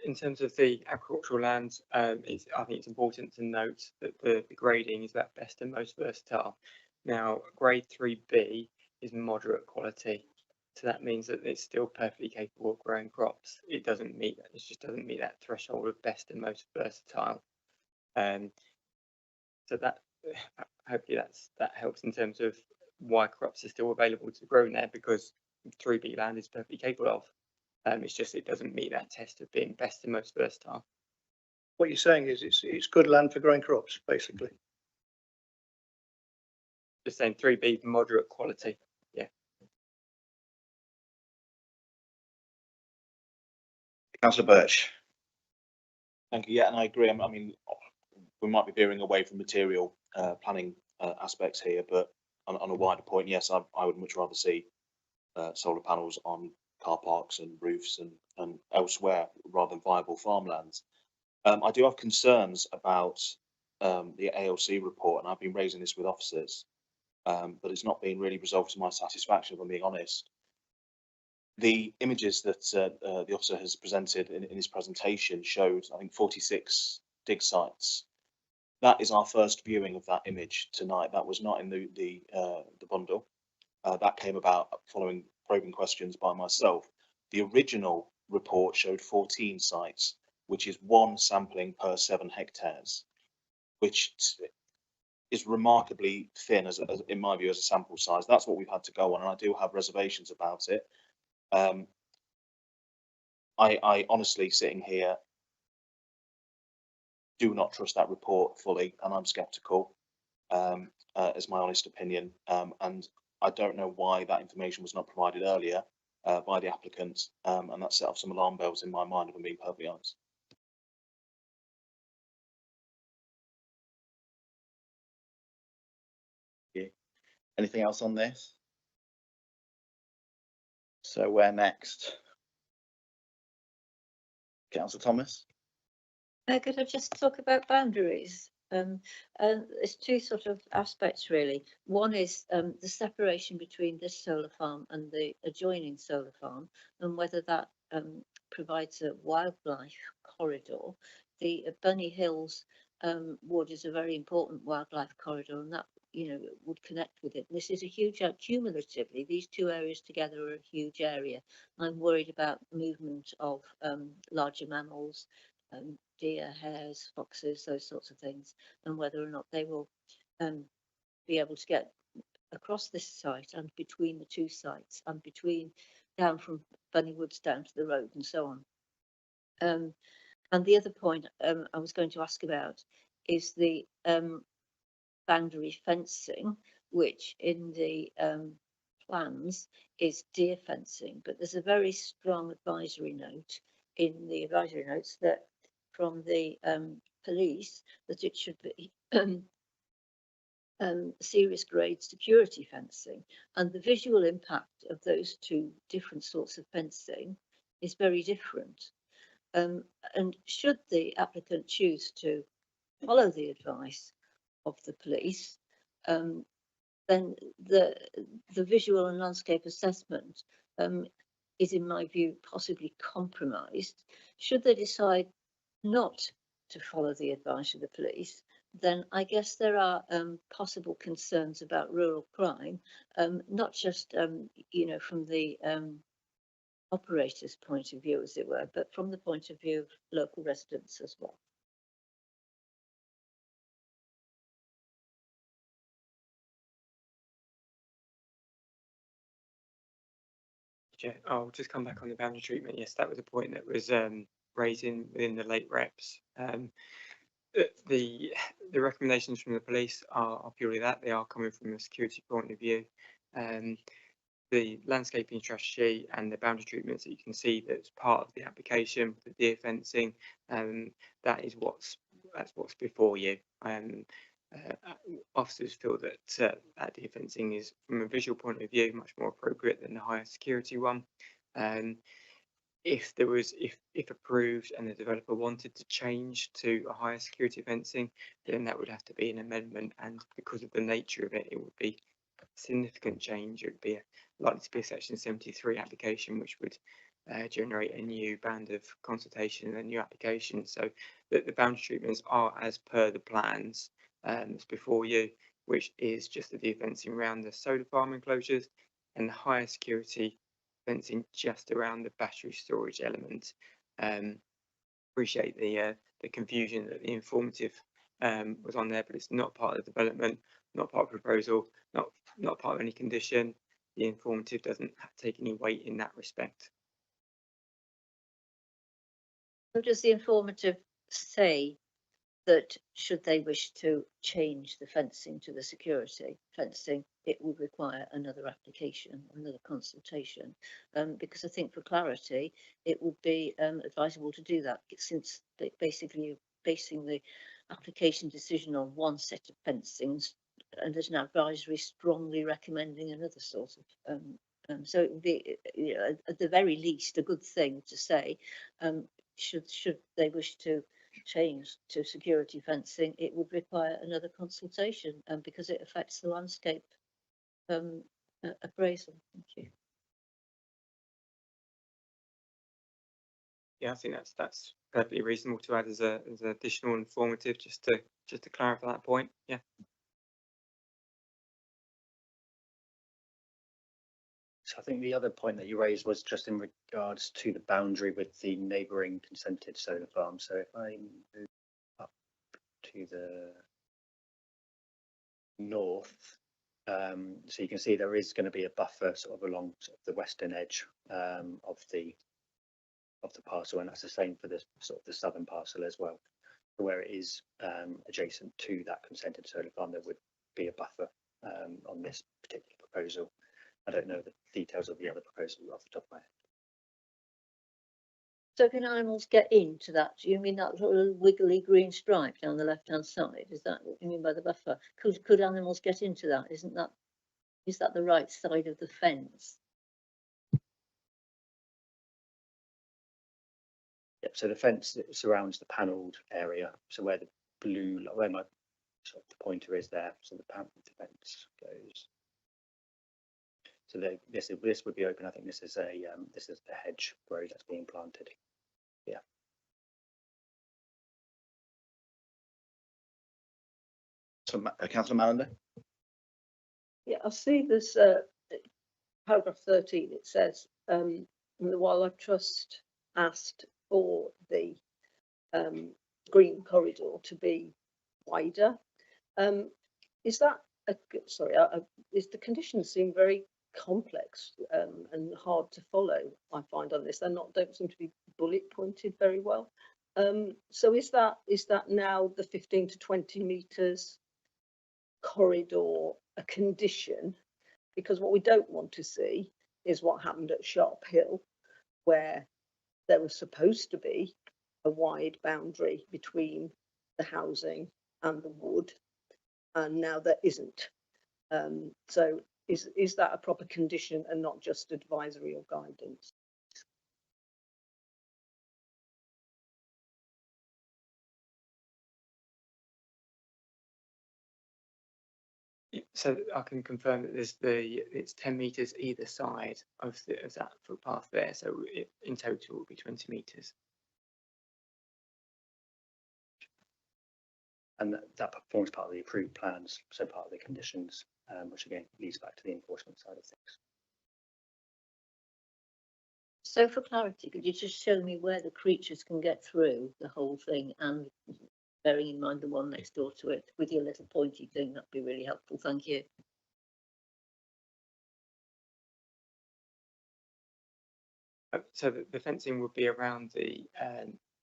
In terms of the agricultural land, I think it's important to note that the grading is that best and most versatile. Now, grade 3B is moderate quality, so that means that it's still perfectly capable of growing crops. It just doesn't meet that threshold of best and most versatile. So that hopefully that helps in terms of why crops are still available to grow there, because 3B land is perfectly capable of. It's just it doesn't meet that test of being best and most versatile. What you're saying is it's good land for growing crops, basically. Just saying 3B moderate quality. Yeah. Councillor Birch. Thank you. Yeah, and I agree. I mean, we might be veering away from material planning aspects here, but on a wider point, yes, I would much rather see solar panels on car parks and roofs and elsewhere rather than viable farmlands. I do have concerns about the ALC report, and I've been raising this with officers, but it's not been really resolved to my satisfaction, if I'm being honest. The images that the officer has presented in his presentation showed, I think, 46 dig sites. That is our first viewing of that image tonight. That was not in the bundle. That came about following probing questions by myself. The original report showed 14 sites, which is 1 sampling per 7 hectares, which is remarkably thin, as in my view, as a sample size. That's what we've had to go on, and I do have reservations about it. I honestly, sitting here, do not trust that report fully, and I'm sceptical, is my honest opinion. And I don't know why that information was not provided earlier by the applicant, and that set off some alarm bells in my mind, if I'm being perfectly honest. Anything else on this? So where next? Councillor Thomas? Could I just talk about boundaries? There's two sort of aspects really. One is the separation between this solar farm and the adjoining solar farm, and whether that provides a wildlife corridor. The Bunny Hills wood is a very important wildlife corridor, and that would connect with it. And this is a huge, cumulatively, these two areas together are a huge area. I'm worried about movement of larger mammals, deer, hares, foxes, those sorts of things, and whether or not they will be able to get across this site and between the two sites and between down from Bunny Woods down to the road and so on. And the other point I was going to ask about is the boundary fencing, which in the plans is deer fencing, but there's a very strong advisory note in the advisory notes that from the police that it should be serious grade security fencing, and the visual impact of those two different sorts of fencing is very different. And should the applicant choose to follow the advice of the police, then the visual and landscape assessment is, in my view, possibly compromised. Should they decide not to follow the advice of the police, then I guess there are possible concerns about rural crime, not just from the operator's point of view, as it were, but from the point of view of local residents as well. Yeah, I'll just come back on the boundary treatment. Yes, that was a point that was raised within the late reps. The recommendations from the police are purely that. They are coming from a security point of view. The landscaping strategy and the boundary treatments that you can see that's part of the application, the deer fencing, that's what's before you. Officers feel that that deer fencing is, from a visual point of view, much more appropriate than the higher security one. If approved and the developer wanted to change to a higher security fencing, then that would have to be an amendment, and because of the nature of it, it would be a significant change. It would be likely to be a Section 73 application, which would generate a new band of consultation and a new application. So that the boundary treatments are as per the plans that's before you, which is just the fencing around the solar farm enclosures and the higher security fencing just around the battery storage element. Appreciate the confusion that the informative was on there, but it's not part of the development, not part of the proposal, not part of any condition. The informative doesn't take any weight in that respect. So does the informative say that should they wish to change the fencing to the security fencing, it would require another application, another consultation? Because I think for clarity, it would be advisable to do that, since basically you're basing the application decision on one set of fencings, and there's an advisory strongly recommending another sort of. So it would be, you know, at the very least, a good thing to say. Should they wish to change to security fencing, it would require another consultation, because it affects the landscape appraisal. Thank you. Yeah, I think that's perfectly reasonable to add as an additional informative, just to clarify that point. Yeah. So I think the other point that you raised was just in regards to the boundary with the neighbouring consented solar farm. So if I move up to the north, so you can see there is going to be a buffer sort of along sort of the western edge of the parcel, and that's the same for the sort of the southern parcel as well. Where it is adjacent to that consented solar farm, there would be a buffer on this particular proposal. I don't know the details of the other proposal off the top of my head. So can animals get into that? Do you mean that sort of wiggly green stripe down the left-hand side? Is that what you mean by the buffer? Could animals get into that? Is that the right side of the fence? Yep. So the fence surrounds the panelled area. So where the blue, where my sort of the pointer is there. So the fence goes. So this would be open. I think this is a hedge row that's being planted. Yeah. So, Councillor Mallender. Yeah, I see this paragraph 13. It says the Wildlife Trust asked for the green corridor to be wider. Is that is the conditions seem very complex and hard to follow, I find, on this. Don't seem to be bullet pointed very well. So is that now the 15 to 20 metres corridor a condition? Because what we don't want to see is what happened at Sharp Hill, where there was supposed to be a wide boundary between the housing and the wood, and now there isn't. So is that a proper condition and not just advisory or guidance? So I can confirm that it's 10 metres either side of that footpath there. So in total it will be 20 metres. And that forms part of the approved plans, so part of the conditions, which again leads back to the enforcement side of things. So for clarity, could you just show me where the creatures can get through the whole thing, and bearing in mind the one next door to it with your little pointy thing? That'd be really helpful. Thank you. So the fencing would be around the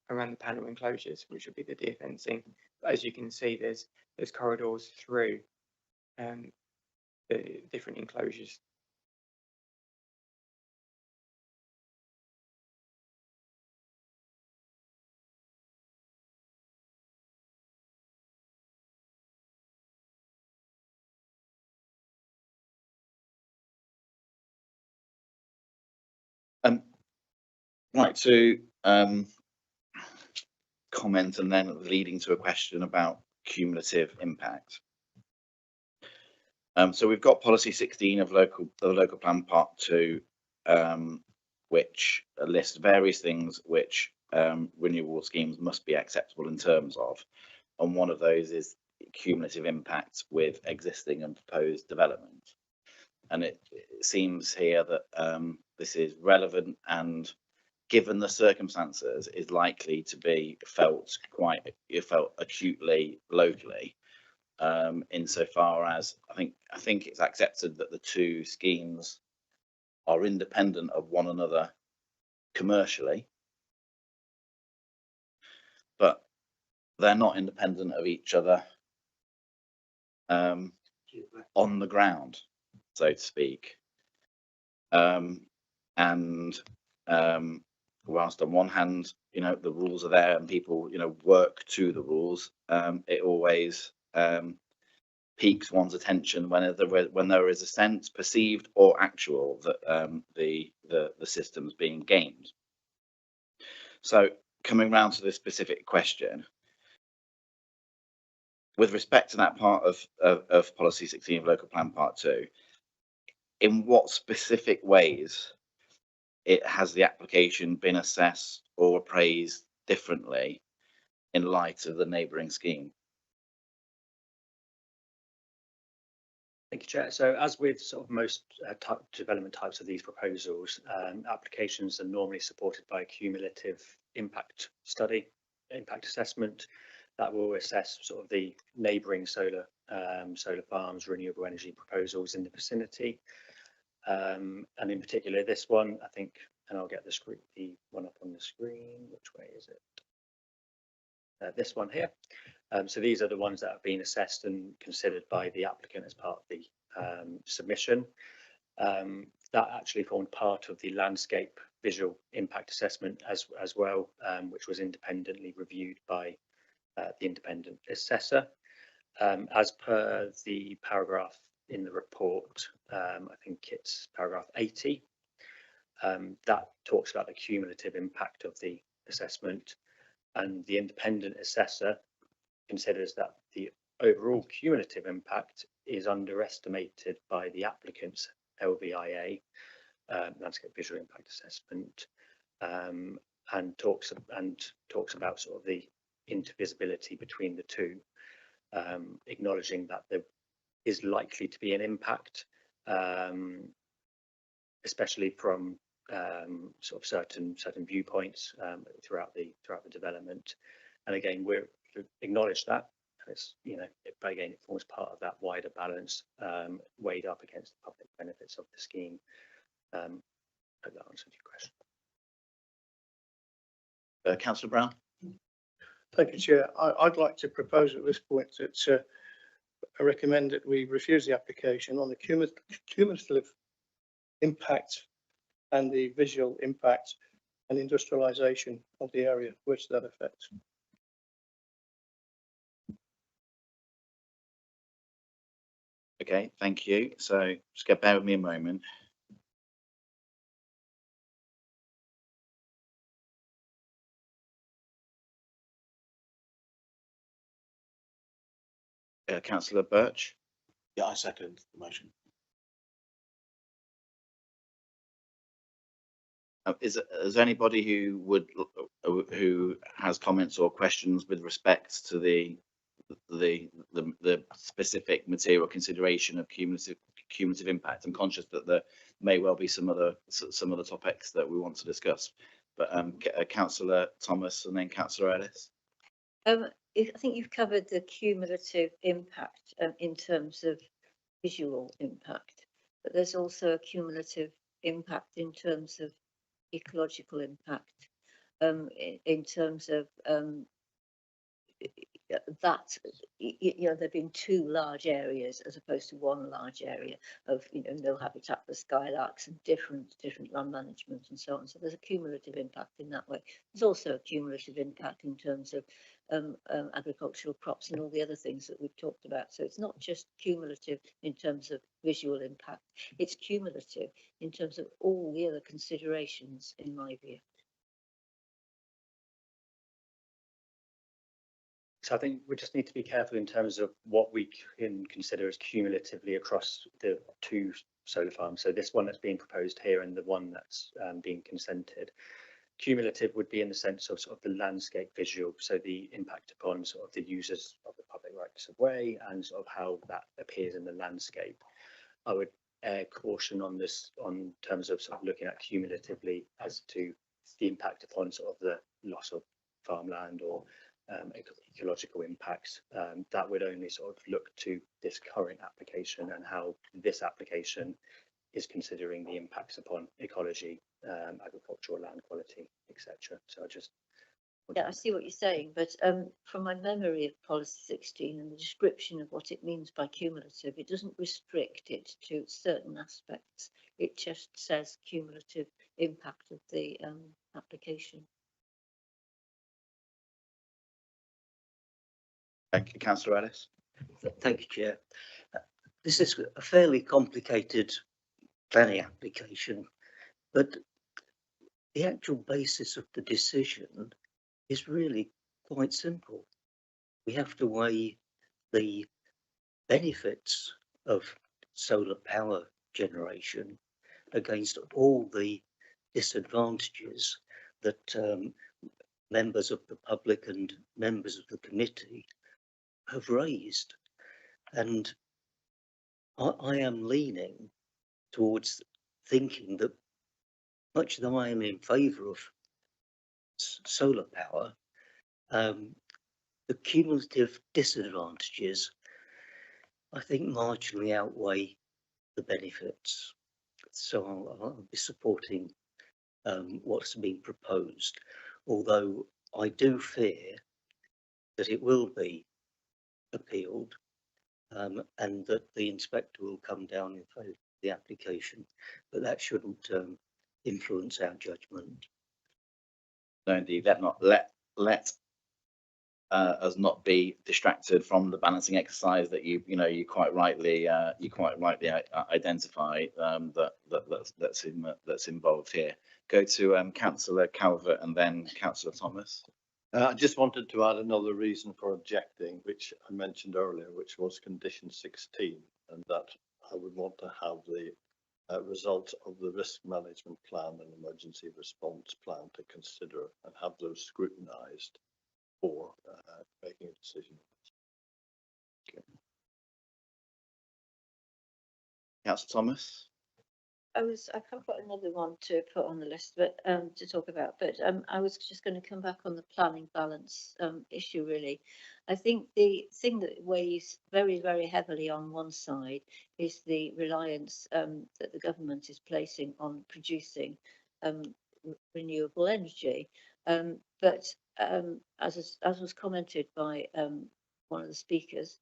panel enclosures, which would be the deer fencing. But as you can see, there's corridors through the different enclosures. Right to comment and then leading to a question about cumulative impact. So we've got policy 16 of the local plan part 2 which lists various things which renewable schemes must be acceptable in terms of. And one of those is cumulative impact with existing and proposed development. And it seems here that this is relevant and, given the circumstances, is likely to be felt acutely locally. Insofar as I think it's accepted that the two schemes are independent of one another commercially, but they're not independent of each other on the ground, so to speak. Whilst on one hand, the rules are there and people, work to the rules, it always piques one's attention when there is a sense, perceived or actual, that the system's being gamed. So coming round to this specific question, with respect to that part of Policy 16 of Local Plan Part 2, in what specific ways has the application been assessed or appraised differently in light of the neighbouring scheme? Thank you, Chair. So as with sort of most development types of these proposals, applications are normally supported by a cumulative impact study, impact assessment that will assess sort of the neighbouring solar farms, renewable energy proposals in the vicinity. And in particular, this one, I think, and I'll get the one up on the screen. Which way is it? This one here. So these are the ones that have been assessed and considered by the applicant as part of the submission. That actually formed part of the landscape visual impact assessment as well, which was independently reviewed by the independent assessor. As per the paragraph in the report, I think it's paragraph 80, that talks about the cumulative impact of the assessment, and the independent assessor considers that the overall cumulative impact is underestimated by the applicant's LVIA, landscape visual impact assessment, and talks about sort of the intervisibility between the two, acknowledging that there is likely to be an impact, especially from sort of certain viewpoints throughout the development. And again, we're acknowledge that, and it's, but again, it forms part of that wider balance, weighed up against the public benefits of the scheme. Hope that answers your question. Councillor Brown. Thank you, Chair. I'd like to propose at this point that I recommend that we refuse the application on the cumulative impact and the visual impact and industrialisation of the area, which that affects. Okay, thank you. So just bear with me a moment. Councillor Birch. Yeah, I second the motion. Is there anybody who has comments or questions with respect to the specific material consideration of cumulative impact? I'm conscious that there may well be some other topics that we want to discuss, but Councillor Thomas and then Councillor Ellis. I think you've covered the cumulative impact in terms of visual impact, but there's also a cumulative impact in terms of ecological impact, in terms of that, there've been two large areas as opposed to one large area of, no habitat for skylarks and different land management and so on. So there's a cumulative impact in that way. There's also a cumulative impact in terms of agricultural crops and all the other things that we've talked about. So it's not just cumulative in terms of visual impact, it's cumulative in terms of all the other considerations, in my view. So I think we just need to be careful in terms of what we can consider as cumulatively across the two solar farms. So this one that's being proposed here and the one that's being consented. Cumulative would be in the sense of sort of the landscape visual, so the impact upon sort of the users of the public rights of way and sort of how that appears in the landscape. I would caution on this on terms of sort of looking at cumulatively as to the impact upon sort of the loss of farmland or ecological impacts. That would only sort of look to this current application and how this application is considering the impacts upon ecology, agricultural land quality, etc. So I just Yeah, I see what you're saying, but from my memory of policy 16 and the description of what it means by cumulative, it doesn't restrict it to certain aspects. It just says cumulative impact of the application. Thank you, Councillor Ellis. Thank you, Chair. This is a fairly complicated planning application, but the actual basis of the decision is really quite simple. We have to weigh the benefits of solar power generation against all the disadvantages that members of the public and members of the committee have raised. And I am leaning towards thinking that much though I am in favour of solar power, the cumulative disadvantages, I think, marginally outweigh the benefits. So I'll be supporting what's being proposed, although I do fear that it will be appealed and that the inspector will come down in favour of the application, but that shouldn't influence our judgment. No, indeed, let us not be distracted from the balancing exercise that you quite rightly identify that's involved here. Go to Councillor Calvert and then Councillor Thomas. I just wanted to add another reason for objecting, which I mentioned earlier, which was condition 16, and that I would want to have the results of the risk management plan and emergency response plan to consider and have those scrutinised before making a decision. Okay. Councillor Thomas. I've got another one to put on the list, but to talk about. But I was just going to come back on the planning balance issue. Really, I think the thing that weighs very, very heavily on one side is the reliance that the government is placing on producing renewable energy. But as was commented by one of the speakers,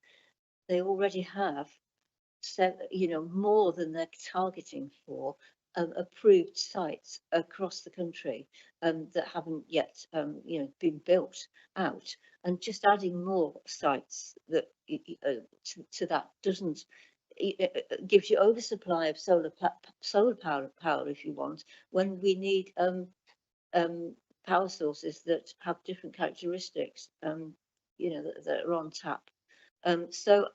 they already have more than they're targeting for approved sites across the country that haven't yet been built out, and just adding more sites that to that doesn't gives you oversupply of solar power if you want, when we need power sources that have different characteristics that are on tap. So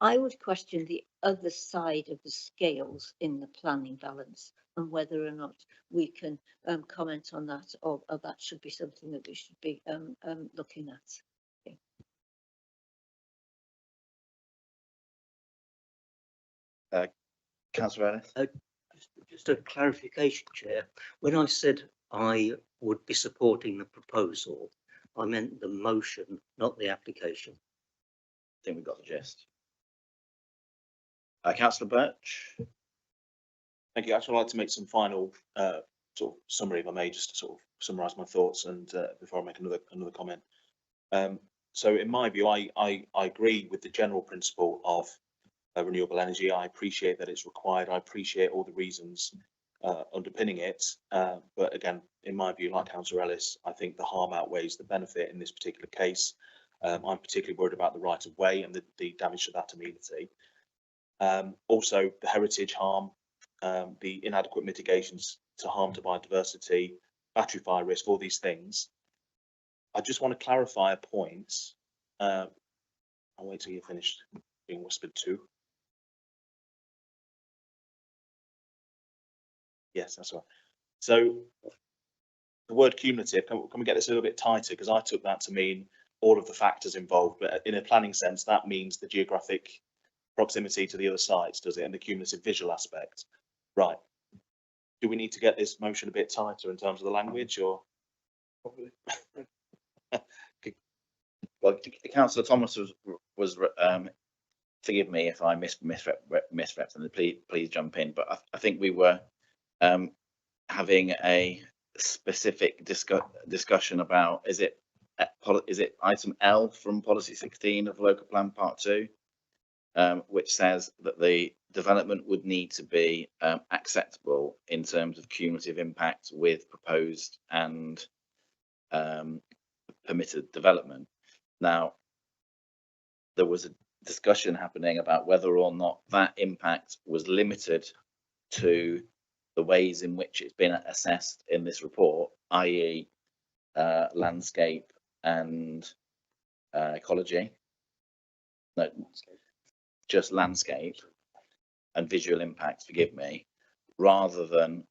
I would question the other side of the scales in the planning balance and whether or not we can comment on that, or that should be something that we should be looking at. Okay. Councillor Ellis. Just a clarification, Chair. When I said I would be supporting the proposal, I meant the motion, not the application. I think we got the gist. Councillor Birch. Thank you. I'd like to make some final sort of summary, if I may, just to sort of summarise my thoughts and before I make another comment. So in my view, I agree with the general principle of renewable energy. I appreciate that it's required. I appreciate all the reasons underpinning it. But again, in my view, like Councillor Ellis, I think the harm outweighs the benefit in this particular case. I'm particularly worried about the right of way and the damage to that amenity. Also, the heritage harm, the inadequate mitigations to harm to biodiversity, battery fire risk, all these things. I just want to clarify a point. I'll wait till you're finished being whispered to. Yes, that's right. So the word cumulative, can we get this a little bit tighter? Because I took that to mean all of the factors involved, but in a planning sense, that means the geographic proximity to the other sites, does it? And the cumulative visual aspect. Right. Do we need to get this motion a bit tighter in terms of the language, or? Well, Councillor Thomas was forgive me if I misrep them, please jump in, but I think we were having a specific discussion about, is it item L from policy 16 of local plan part 2, which says that the development would need to be acceptable in terms of cumulative impact with proposed and permitted development. Now, there was a discussion happening about whether or not that impact was limited to the ways in which it's been assessed in this report, i.e. Landscape and ecology. No, just landscape and visual impact, forgive me, rather than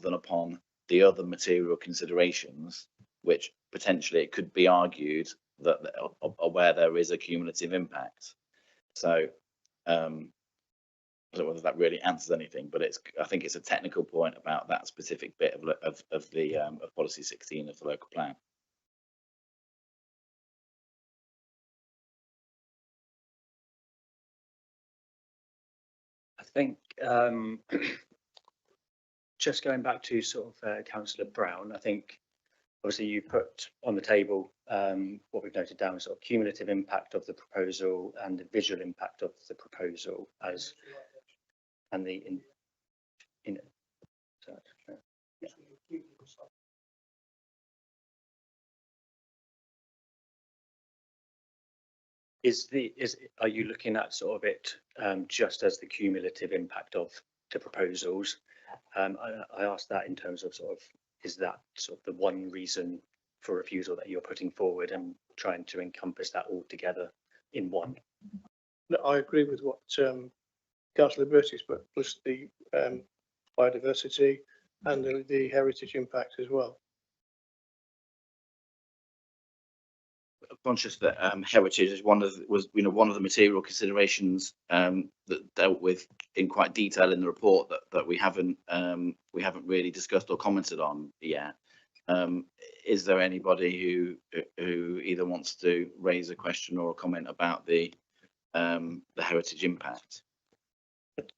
upon the other material considerations, which potentially it could be argued that where there is a cumulative impact. So I don't know whether that really answers anything, but I think it's a technical point about that specific bit of policy 16 of the local plan. I think just going back to sort of Councillor Brown, I think obviously you put on the table what we've noted down, sort of cumulative impact of the proposal and the visual impact of the proposal as, and the yeah. Are you looking at sort of it just as the cumulative impact of the proposals? I asked that in terms of sort of, is that sort of the one reason for refusal that you're putting forward and trying to encompass that all together in one? No, I agree with what Councillor Burtis, but plus the biodiversity and the heritage impact as well. Conscious that heritage is one of the material considerations that dealt with in quite detail in the report that we haven't really discussed or commented on yet. Is there anybody who either wants to raise a question or a comment about the heritage impact?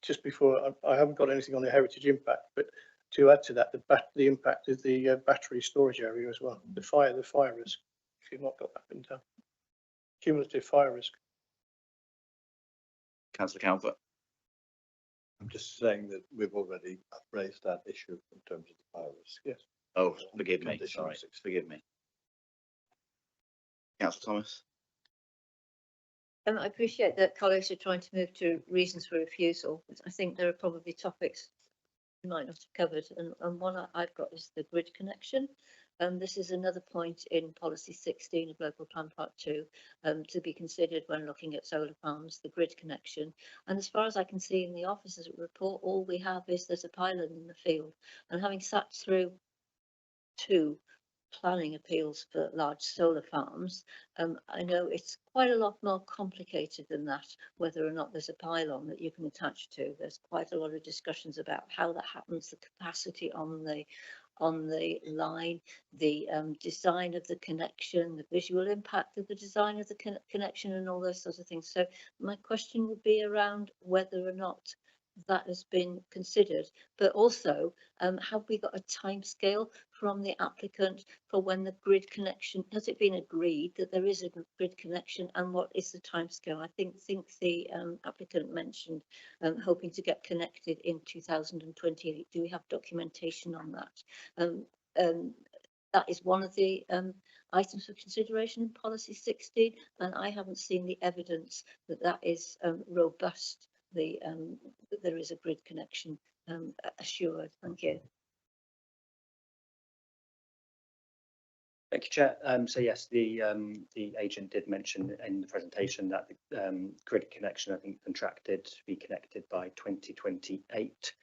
Just before, I haven't got anything on the heritage impact, but to add to that, the impact of the battery storage area as well, the fire risk. If you've not got that written down, cumulative fire risk. Councillor Calvert. I'm just saying that we've already raised that issue in terms of the fire risk. Yes. Oh, forgive me. Sorry, forgive me. Councillor Thomas. I appreciate that colleagues are trying to move to reasons for refusal. I think there are probably topics you might not have covered, and one I've got is the grid connection. This is another point in policy 16 of local plan part 2 to be considered when looking at solar farms, the grid connection. And as far as I can see in the officer's report, all we have is there's a pylon in the field. And having sat through 2 planning appeals for large solar farms, I know it's quite a lot more complicated than that, whether or not there's a pylon that you can attach to. There's quite a lot of discussions about how that happens, the capacity on the line, the design of the connection, the visual impact of the design of the connection, and all those sorts of things. So my question would be around whether or not that has been considered, but also have we got a timescale from the applicant for when the grid connection, has it been agreed that there is a grid connection, and what is the timescale? I think the applicant mentioned hoping to get connected in 2028. Do we have documentation on that? That is one of the items for consideration in policy 16, and I haven't seen the evidence that that is robust. That there is a grid connection assured. Thank you. Thank you, Chair. So yes, the agent did mention in the presentation that the grid connection, I think, contracted to be connected by 2028.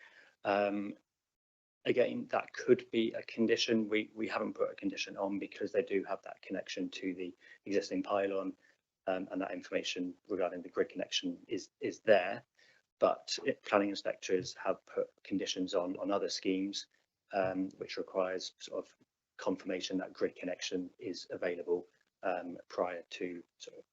Again, that could be a condition. We haven't put a condition on because they do have that connection to the existing pylon, and that information regarding the grid connection is there. But planning inspectors have put conditions on other schemes, which requires sort of confirmation that grid connection is available prior to sort of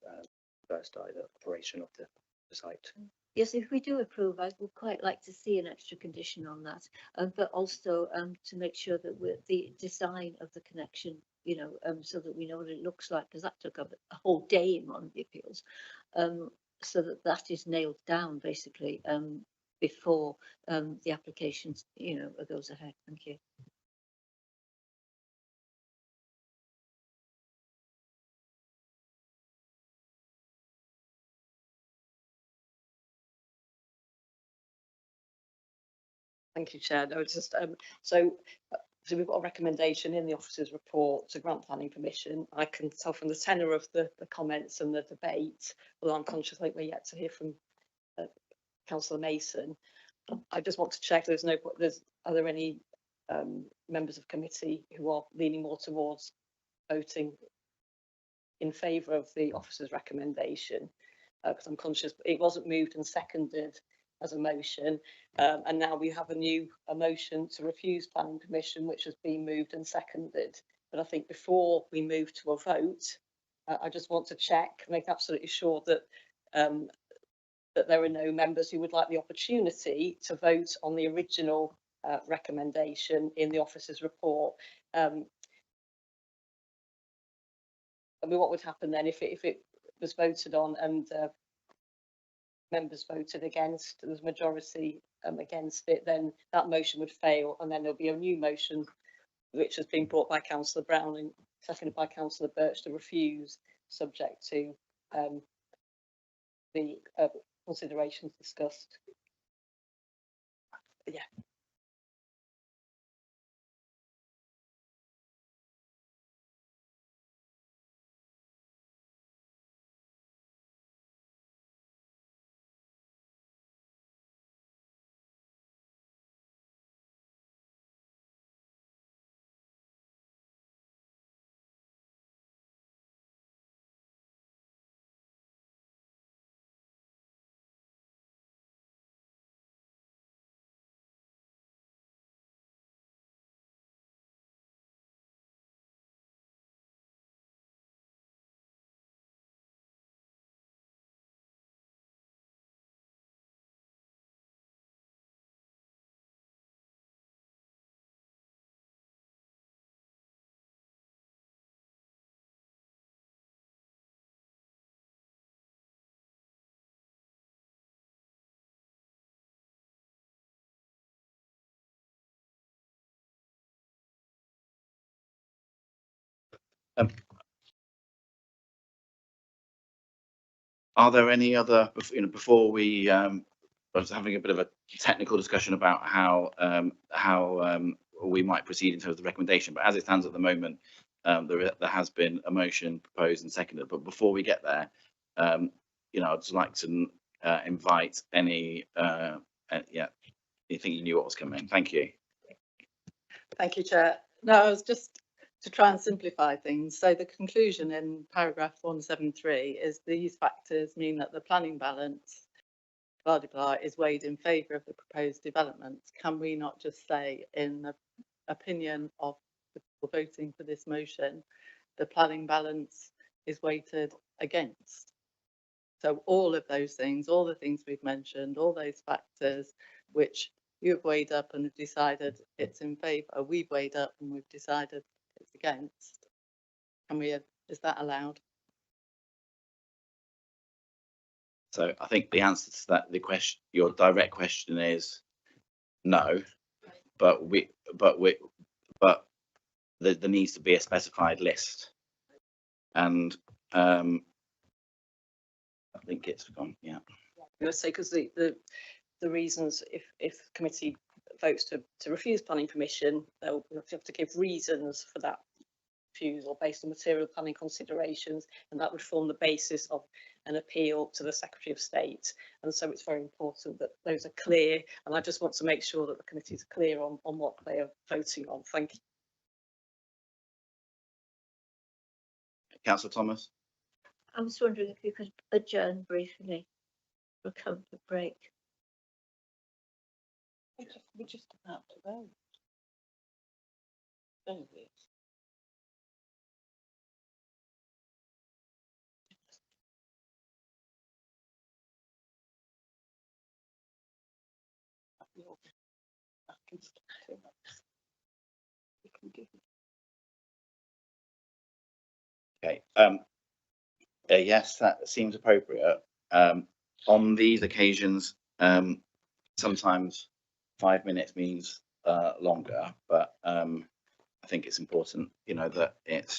first either operation of the site. Yes, if we do approve, I would quite like to see an extra condition on that, but also to make sure that the design of the connection, you know, so that we know what it looks like, because that took up a whole day in one of the appeals, so that is nailed down basically before the application, you know, goes ahead. Thank you. Thank you, Chair. No, it's just so we've got a recommendation in the officer's report to grant planning permission. I can tell from the tenor of the comments and the debate, although I'm conscious I think we're yet to hear from Councillor Mason. I just want to check are there any members of committee who are leaning more towards voting in favour of the officer's recommendation? Because I'm conscious it wasn't moved and seconded as a motion, and now we have a motion to refuse planning permission, which has been moved and seconded. But I think before we move to a vote, I just want to check, make absolutely sure that that there are no members who would like the opportunity to vote on the original recommendation in the officer's report. I mean, what would happen then if it was voted on and members voted against, there was majority against it, then that motion would fail, and then there'll be a new motion which has been brought by Councillor Brown and seconded by Councillor Birch to refuse, subject to the considerations discussed. Yeah. Are there any other, before we, I was having a bit of a technical discussion about how we might proceed in terms of the recommendation, but as it stands at the moment, there has been a motion proposed and seconded. But before we get there, I'd just like to invite any, yeah, you think you knew what was coming. Thank you. Thank you, Chair. No, I was just to try and simplify things. So the conclusion in paragraph 173 is these factors mean that the planning balance, blah, blah, blah, is weighed in favour of the proposed developments. Can we not just say in the opinion of the people voting for this motion, the planning balance is weighted against? So all of those things, all the things we've mentioned, all those factors which you've weighed up and have decided it's in favour, we've weighed up and we've decided it's against. Can we, is that allowed? So I think the answer to that, your direct question is no, but there needs to be a specified list, and I think it's gone. Yeah. I'm going to say because the reasons, if committee votes to refuse planning permission, they'll have to give reasons for that refusal based on material planning considerations, and that would form the basis of an appeal to the Secretary of State. And so it's very important that those are clear, and I just want to make sure that the committees are clear on what they are voting on. Thank you. Councillor Thomas. I was wondering if you could adjourn briefly for a comfort break. We're just about to vote. Don't we? I can start it. We can do it. Okay. Yes, that seems appropriate. On these occasions, sometimes 5 minutes means longer, but I think it's important, you know, that it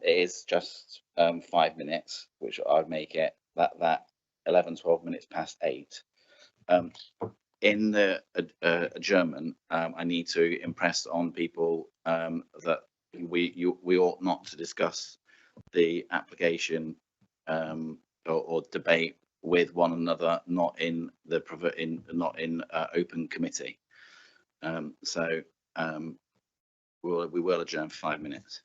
is just 5 minutes, which I'd make it that 11-12 minutes past 8. In the adjournment, I need to impress on people that we ought not to discuss the application or debate with one another, not in open committee. So we will adjourn for 5 minutes.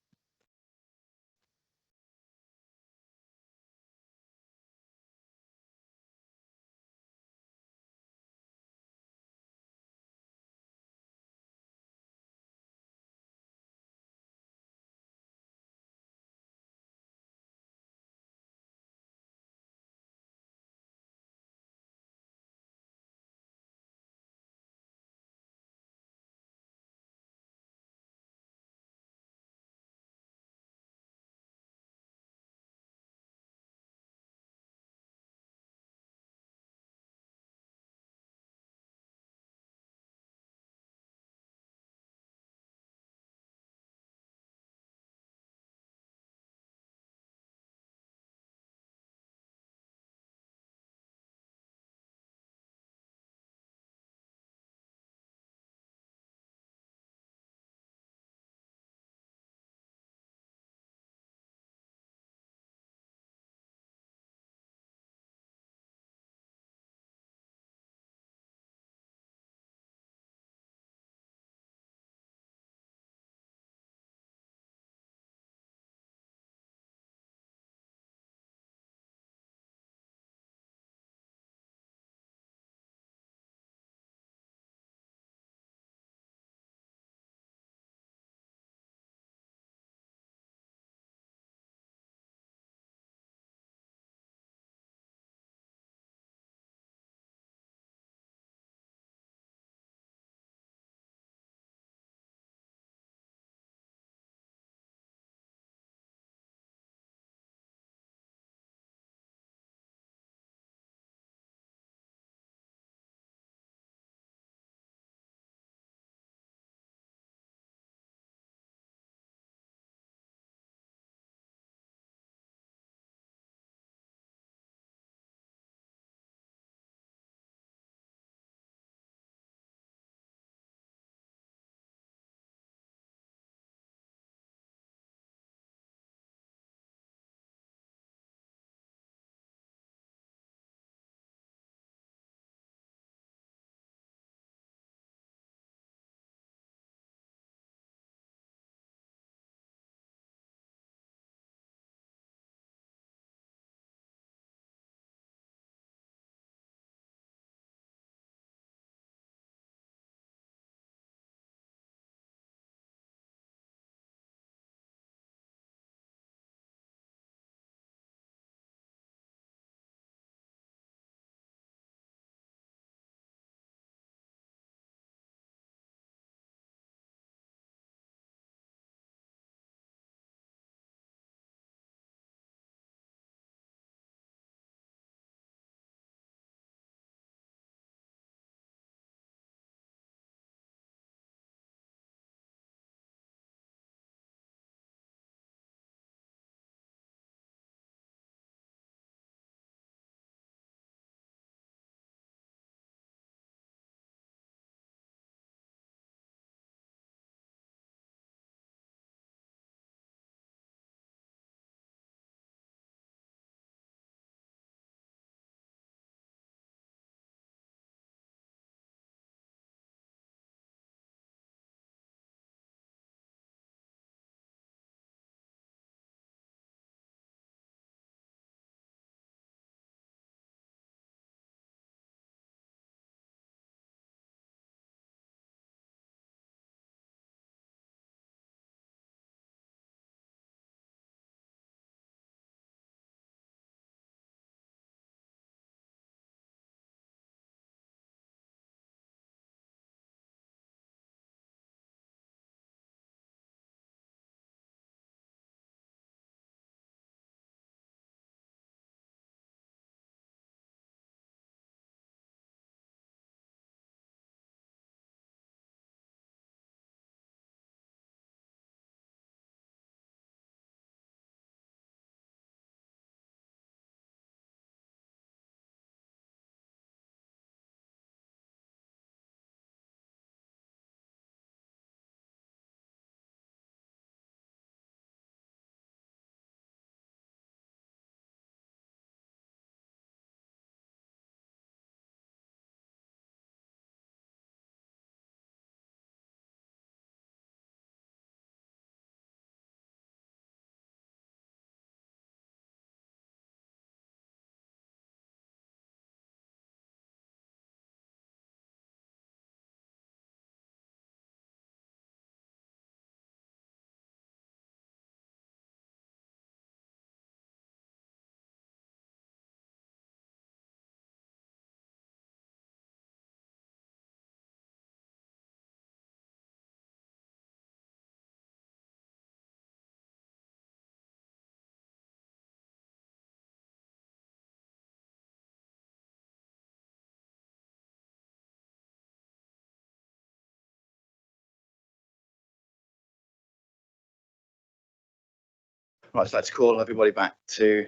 Right, so I'd like to call everybody back to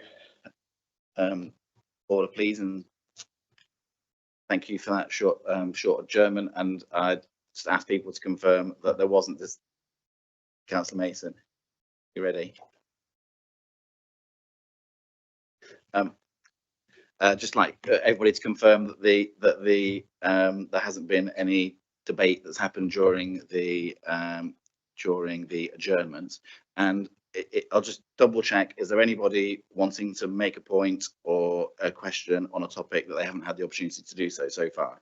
order, please, and thank you for that short adjournment. And I'd just ask people to confirm that there wasn't this. Councillor Mason, you ready? Just like everybody to confirm that there hasn't been any debate that's happened during the adjournment, and I'll just double check. Is there anybody wanting to make a point or a question on a topic that they haven't had the opportunity to do so far?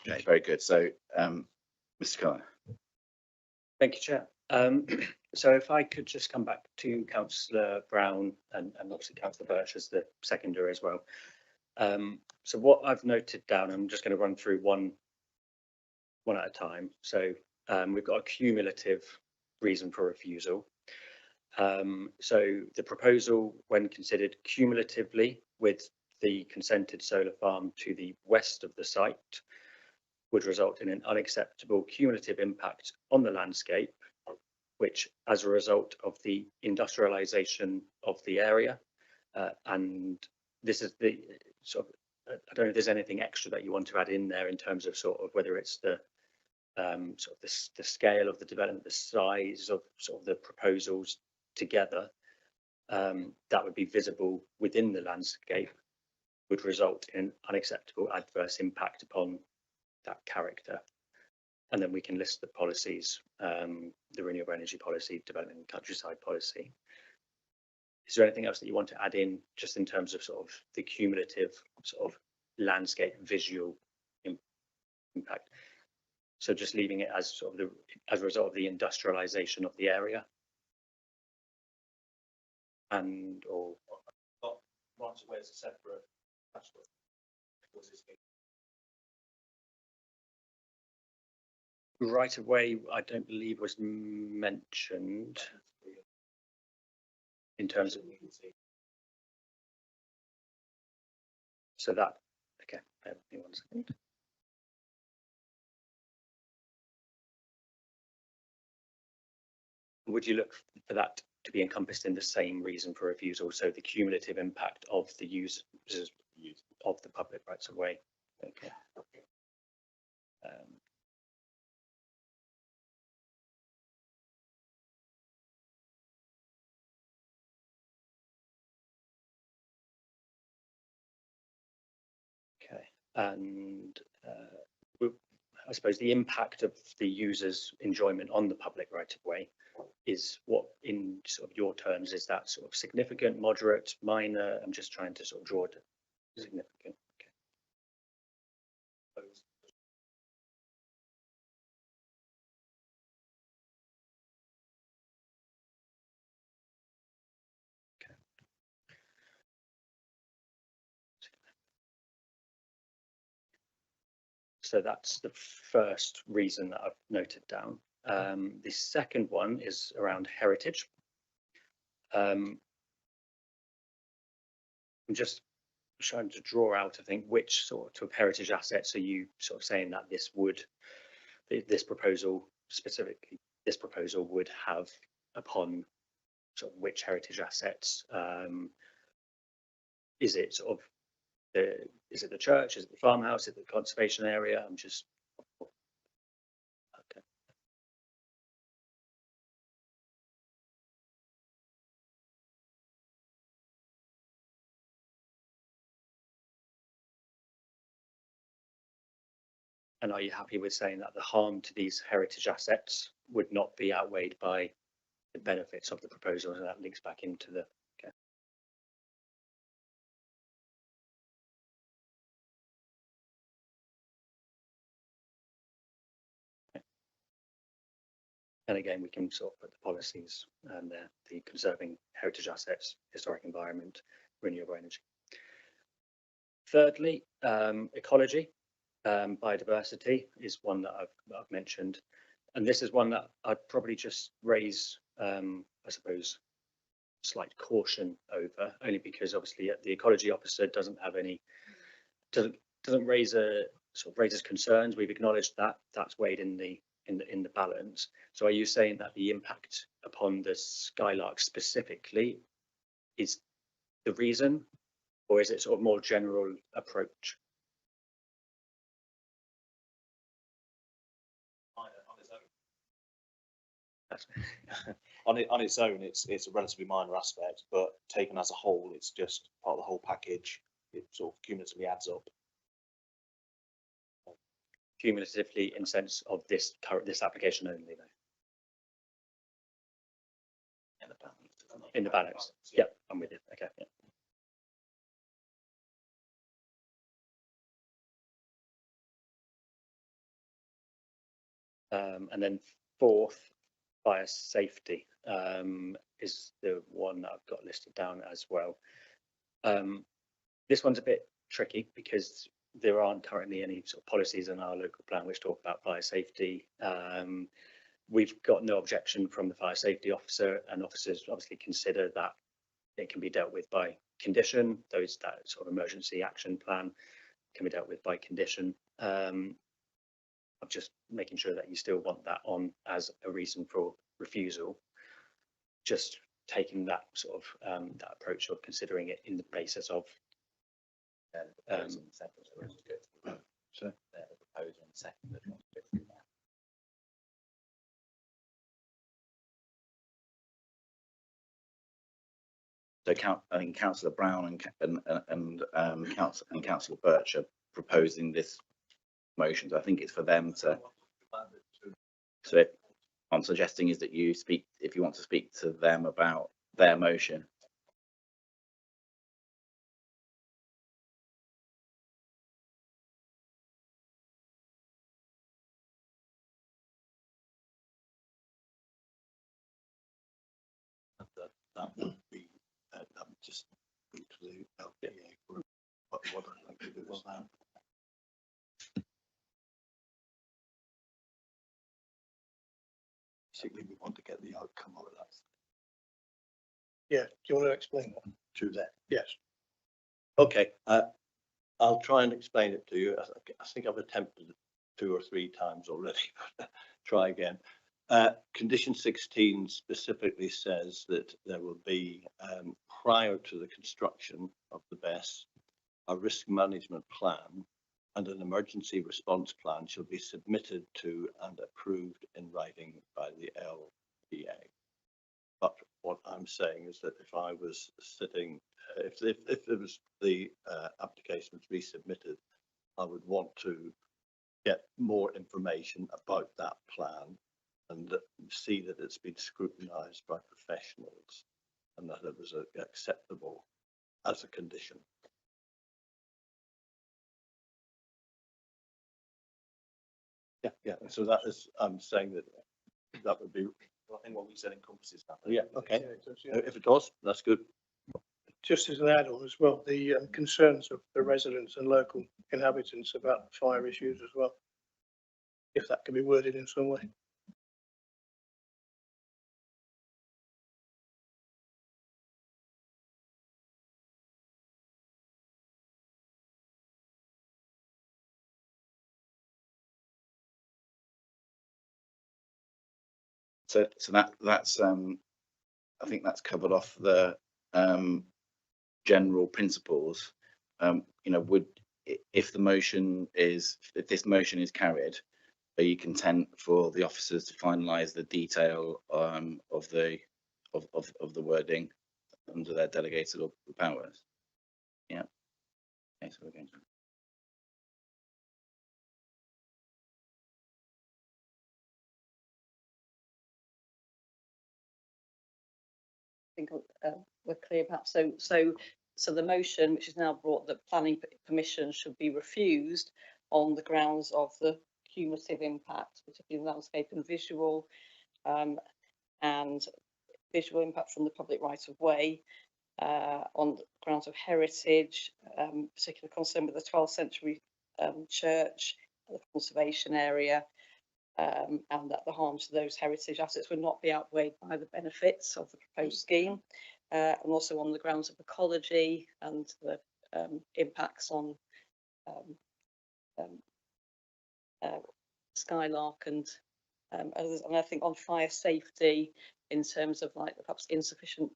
Okay, very good. So, Mr. Cullen. Thank you, Chair. So if I could just come back to Councillor Brown and obviously Councillor Birch as the seconder as well. So what I've noted down, I'm just going to run through one at a time. So we've got a cumulative reason for refusal. So the proposal, when considered cumulatively with the consented solar farm to the west of the site, would result in an unacceptable cumulative impact on the landscape, which as a result of the industrialization of the area, and this is the sort of, I don't know if there's anything extra that you want to add in there in terms of sort of whether it's the sort of the scale of the development, the size of sort of the proposals together, that would be visible within the landscape, would result in unacceptable adverse impact upon that character. And then we can list the policies, the renewable energy policy, development and countryside policy. Is there anything else that you want to add in just in terms of sort of the cumulative sort of landscape visual impact? So just leaving it as sort of as a result of the industrialization of the area, and or right away as a separate. Right away, I don't believe was mentioned in terms of. So that, okay, bear with me 1 second. Would you look for that to be encompassed in the same reason for refusal? So the cumulative impact of the users of the public rights of way. Okay. Okay, and I suppose the impact of the user's enjoyment on the public right of way is what, in sort of your terms, is that sort of significant, moderate, minor? I'm just trying to sort of draw it significant. Okay. So that's the first reason that I've noted down. The second one is around heritage. I'm just trying to draw out, I think, which sort of heritage assets are you sort of saying that this proposal specifically, this proposal would have upon sort of which heritage assets? Is it sort of is it the church? Is it the farmhouse? Is it the conservation area? I'm just okay. And are you happy with saying that the harm to these heritage assets would not be outweighed by the benefits of the proposal? And that links back into the okay. And again, we can sort of put the policies and the conserving heritage assets, historic environment, renewable energy. Thirdly, ecology, biodiversity is one that I've mentioned, and this is one that I'd probably just raise, I suppose, slight caution over, only because obviously the ecology officer doesn't have any, doesn't raise raises concerns. We've acknowledged that that's weighed in the in the balance. So are you saying that the impact upon the Skylark specifically is the reason, or is it sort of more general approach? On its own, it's a relatively minor aspect, but taken as a whole, it's just part of the whole package. It sort of cumulatively adds up. Cumulatively in sense of this application only though? In the balance. Yeah, I'm with you. Okay. Yeah. And then fourth, fire safety is the one that I've got listed down as well. This one's a bit tricky because there aren't currently any sort of policies in our local plan which talk about fire safety. We've got no objection from the fire safety officer, and officers obviously consider that it can be dealt with by condition. That sort of emergency action plan can be dealt with by condition. I'm just making sure that you still want that on as a reason for refusal. Just taking that sort of that approach of considering it in the basis of So I think Councillor Brown and Councillor Birch are proposing this motion. So I think it's for them to. So if I'm suggesting is that you speak, if you want to speak to them about their motion. That would be just to the LPA. What I like to do is that. Basically, we want to get the outcome of that. Yeah, do you want to explain that? To them. Yes. Okay, I'll try and explain it to you. I think I've attempted it 2 or 3 times already, but try again. Condition 16 specifically says that there will be, prior to the construction of the BESS, a risk management plan and an emergency response plan shall be submitted to and approved in writing by the LPA. But what I'm saying is that if I was sitting, if there was the application was resubmitted, I would want to get more information about that plan and see that it's been scrutinised by professionals and that it was acceptable as a condition. Yeah. So that is, I'm saying that would be. I think what we said encompasses that. Yeah. Okay. Yeah, it does, yeah. If it does, that's good. Just as an add-on as well, the concerns of the residents and local inhabitants about fire issues as well, if that can be worded in some way. So that's I think that's covered off the general principles. You know, if this motion is carried, are you content for the officers to finalise the detail of the wording under their delegated powers? Yeah. Okay, so we're going to. I think we're clear perhaps. So the motion, which is now brought, that planning permission should be refused on the grounds of the cumulative impact, particularly landscape and visual impact from the public right of way, on the grounds of heritage, particular concern with the 12th century church, the conservation area, and that the harm to those heritage assets would not be outweighed by the benefits of the proposed scheme, and also on the grounds of ecology and the impacts on Skylark and And I think on fire safety, in terms of like perhaps insufficient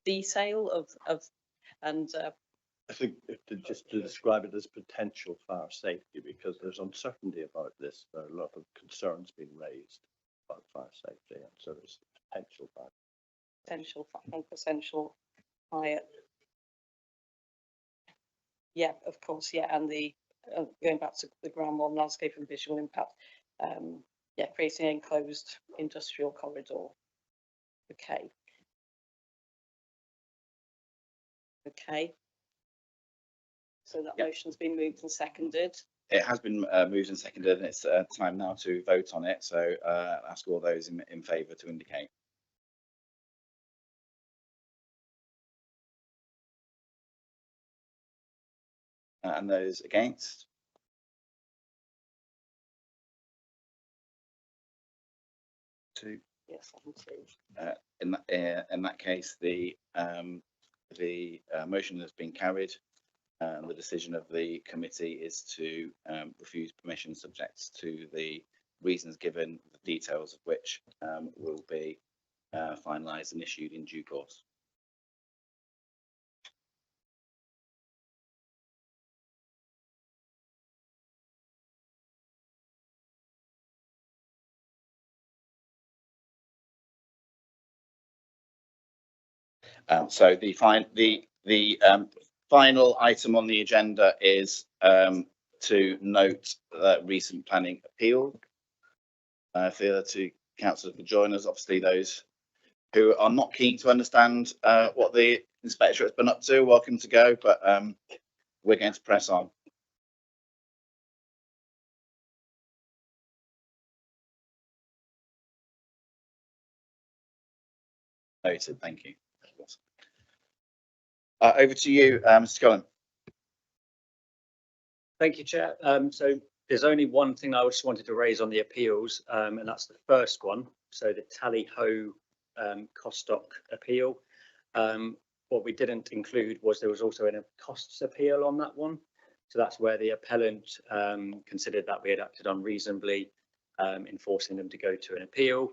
detail of and I think just to describe it as potential fire safety, because there's uncertainty about this. There are a lot of concerns being raised about fire safety, and so there's potential fire. potential fire. Yeah, of course, yeah, and the going back to the ground one, landscape and visual impact. Yeah, creating an enclosed industrial corridor. Okay. Okay. So that motion's been moved and seconded. It has been moved and seconded, and it's time now to vote on it. So ask all those in favour to indicate. And those against? Two. Yes, I'm two. In that case, the motion has been carried. The decision of the committee is to refuse permission subject to the reasons given, the details of which will be finalised and issued in due course. So the final item on the agenda is to note recent planning appeal. For the other two councillors to join us, obviously those who are not keen to understand what the inspector has been up to, welcome to go, but we're going to press on. Noted, thank you. Over to you, Mr. Cullen. Thank you, Chair. So there's only one thing I just wanted to raise on the appeals, and that's the first one. So the Tally Ho Costock appeal. What we didn't include was there was also a costs appeal on that one. So that's where the appellant considered that we had acted unreasonably in forcing them to go to an appeal.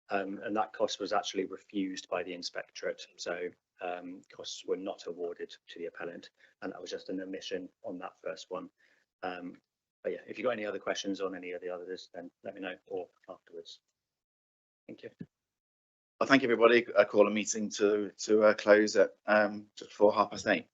And that cost was actually refused by the inspectorate. So costs were not awarded to the appellant, and that was just an omission on that first one. But yeah, if you've got any other questions on any of the others, then let me know, or afterwards. Thank you. Well, thank you, everybody. I call a meeting to close at just before 8:30.